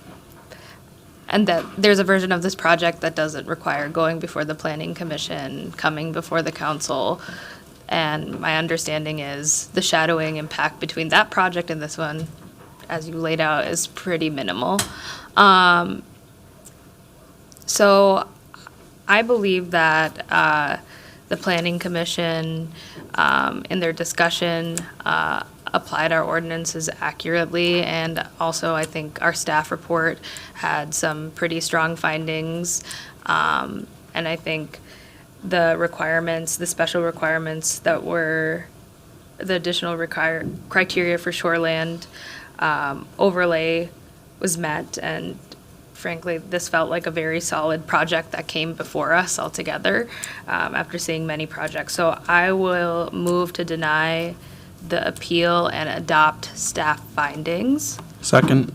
Speaker 1: that there's a version of this project that doesn't require going before the Planning Commission, coming before the council. And my understanding is the shadowing impact between that project and this one, as you laid out, is pretty minimal. So I believe that the Planning Commission, in their discussion, applied our ordinances accurately, and also I think our staff report had some pretty strong findings. And I think the requirements, the special requirements that were the additional criteria for shoreland overlay was met, and frankly, this felt like a very solid project that came before us altogether after seeing many projects. So I will move to deny the appeal and adopt staff findings.
Speaker 18: Second.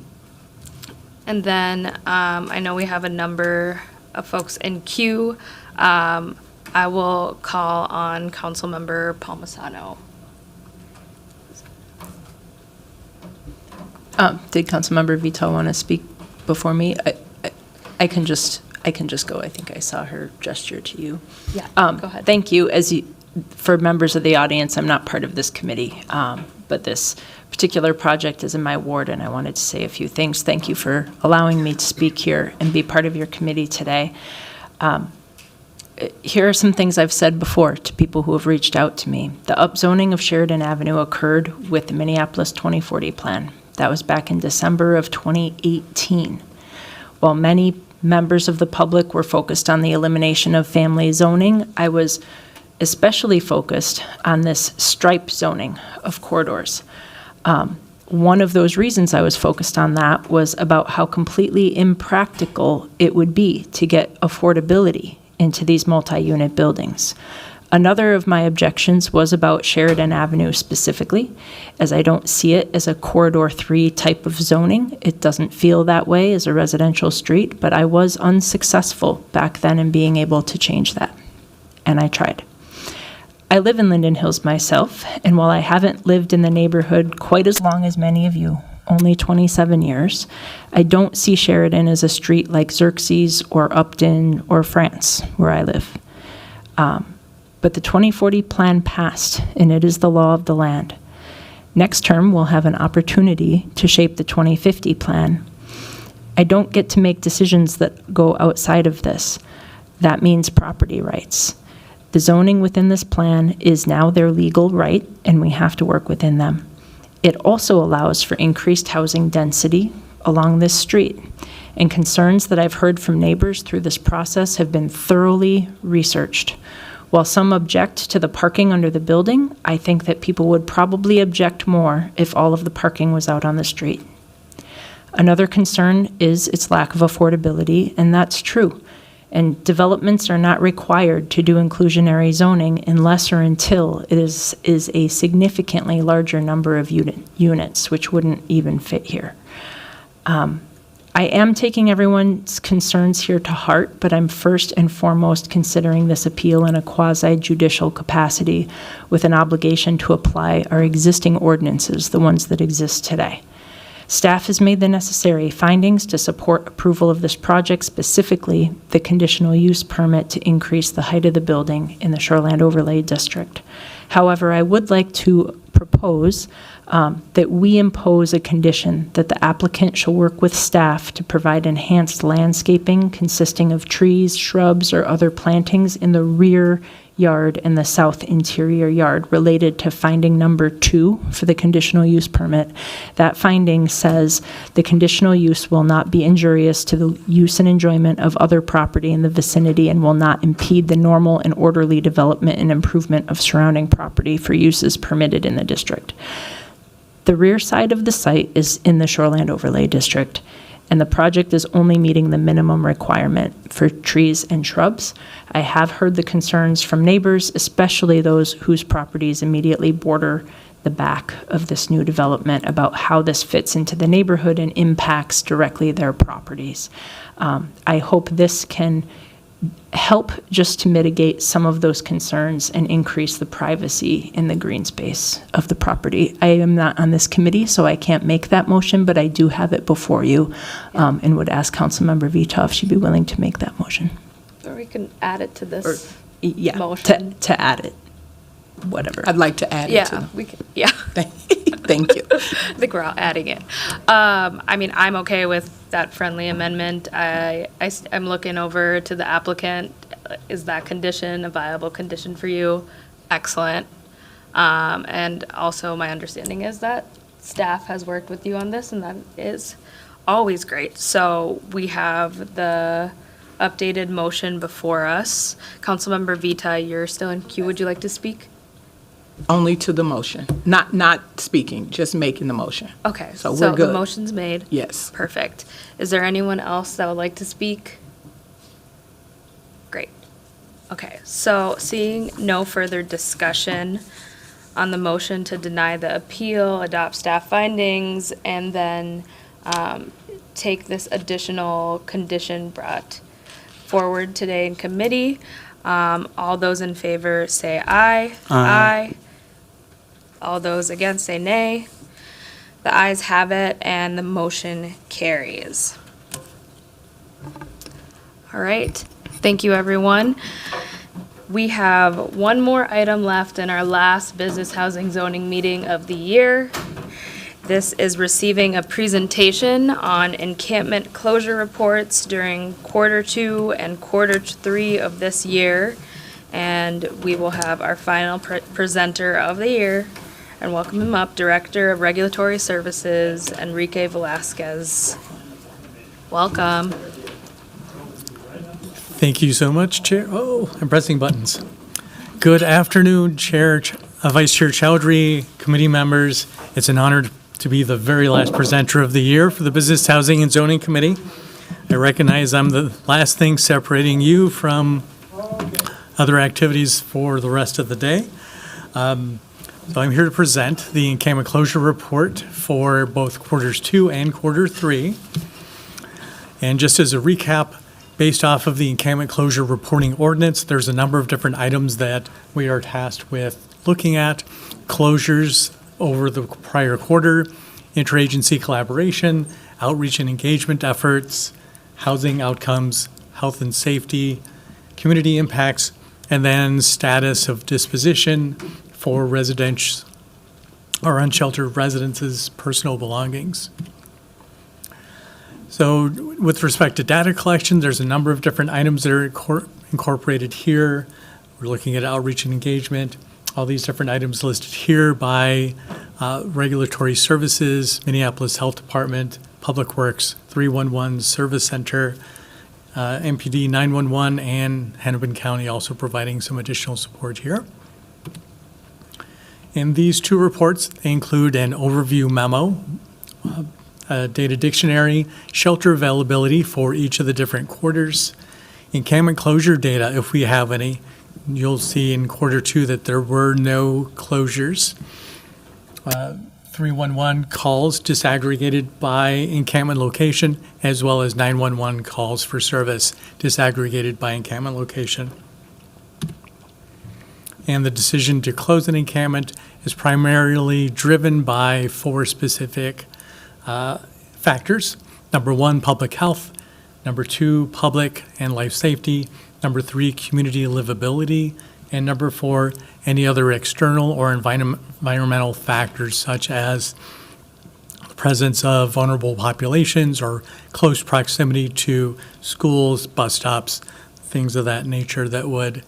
Speaker 1: And then I know we have a number of folks in queue. I will call on Councilmember Palmisano.
Speaker 9: Did Councilmember Vito want to speak before me? I can just go. I think I saw her gesture to you.
Speaker 1: Yeah, go ahead.
Speaker 9: Thank you. For members of the audience, I'm not part of this committee, but this particular project is in my ward, and I wanted to say a few things. Thank you for allowing me to speak here and be part of your committee today. Here are some things I've said before to people who have reached out to me. The upzoning of Sheridan Avenue occurred with the Minneapolis 2040 plan. That was back in December of 2018. While many members of the public were focused on the elimination of family zoning, I was especially focused on this stripe zoning of corridors. One of those reasons I was focused on that was about how completely impractical it would be to get affordability into these multi-unit buildings. Another of my objections was about Sheridan Avenue specifically, as I don't see it as a Corridor 3 type of zoning. It doesn't feel that way as a residential street, but I was unsuccessful back then in being able to change that, and I tried. I live in Linden Hills myself, and while I haven't lived in the neighborhood quite as long as many of you, only 27 years, I don't see Sheridan as a street like Xerxes or Upton or France, where I live. But the 2040 plan passed, and it is the law of the land. Next term, we'll have an opportunity to shape the 2050 plan. I don't get to make decisions that go outside of this. That means property rights. The zoning within this plan is now their legal right, and we have to work within them. It also allows for increased housing density along this street, and concerns that I've heard from neighbors through this process have been thoroughly researched. While some object to the parking under the building, I think that people would probably object more if all of the parking was out on the street. Another concern is its lack of affordability, and that's true. And developments are not required to do inclusionary zoning unless or until it is a significantly larger number of units, which wouldn't even fit here. I am taking everyone's concerns here to heart, but I'm first and foremost considering this appeal in a quasi-judicial capacity with an obligation to apply our existing ordinances, the ones that exist today. Staff has made the necessary findings to support approval of this project, specifically the conditional use permit to increase the height of the building in the Shoreland Overlay District. However, I would like to propose that we impose a condition that the applicant shall work with staff to provide enhanced landscaping consisting of trees, shrubs, or other plantings in the rear yard and the south interior yard related to finding number 2 for the conditional use permit. That finding says the conditional use will not be injurious to the use and enjoyment of other property in the vicinity and will not impede the normal and orderly development and improvement of surrounding property for uses permitted in the district. The rear side of the site is in the Shoreland Overlay District, and the project is only meeting the minimum requirement for trees and shrubs. I have heard the concerns from neighbors, especially those whose properties immediately border the back of this new development, about how this fits into the neighborhood and impacts directly their properties. I hope this can help just to mitigate some of those concerns and increase the privacy in the green space of the property. I am not on this committee, so I can't make that motion, but I do have it before you, and would ask Councilmember Vito if she'd be willing to make that motion.
Speaker 1: Or we can add it to this
Speaker 9: Yeah,
Speaker 1: motion.
Speaker 9: to add it, whatever.
Speaker 17: I'd like to add it to.
Speaker 1: Yeah, we can, yeah.
Speaker 17: Thank you.
Speaker 1: I think we're all adding it. I mean, I'm okay with that friendly amendment. I'm looking over to the applicant. Is that condition a viable condition for you? Excellent. And also my understanding is that staff has worked with you on this, and that is always great. So we have the updated motion before us. Councilmember Vita, you're still in queue. Would you like to speak?
Speaker 17: Only to the motion, not speaking, just making the motion.
Speaker 1: Okay,
Speaker 17: So
Speaker 1: so
Speaker 17: we're good.
Speaker 1: the motion's made.
Speaker 17: Yes.
Speaker 1: Perfect. Is there anyone else that would like to speak? Great. Okay, so seeing no further discussion on the motion to deny the appeal, adopt staff findings, and then take this additional condition brought forward today in committee, all those in favor say aye.
Speaker 18: Aye.
Speaker 1: All those against say nay. The ayes have it, and the motion carries. All right, thank you, everyone. We have one more item left in our last business housing zoning meeting of the year. This is receiving a presentation on encampment closure reports during Q2 and Q3 of this year. And we will have our final presenter of the year, and welcome him up, Director of Regulatory Services, Enrique Velasquez. Welcome.
Speaker 13: Thank you so much, Chair. Oh, I'm pressing buttons. Good afternoon, Chair, Vice Chair Chowdhury, committee members. It's an honor to be the very last presenter of the year for the Business, Housing, and Zoning Committee. I recognize I'm the last thing separating you from other activities for the rest of the day. So I'm here to present the encampment closure report for both Q2 and Q3. And just as a recap, based off of the encampment closure reporting ordinance, there's a number of different items that we are tasked with looking at. Closures over the prior quarter, interagency collaboration, outreach and engagement efforts, housing outcomes, health and safety, community impacts, and then status of disposition for residents or unsheltered residents' personal belongings. So with respect to data collection, there's a number of different items that are incorporated here. We're looking at outreach and engagement, all these different items listed here by Regulatory Services, Minneapolis Health Department, Public Works, 311 Service Center, MPD 911, and Hennepin County also providing some additional support here. In these two reports, they include an overview memo, a data dictionary, shelter availability for each of the different quarters, encampment closure data, if we have any. You'll see in Q2 that there were no closures. 311 calls disaggregated by encampment location, as well as 911 calls for service disaggregated by encampment location. And the decision to close an encampment is primarily driven by 4 specific factors. Number 1, public health. Number 2, public and life safety. Number 3, community livability. And number 4, any other external or environmental factors such as the presence of vulnerable populations or close proximity to schools, bus stops, things of that nature that would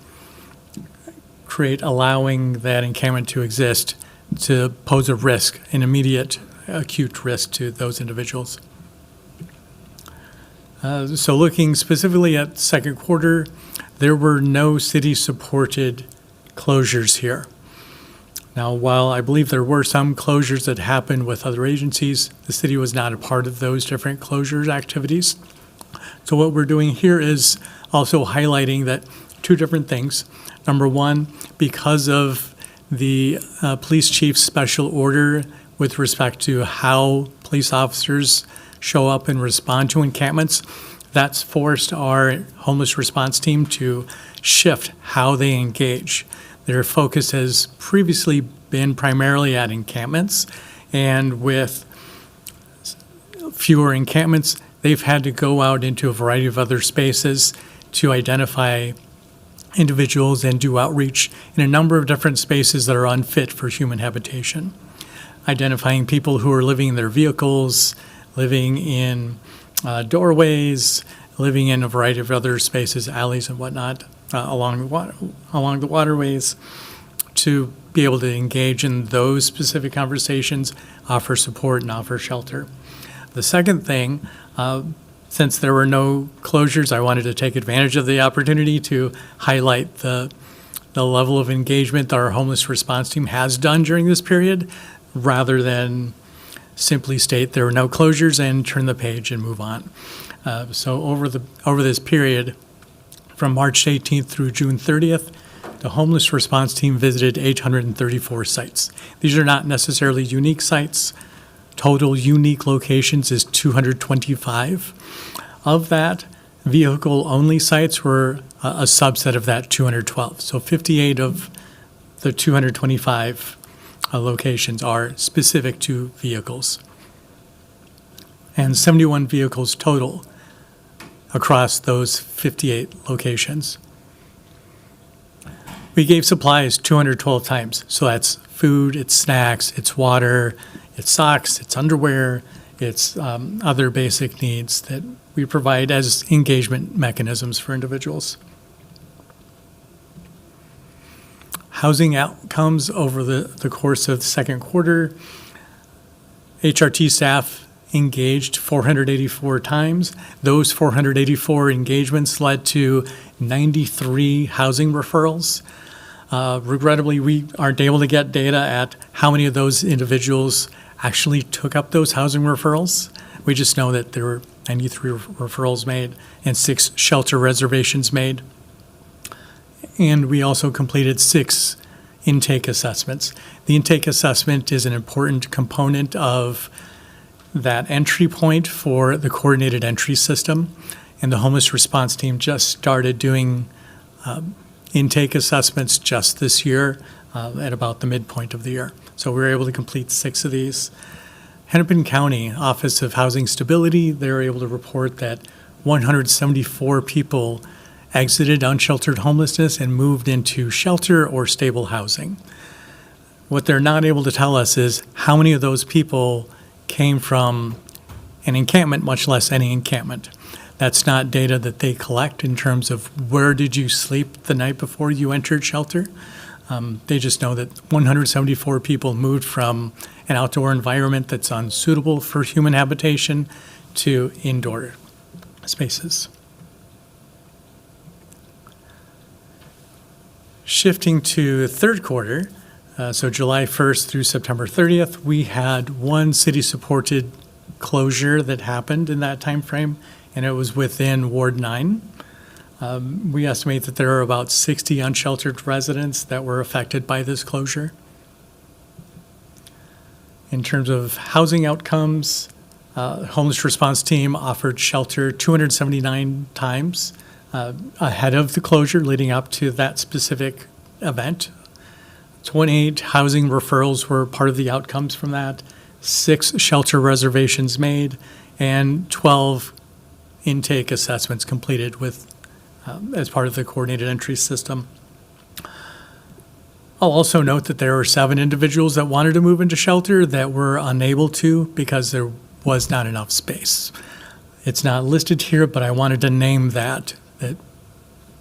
Speaker 13: create allowing that encampment to exist to pose a risk, an immediate acute risk to those individuals. So looking specifically at second quarter, there were no city-supported closures here. Now, while I believe there were some closures that happened with other agencies, the city was not a part of those different closures activities. So what we're doing here is also highlighting that 2 different things. Number 1, because of the police chief's special order with respect to how police officers show up and respond to encampments, that's forced our homeless response team to shift how they engage. Their focus has previously been primarily at encampments, and with fewer encampments, they've had to go out into a variety of other spaces to identify individuals and do outreach in a number of different spaces that are unfit for human habitation. identifying people who are living in their vehicles, living in doorways, living in a variety of other spaces, alleys and whatnot, along the waterways, to be able to engage in those specific conversations, offer support, and offer shelter. The second thing, since there were no closures, I wanted to take advantage of the opportunity to highlight the level of engagement that our homeless response team has done during this period, rather than simply state there were no closures and turn the page and move on. So over this period, from March 18th through June 30th, the homeless response team visited 834 sites. These are not necessarily unique sites. Total unique locations is 225. Of that, vehicle-only sites were a subset of that 212. So 58 of the 225 locations are specific to vehicles. And 71 vehicles total across those 58 locations. We gave supplies 212 times. So that's food, it's snacks, it's water, it's socks, it's underwear, it's other basic needs that we provide as engagement mechanisms for individuals. Housing outcomes over the course of the second quarter. HRT staff engaged 484 times. Those 484 engagements led to 93 housing referrals. Regrettably, we aren't able to get data at how many of those individuals actually took up those housing referrals. We just know that there were 93 referrals made and 6 shelter reservations made. And we also completed 6 intake assessments. The intake assessment is an important component of that entry point for the coordinated entry system. And the homeless response team just started doing intake assessments just this year at about the midpoint of the year. So we were able to complete 6 of these. Hennepin County Office of Housing Stability, they were able to report that 174 people exited unsheltered homelessness and moved into shelter or stable housing. What they're not able to tell us is how many of those people came from an encampment, much less any encampment. That's not data that they collect in terms of where did you sleep the night before you entered shelter. They just know that 174 people moved from an outdoor environment that's unsuitable for human habitation to indoor spaces. Shifting to third quarter, so July 1st through September 30th, we had one city-supported closure that happened in that time frame, and it was within Ward 9. We estimate that there are about 60 unsheltered residents that were affected by this closure. In terms of housing outcomes, homeless response team offered shelter 279 times ahead of the closure leading up to that specific event. 28 housing referrals were part of the outcomes from that, 6 shelter reservations made, and 12 intake assessments completed with as part of the coordinated entry system. I'll also note that there were 7 individuals that wanted to move into shelter that were unable to because there was not enough space. It's not listed here, but I wanted to name that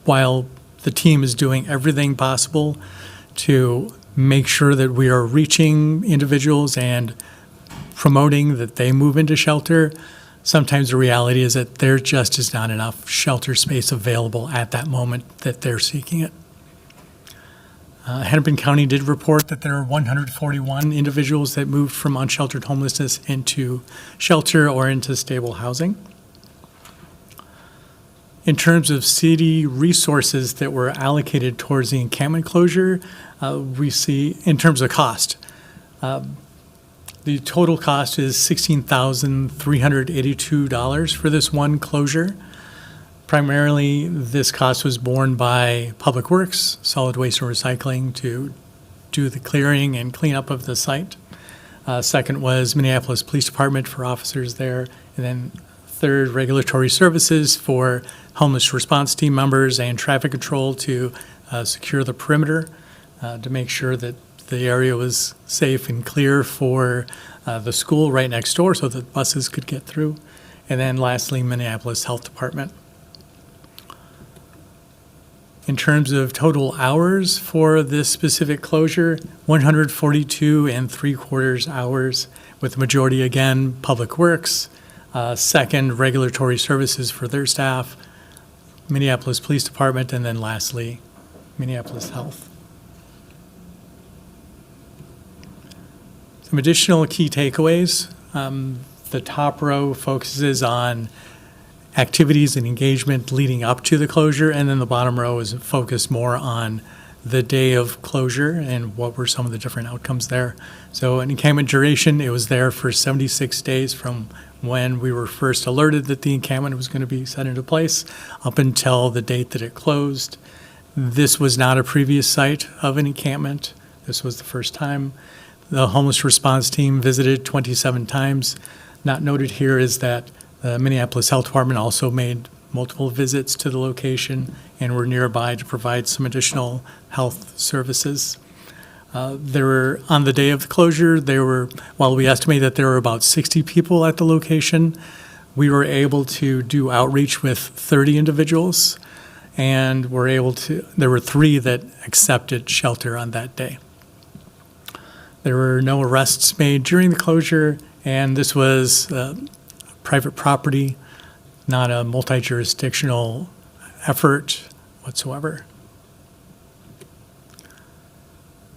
Speaker 13: while the team is doing everything possible to make sure that we are reaching individuals and promoting that they move into shelter, sometimes the reality is that there just is not enough shelter space available at that moment that they're seeking it. Hennepin County did report that there are 141 individuals that moved from unsheltered homelessness into shelter or into stable housing. In terms of city resources that were allocated towards the encampment closure, we see in terms of cost, the total cost is $16,382 for this one closure. Primarily, this cost was borne by Public Works, Solid Waste and Recycling to do the clearing and cleanup of the site. Second was Minneapolis Police Department for officers there. And then third, Regulatory Services for homeless response team members and traffic control to secure the perimeter to make sure that the area was safe and clear for the school right next door so that buses could get through. And then lastly, Minneapolis Health Department. In terms of total hours for this specific closure, 142 3/4 hours, with the majority, again, Public Works, second, Regulatory Services for their staff, Minneapolis Police Department, and then lastly, Minneapolis Health. Some additional key takeaways. The top row focuses on activities and engagement leading up to the closure, and then the bottom row is focused more on the day of closure and what were some of the different outcomes there. So an encampment duration, it was there for 76 days from when we were first alerted that the encampment was going to be set into place up until the date that it closed. This was not a previous site of an encampment. This was the first time. The homeless response team visited 27 times. Not noted here is that the Minneapolis Health Department also made multiple visits to the location and were nearby to provide some additional health services. There were, on the day of the closure, while we estimate that there were about 60 people at the location, we were able to do outreach with 30 individuals, and there were 3 that accepted shelter on that day. There were no arrests made during the closure, and this was private property, not a multi-jurisdictional effort whatsoever.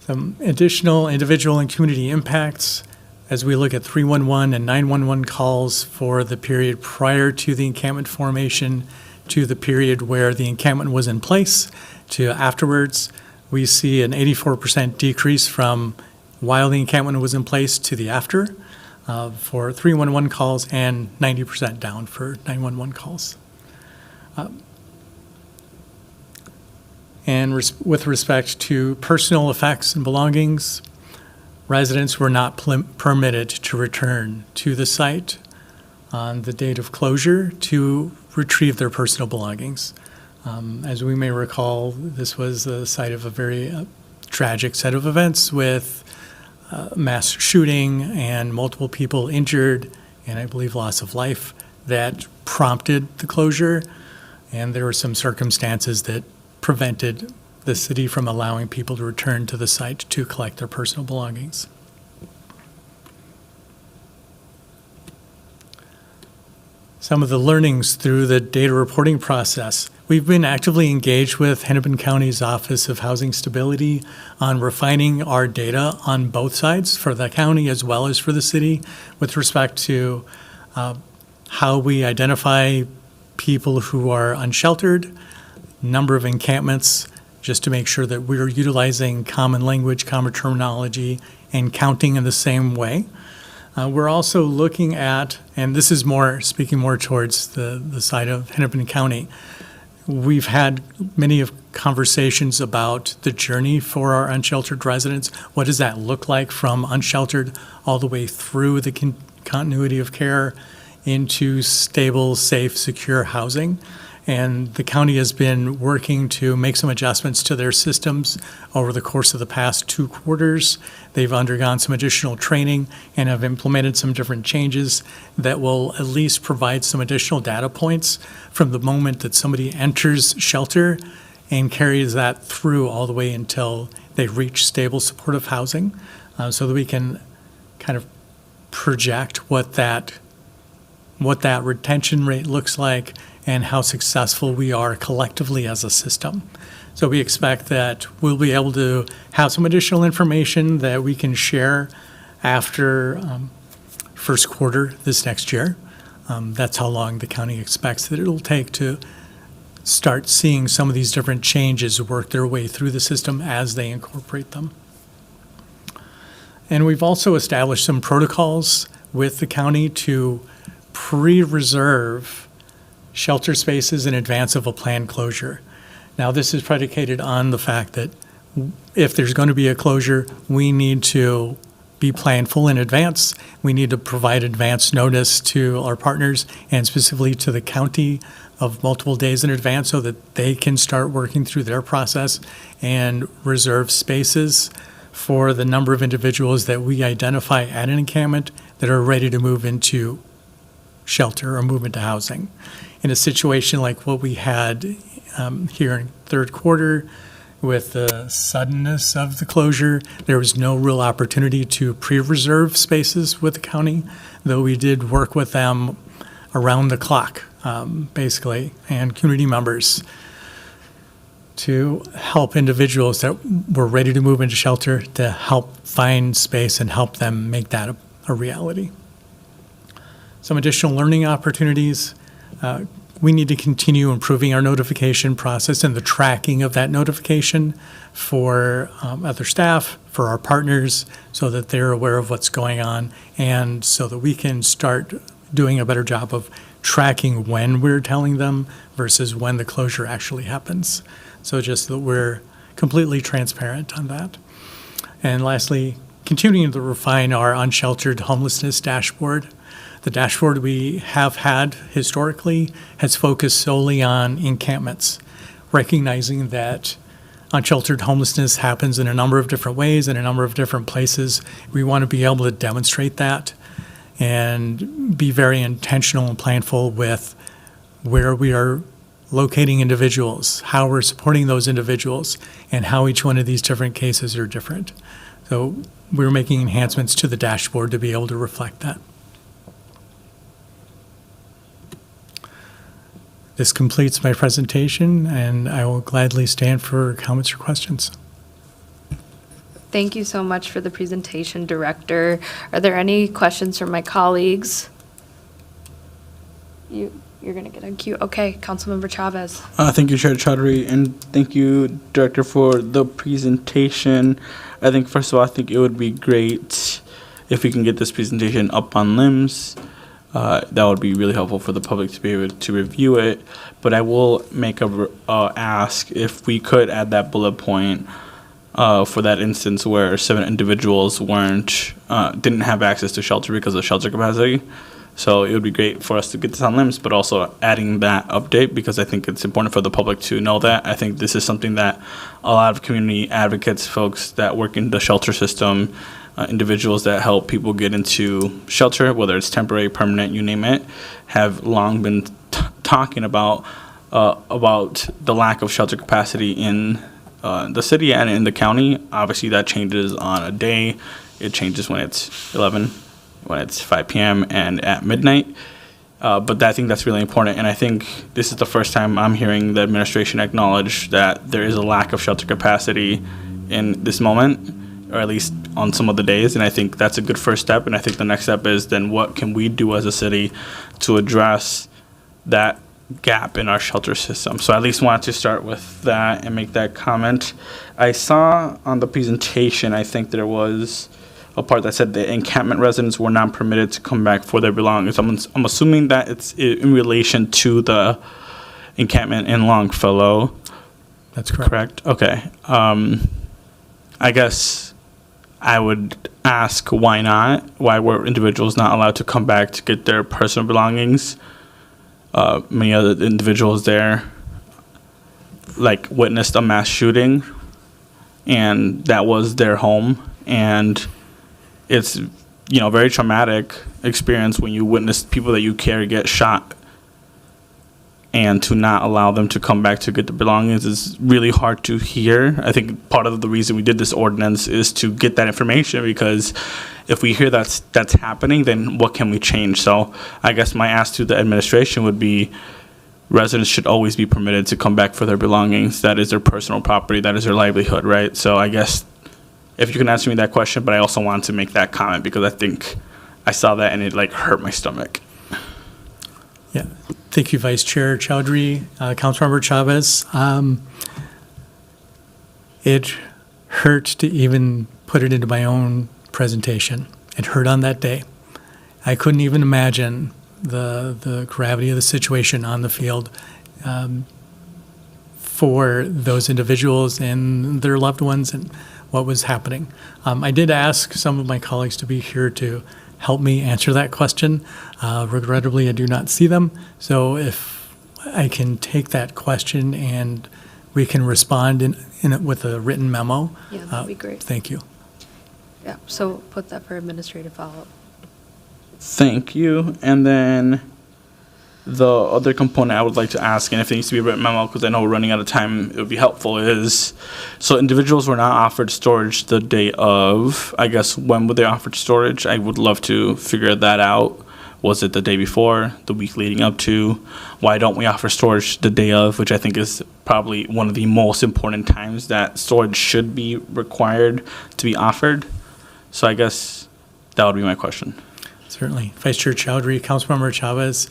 Speaker 13: Some additional individual and community impacts as we look at 311 and 911 calls for the period prior to the encampment formation to the period where the encampment was in place to afterwards. We see an 84% decrease from while the encampment was in place to the after. For 311 calls and 90% down for 911 calls. And with respect to personal effects and belongings, residents were not permitted to return to the site on the date of closure to retrieve their personal belongings. As we may recall, this was the site of a very tragic set of events with mass shooting and multiple people injured, and I believe loss of life that prompted the closure. And there were some circumstances that prevented the city from allowing people to return to the site to collect their personal belongings. Some of the learnings through the data reporting process. We've been actively engaged with Hennepin County's Office of Housing Stability on refining our data on both sides for the county as well as for the city with respect to how we identify people who are unsheltered, number of encampments, just to make sure that we're utilizing common language, common terminology, and counting in the same way. We're also looking at, and this is speaking more towards the side of Hennepin County, we've had many conversations about the journey for our unsheltered residents. What does that look like from unsheltered all the way through the continuity of care into stable, safe, secure housing? And the county has been working to make some adjustments to their systems over the course of the past 2 quarters. They've undergone some additional training and have implemented some different changes that will at least provide some additional data points from the moment that somebody enters shelter and carries that through all the way until they reach stable supportive housing, so that we can kind of project what that retention rate looks like and how successful we are collectively as a system. So we expect that we'll be able to have some additional information that we can share after first quarter this next year. That's how long the county expects that it'll take to start seeing some of these different changes work their way through the system as they incorporate them. And we've also established some protocols with the county to pre-reserve shelter spaces in advance of a planned closure. Now, this is predicated on the fact that if there's going to be a closure, we need to be planful in advance. We need to provide advance notice to our partners and specifically to the county of multiple days in advance so that they can start working through their process and reserve spaces for the number of individuals that we identify at an encampment that are ready to move into shelter or move into housing. In a situation like what we had here in third quarter, with the suddenness of the closure, there was no real opportunity to pre-reserve spaces with the county, though we did work with them around the clock, basically, and community members to help individuals that were ready to move into shelter to help find space and help them make that a reality. Some additional learning opportunities. We need to continue improving our notification process and the tracking of that notification for other staff, for our partners, so that they're aware of what's going on, and so that we can start doing a better job of tracking when we're telling them versus when the closure actually happens. So just that we're completely transparent on that. And lastly, continuing to refine our unsheltered homelessness dashboard. The dashboard we have had historically has focused solely on encampments, recognizing that unsheltered homelessness happens in a number of different ways in a number of different places. We want to be able to demonstrate that and be very intentional and planful with where we are locating individuals, how we're supporting those individuals, and how each one of these different cases are different. So we're making enhancements to the dashboard to be able to reflect that. This completes my presentation, and I will gladly stand for comments or questions.
Speaker 1: Thank you so much for the presentation, Director. Are there any questions from my colleagues? You're going to get on cue. Okay, Councilmember Chavez.
Speaker 18: Thank you, Chair Chaudhary, and thank you, Director, for the presentation. I think, first of all, I think it would be great if we can get this presentation up on LIMS. That would be really helpful for the public to be able to review it. But I will make a ask if we could add that bullet point for that instance where 7 individuals didn't have access to shelter because of shelter capacity. So it would be great for us to get this on LIMS, but also adding that update because I think it's important for the public to know that. I think this is something that a lot of community advocates, folks that work in the shelter system, individuals that help people get into shelter, whether it's temporary, permanent, you name it, have long been talking about the lack of shelter capacity in the city and in the county. Obviously, that changes on a day. It changes when it's 11, when it's 5 p.m., and at midnight. But I think that's really important, and I think this is the first time I'm hearing the administration acknowledge that there is a lack of shelter capacity in this moment, or at least on some of the days, and I think that's a good first step. And I think the next step is then what can we do as a city to address that gap in our shelter system. So I at least wanted to start with that and make that comment. I saw on the presentation, I think there was a part that said the encampment residents were not permitted to come back for their belongings. I'm assuming that it's in relation to the encampment in Longfellow.
Speaker 13: That's correct.
Speaker 18: Okay. I guess I would ask why not? Why were individuals not allowed to come back to get their personal belongings? Many other individuals there witnessed a mass shooting, and that was their home. And it's very traumatic experience when you witness people that you care get shot, and to not allow them to come back to get the belongings is really hard to hear. I think part of the reason we did this ordinance is to get that information, because if we hear that's happening, then what can we change? So I guess my ask to the administration would be residents should always be permitted to come back for their belongings. That is their personal property. That is their livelihood, right? So I guess if you can answer me that question, but I also wanted to make that comment because I think I saw that and it hurt my stomach.
Speaker 13: Yeah. Thank you, Vice Chair Chaudhary. Councilmember Chavez. It hurt to even put it into my own presentation. It hurt on that day. I couldn't even imagine the gravity of the situation on the field for those individuals and their loved ones and what was happening. I did ask some of my colleagues to be here to help me answer that question. Regrettably, I do not see them. So if I can take that question and we can respond in it with a written memo.
Speaker 1: Yeah, that'd be great.
Speaker 13: Thank you.
Speaker 1: Yeah, so put that for administrative follow-up.
Speaker 18: Thank you. And then the other component I would like to ask, and if it needs to be a written memo, because I know we're running out of time, it would be helpful, is, so individuals were not offered storage the day of. I guess, when were they offered storage? I would love to figure that out. Was it the day before, the week leading up to? Why don't we offer storage the day of, which I think is probably one of the most important times that storage should be required to be offered? So I guess that would be my question.
Speaker 13: Certainly. Vice Chair Chowdhury, Councilmember Chavez.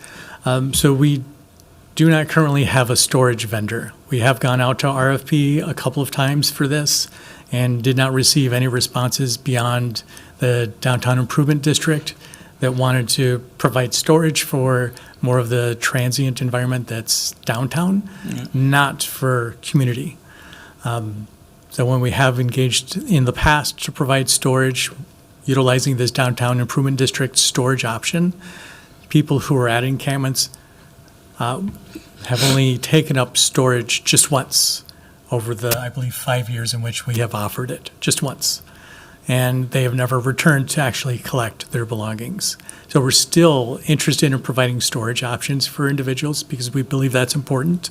Speaker 13: So we do not currently have a storage vendor. We have gone out to RFP a couple of times for this and did not receive any responses beyond the Downtown Improvement District that wanted to provide storage for more of the transient environment that's downtown, not for community. So when we have engaged in the past to provide storage, utilizing this Downtown Improvement District storage option, people who are at encampments have only taken up storage just once over the, I believe, 5 years in which we have offered it, just once. And they have never returned to actually collect their belongings. So we're still interested in providing storage options for individuals because we believe that's important.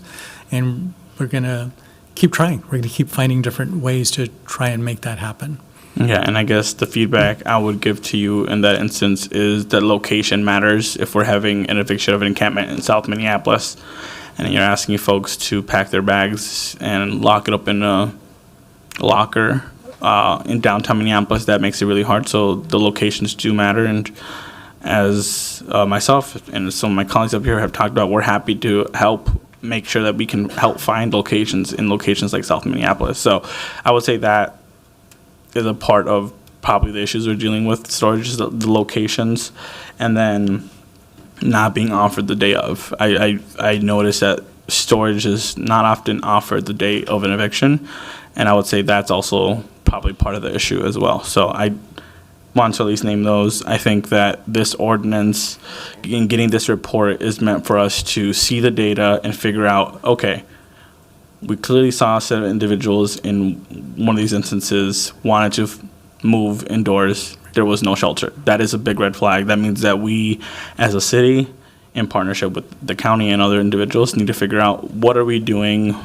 Speaker 13: And we're going to keep trying. We're going to keep finding different ways to try and make that happen.
Speaker 18: Yeah, and I guess the feedback I would give to you in that instance is that location matters. If we're having an eviction of an encampment in South Minneapolis, and you're asking folks to pack their bags and lock it up in a locker in downtown Minneapolis, that makes it really hard. So the locations do matter. And as myself and some of my colleagues up here have talked about, we're happy to help make sure that we can help find locations in locations like South Minneapolis. So I would say that is a part of probably the issues we're dealing with, storage, is the locations, and then not being offered the day of. I noticed that storage is not often offered the day of an eviction, and I would say that's also probably part of the issue as well. So I want to at least name those. I think that this ordinance, in getting this report, is meant for us to see the data and figure out, okay, we clearly saw a set of individuals in one of these instances wanted to move indoors. There was no shelter. That is a big red flag. That means that we, as a city, in partnership with the county and other individuals, need to figure out what are we doing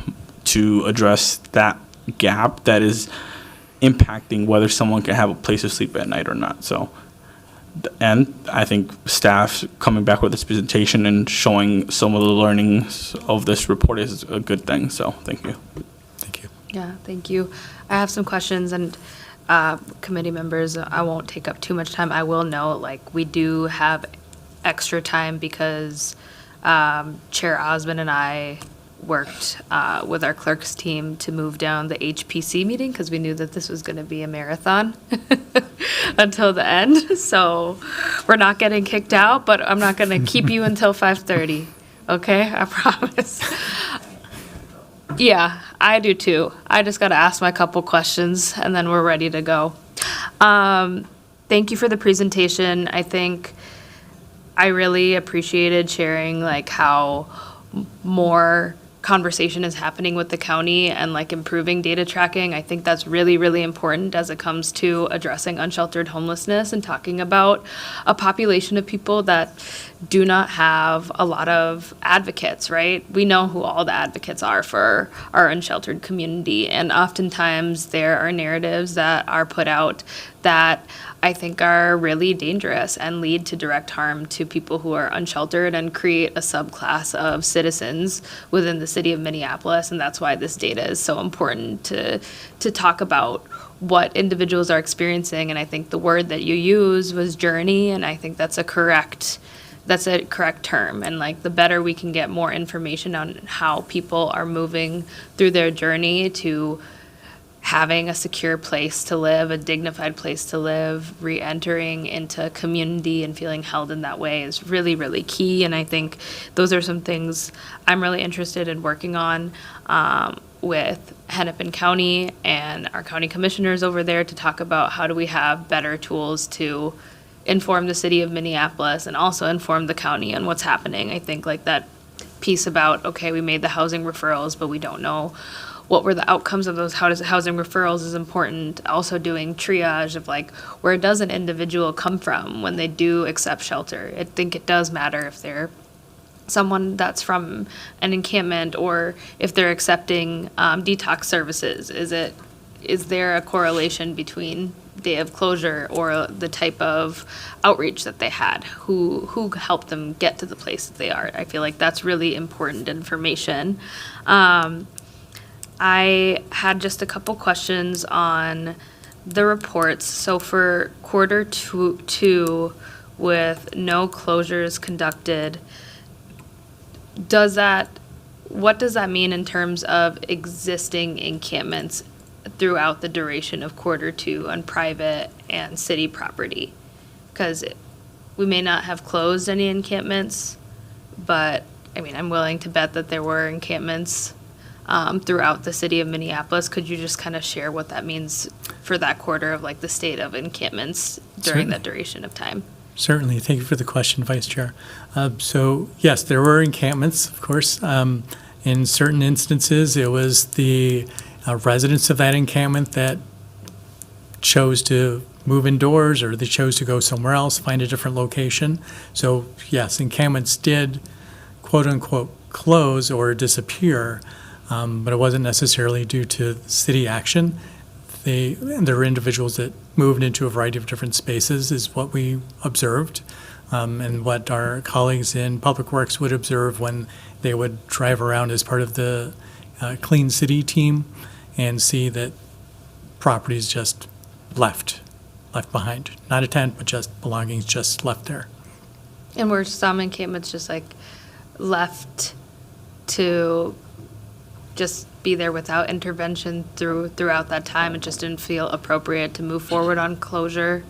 Speaker 18: to address that gap that is impacting whether someone can have a place to sleep at night or not. So, and I think staff coming back with this presentation and showing some of the learnings of this report is a good thing. So thank you.
Speaker 13: Thank you.
Speaker 1: Yeah, thank you. I have some questions, and committee members, I won't take up too much time. I will note, like, we do have extra time because Chair Osmond and I worked with our clerk's team to move down the HPC meeting because we knew that this was going to be a marathon until the end. So we're not getting kicked out, but I'm not going to keep you until 5:30. Okay, I promise. Yeah, I do too. I just got to ask my couple questions and then we're ready to go. Thank you for the presentation. I think I really appreciated sharing like how more conversation is happening with the county and like improving data tracking. I think that's really, really important as it comes to addressing unsheltered homelessness and talking about a population of people that do not have a lot of advocates, right? We know who all the advocates are for our unsheltered community, and oftentimes there are narratives that are put out that I think are really dangerous and lead to direct harm to people who are unsheltered and create a subclass of citizens within the city of Minneapolis. And that's why this data is so important to talk about what individuals are experiencing. And I think the word that you use was journey, and I think that's a correct term. And like the better we can get more information on how people are moving through their journey to having a secure place to live, a dignified place to live, re-entering into community and feeling held in that way is really, really key. And I think those are some things I'm really interested in working on with Hennepin County and our county commissioners over there to talk about how do we have better tools to inform the city of Minneapolis and also inform the county on what's happening. I think like that piece about, okay, we made the housing referrals, but we don't know what were the outcomes of those housing referrals is important. Also doing triage of like, where does an individual come from when they do accept shelter? I think it does matter if they're someone that's from an encampment or if they're accepting detox services. Is there a correlation between day of closure or the type of outreach that they had? Who helped them get to the place that they are? I feel like that's really important information. I had just a couple questions on the reports. So for quarter two, with no closures conducted, what does that mean in terms of existing encampments throughout the duration of quarter two on private and city property? Because we may not have closed any encampments, but I mean, I'm willing to bet that there were encampments throughout the city of Minneapolis. Could you just kind of share what that means for that quarter of like the state of encampments during that duration of time?
Speaker 13: Certainly. Thank you for the question, Vice Chair. So, yes, there were encampments, of course. In certain instances, it was the residents of that encampment that chose to move indoors, or they chose to go somewhere else, find a different location. So, yes, encampments did, quote unquote, close or disappear, but it wasn't necessarily due to city action. There were individuals that moved into a variety of different spaces, is what we observed, and what our colleagues in Public Works would observe when they would drive around as part of the Clean City team and see that properties just left behind. Not a tent, but just belongings just left there.
Speaker 1: And were some encampments just like left to just be there without intervention throughout that time? It just didn't feel appropriate to move forward on closure?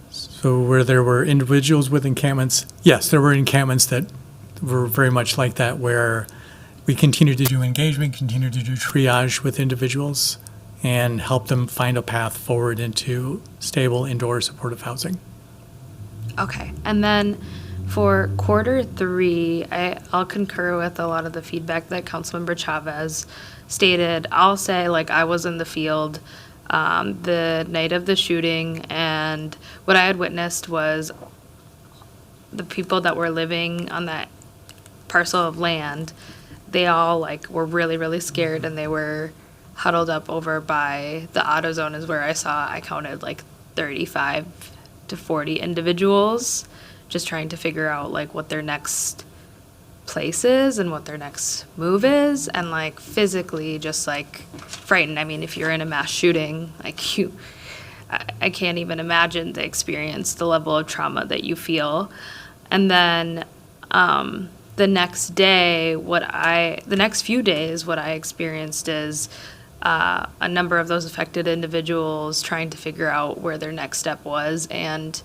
Speaker 13: So where there were individuals with encampments, yes, there were encampments that were very much like that, where we continued to do engagement, continued to do triage with individuals, and help them find a path forward into stable indoor supportive housing.
Speaker 1: Okay, and then for quarter three, I'll concur with a lot of the feedback that Councilmember Chavez stated. I'll say, like, I was in the field the night of the shooting, and what I had witnessed was the people that were living on that parcel of land, they all, like, were really, really scared, and they were huddled up over by the auto zone is where I counted, like, 35 to 40 individuals, just trying to figure out like what their next place is and what their next move is, and like physically just like frightened. I mean, if you're in a mass shooting, like I can't even imagine the experience, the level of trauma that you feel. And then the next day, the next few days, what I experienced is a number of those affected individuals trying to figure out where their next step was, and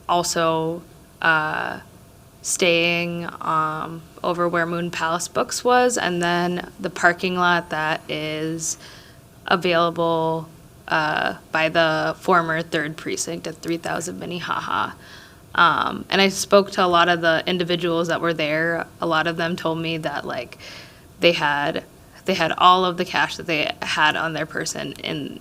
Speaker 1: also staying over where Moon Palace Books was, and then the parking lot that is available by the former 3rd Precinct at 3000 Minnehaha. And I spoke to a lot of the individuals that were there. A lot of them told me that like they had all of the cash that they had on their person in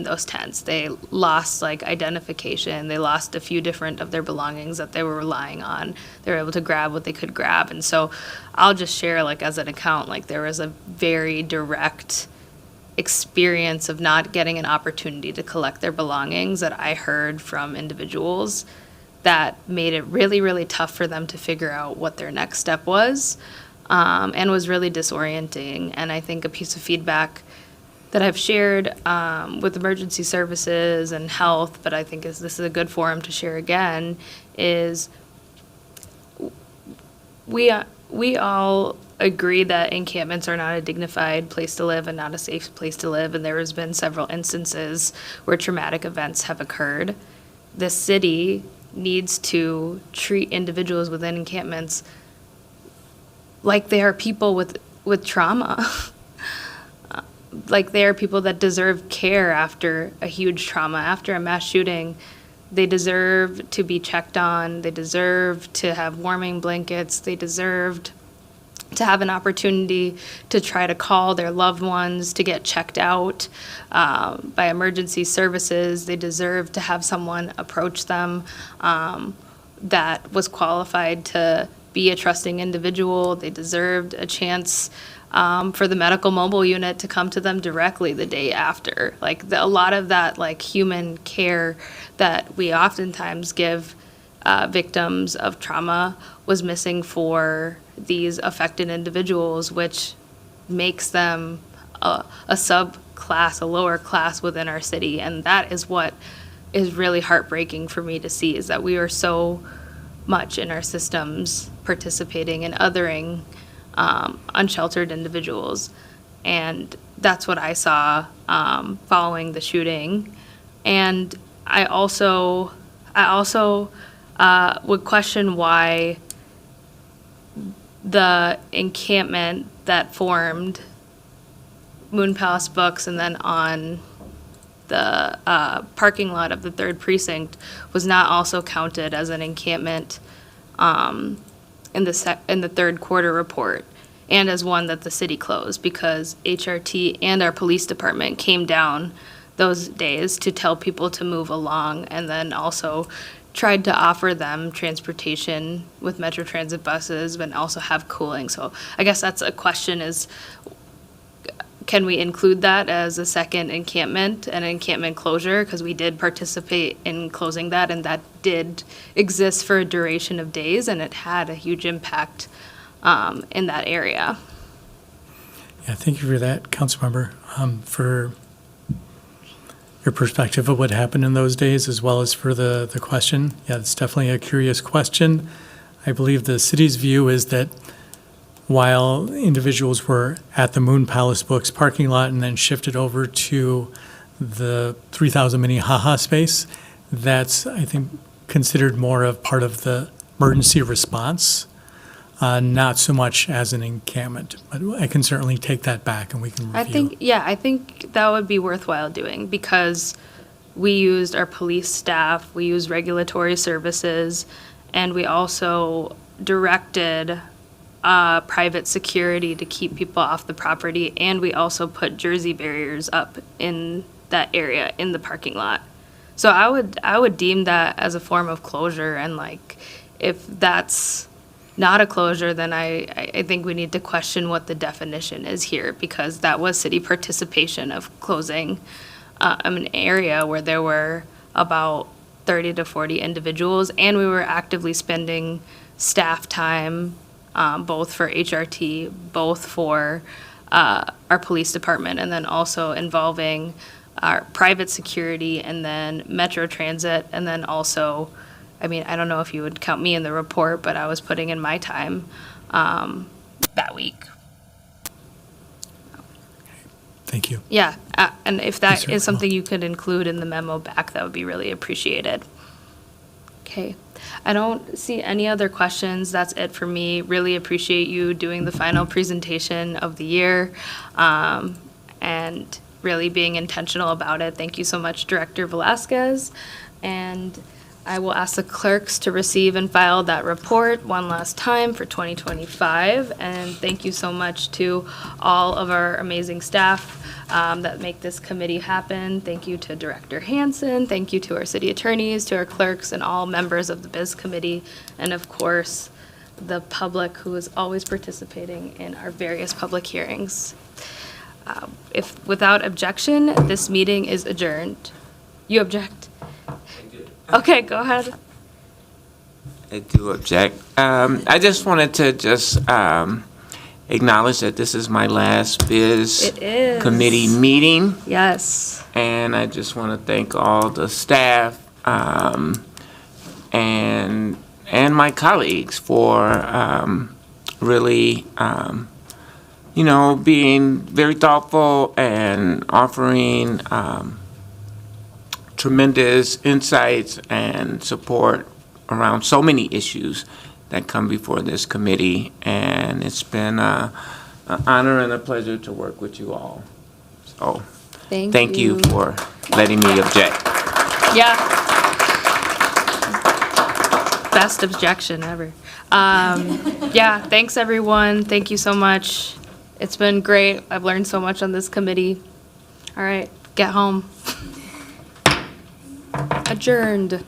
Speaker 1: those tents. They lost like identification. They lost a few different of their belongings that they were relying on. They were able to grab what they could grab. And so I'll just share like as an account, like there was a very direct experience of not getting an opportunity to collect their belongings that I heard from individuals that made it really, really tough for them to figure out what their next step was, and was really disorienting. And I think a piece of feedback that I've shared with emergency services and health, but I think this is a good forum to share again, is we all agree that encampments are not a dignified place to live and not a safe place to live, and there has been several instances where traumatic events have occurred. The city needs to treat individuals within encampments like they are people with trauma. Like they are people that deserve care after a huge trauma, after a mass shooting. They deserve to be checked on. They deserve to have warming blankets. They deserved to have an opportunity to try to call their loved ones to get checked out by emergency services. They deserve to have someone approach them that was qualified to be a trusting individual. They deserved a chance for the medical mobile unit to come to them directly the day after. Like a lot of that like human care that we oftentimes give victims of trauma was missing for these affected individuals, which makes them a subclass, a lower class within our city. And that is what is really heartbreaking for me to see, is that we are so much in our systems participating and othering unsheltered individuals. And that's what I saw following the shooting. And I also would question why the encampment that formed Moon Palace Books and then on the parking lot of the 3rd Precinct was not also counted as an encampment in the 3rd quarter report, and as one that the city closed, because HRT and our police department came down those days to tell people to move along, and then also tried to offer them transportation with Metro Transit buses, but also have cooling. So I guess that's a question, is can we include that as a second encampment, an encampment closure? Because we did participate in closing that, and that did exist for a duration of days, and it had a huge impact in that area.
Speaker 13: Yeah, thank you for that, Councilmember, for your perspective of what happened in those days, as well as for the question. Yeah, it's definitely a curious question. I believe the city's view is that while individuals were at the Moon Palace Books parking lot and then shifted over to the 3000 Minnehaha space, that's, I think, considered more of part of the emergency response, not so much as an encampment. But I can certainly take that back and we can review.
Speaker 1: I think that would be worthwhile doing, because we used our police staff, we used regulatory services, and we also directed private security to keep people off the property, and we also put Jersey barriers up in that area in the parking lot. So I would deem that as a form of closure, and like if that's not a closure, then I think we need to question what the definition is here, because that was city participation of closing an area where there were about 30 to 40 individuals, and we were actively spending staff time both for HRT, both for our police department, and then also involving our private security, and then Metro Transit, and then also, I mean, I don't know if you would count me in the report, but I was putting in my time that week.
Speaker 13: Thank you.
Speaker 1: Yeah, and if that is something you could include in the memo back, that would be really appreciated. Okay. I don't see any other questions. That's it for me. Really appreciate you doing the final presentation of the year and really being intentional about it. Thank you so much, Director Velasquez. And I will ask the clerks to receive and file that report one last time for 2025. And thank you so much to all of our amazing staff that make this committee happen. Thank you to Director Hansen. Thank you to our city attorneys, to our clerks, and all members of the Biz Committee. And of course, the public who is always participating in our various public hearings. If without objection, this meeting is adjourned. You object? Okay, go ahead.
Speaker 19: I do object. I just wanted to acknowledge that this is my last Biz Committee meeting.
Speaker 1: Yes.
Speaker 19: And I just want to thank all the staff and my colleagues for really, being very thoughtful and offering tremendous insights and support around so many issues that come before this committee. And it's been an honor and a pleasure to work with you all. So thank you for letting me object.
Speaker 1: Yeah. best objection ever. Yeah, thanks everyone. Thank you so much. It's been great. I've learned so much on this committee. All right, get home. Adjourned.